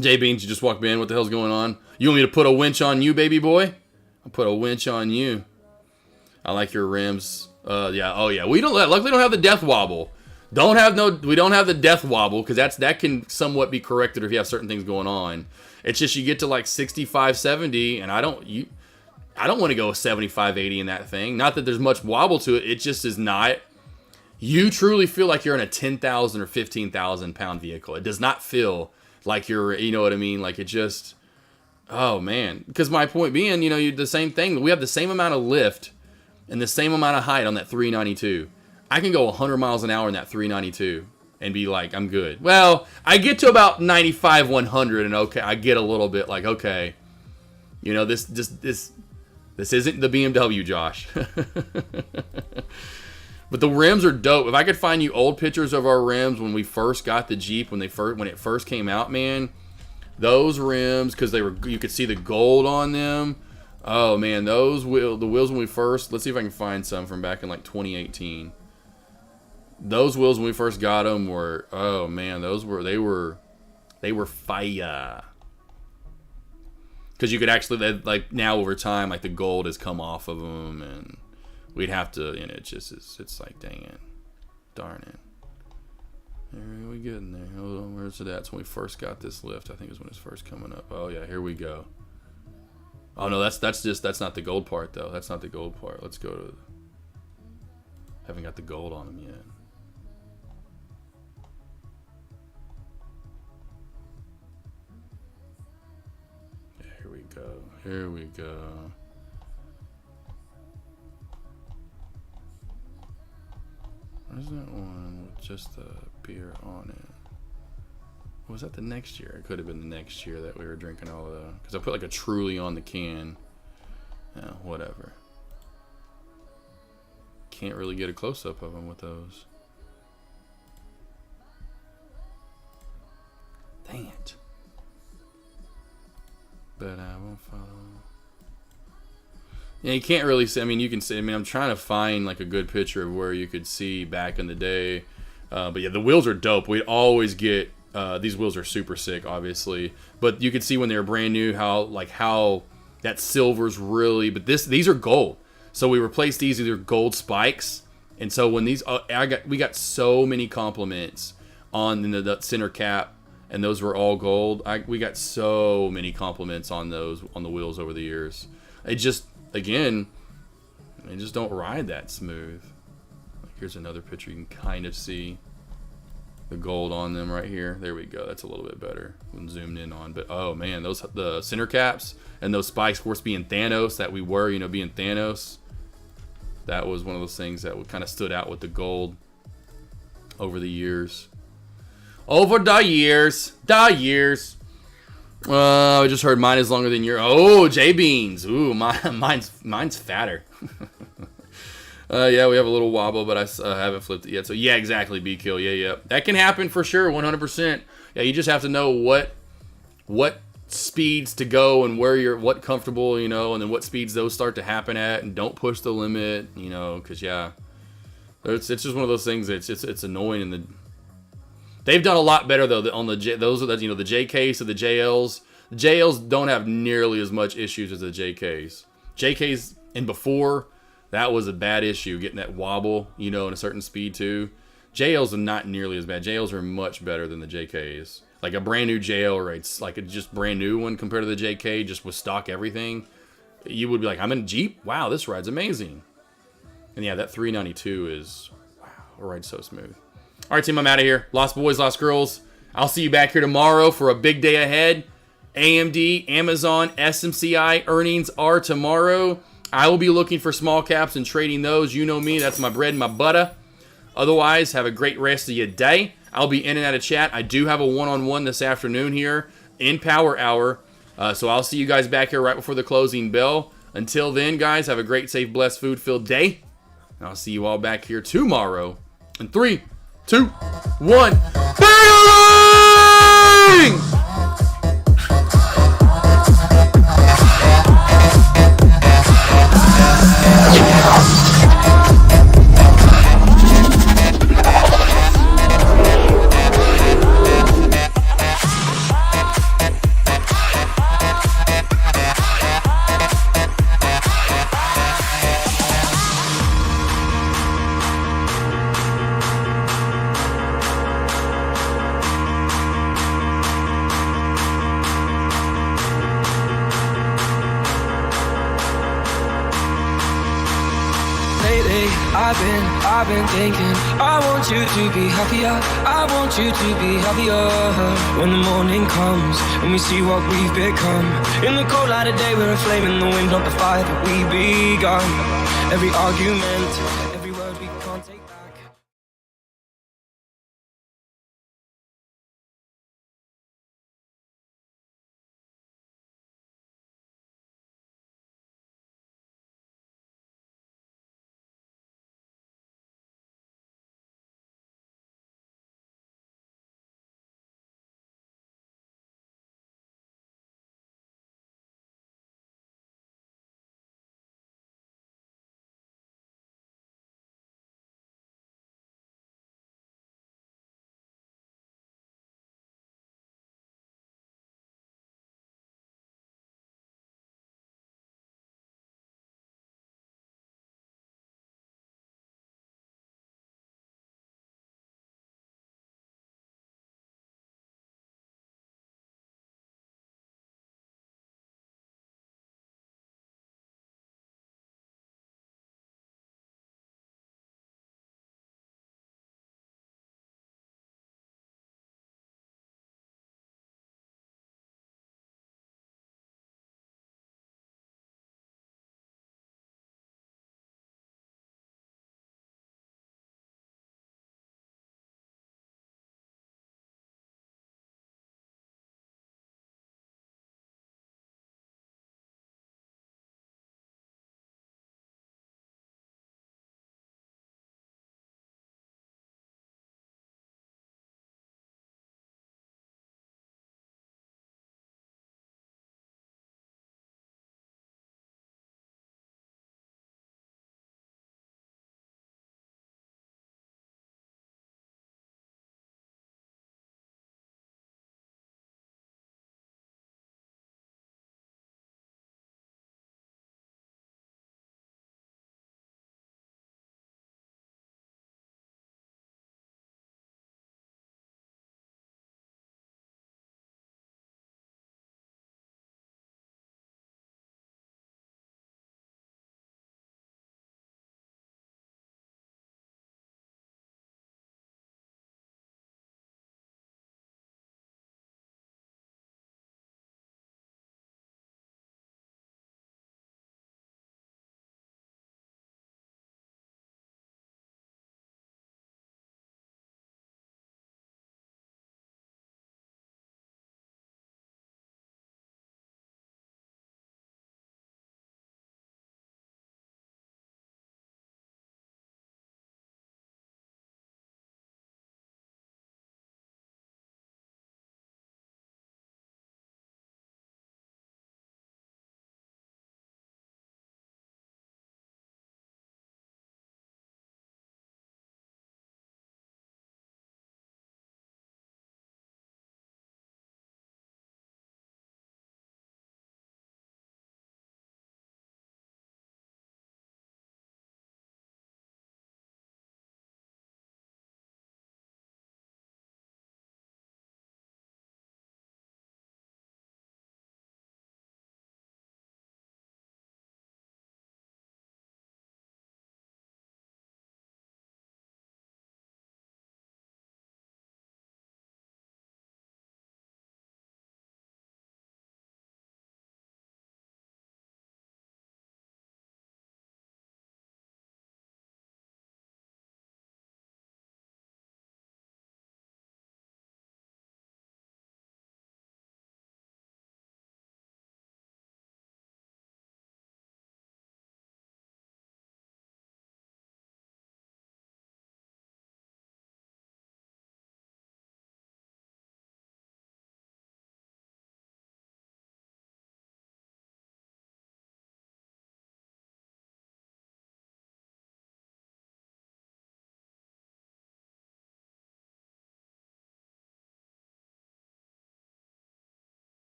J Beans, you just walked in. What the hell's going on? You want me to put a winch on you, baby boy? I'll put a winch on you. I like your rims. Yeah, oh yeah. Luckily we don't have the death wobble. We don't have the death wobble because that can somewhat be corrected if you have certain things going on. It's just you get to like 65, 70, and I don't want to go 75, 80 in that thing. Not that there's much wobble to it. It just is not. You truly feel like you're in a 10,000 or 15,000 pound vehicle. It does not feel like you're, you know what I mean? Like it just, oh man. Because my point being, you know, you the same thing. We have the same amount of lift and the same amount of height on that 392. I can go 100 miles an hour in that 392 and be like, I'm good. Well, I get to about 95, 100 and okay, I get a little bit like, okay, you know, this isn't the BMW, Josh. But the rims are dope. If I could find you old pictures of our rims when we first got the Jeep, when it first came out, man, those rims, because you could see the gold on them. Oh man, the wheels when we first, let's see if I can find some from back in like 2018. Those wheels when we first got them were, oh man, they were fire. Because you could actually, like now over time, like the gold has come off of them, and we'd have to, and it's like, dang it, darn it. There we get in there. Hold on, where's it at? It's when we first got this lift. I think it was when it's first coming up. Oh yeah, here we go. Oh no, that's not the gold part though. That's not the gold part. Let's go to. Haven't got the gold on them yet. Here we go. Here we go. Where's that one with just the beer on it? Was that the next year? It could have been the next year that we were drinking all of the. Because I put like a Truly on the can. Yeah, whatever. Can't really get a close up of them with those. Dang it. But I won't follow. Yeah, you can't really see. I mean, you can see. I mean, I'm trying to find like a good picture of where you could see back in the day. But yeah, the wheels are dope. We'd always get. These wheels are super sick, obviously. But you could see when they were brand new how that silver's really. But these are gold. So we replaced these with either gold spikes. And so when these, we got so many compliments on the center cap. And those were all gold. We got so many compliments on those on the wheels over the years. It just, again, they just don't ride that smooth. Like here's another picture you can kind of see the gold on them right here. There we go. That's a little bit better when zoomed in on. But oh man, the center caps and those spikes, of course, being Thanos that we were, you know, being Thanos. That was one of those things that kind of stood out with the gold over the years. Over the years. I just heard mine is longer than yours. Oh, J-Beans. Ooh, mine's fatter. Yeah, we have a little wobble, but I haven't flipped it yet. So yeah, exactly, B-Kill. Yeah. That can happen for sure, 100%. Yeah, you just have to know what speeds to go and where you're, what comfortable, you know, and then what speeds those start to happen at, and don't push the limit, you know, because yeah, it's just one of those things. It's annoying in the. They've done a lot better though on those are the, you know, the JKs to the JLs. The JLs don't have nearly as much issues as the JKs. JKs and before that was a bad issue, getting that wobble, you know, in a certain speed too. JLs are not nearly as bad. JLs are much better than the JKs. Like a brand new JL, right? It's like a just brand new one compared to the JK, just with stock everything. You would be like, I'm in a Jeep. Wow, this ride's amazing. And yeah, that 392 is wow, it rides so smooth. All right, team, I'm out of here. Lost boys, lost girls. I'll see you back here tomorrow for a big day ahead. AMD, Amazon, SMCI earnings are tomorrow. I will be looking for small caps and trading those. You know me, that's my bread and my butter. Otherwise, have a great rest of your day. I'll be in and out of chat. I do have a one-on-one this afternoon here in Power Hour. So I'll see you guys back here right before the closing bell. Until then, guys, have a great, safe, blessed, food-filled day. And I'll see you all back here tomorrow. In 3, 2, 1. Bang! day I've been thinking I want you to be happier, I want you to be happier. When the morning comes and we see what we've become, in the cold light of day we're a flame in the wind, not the fire that we begun. Every argument,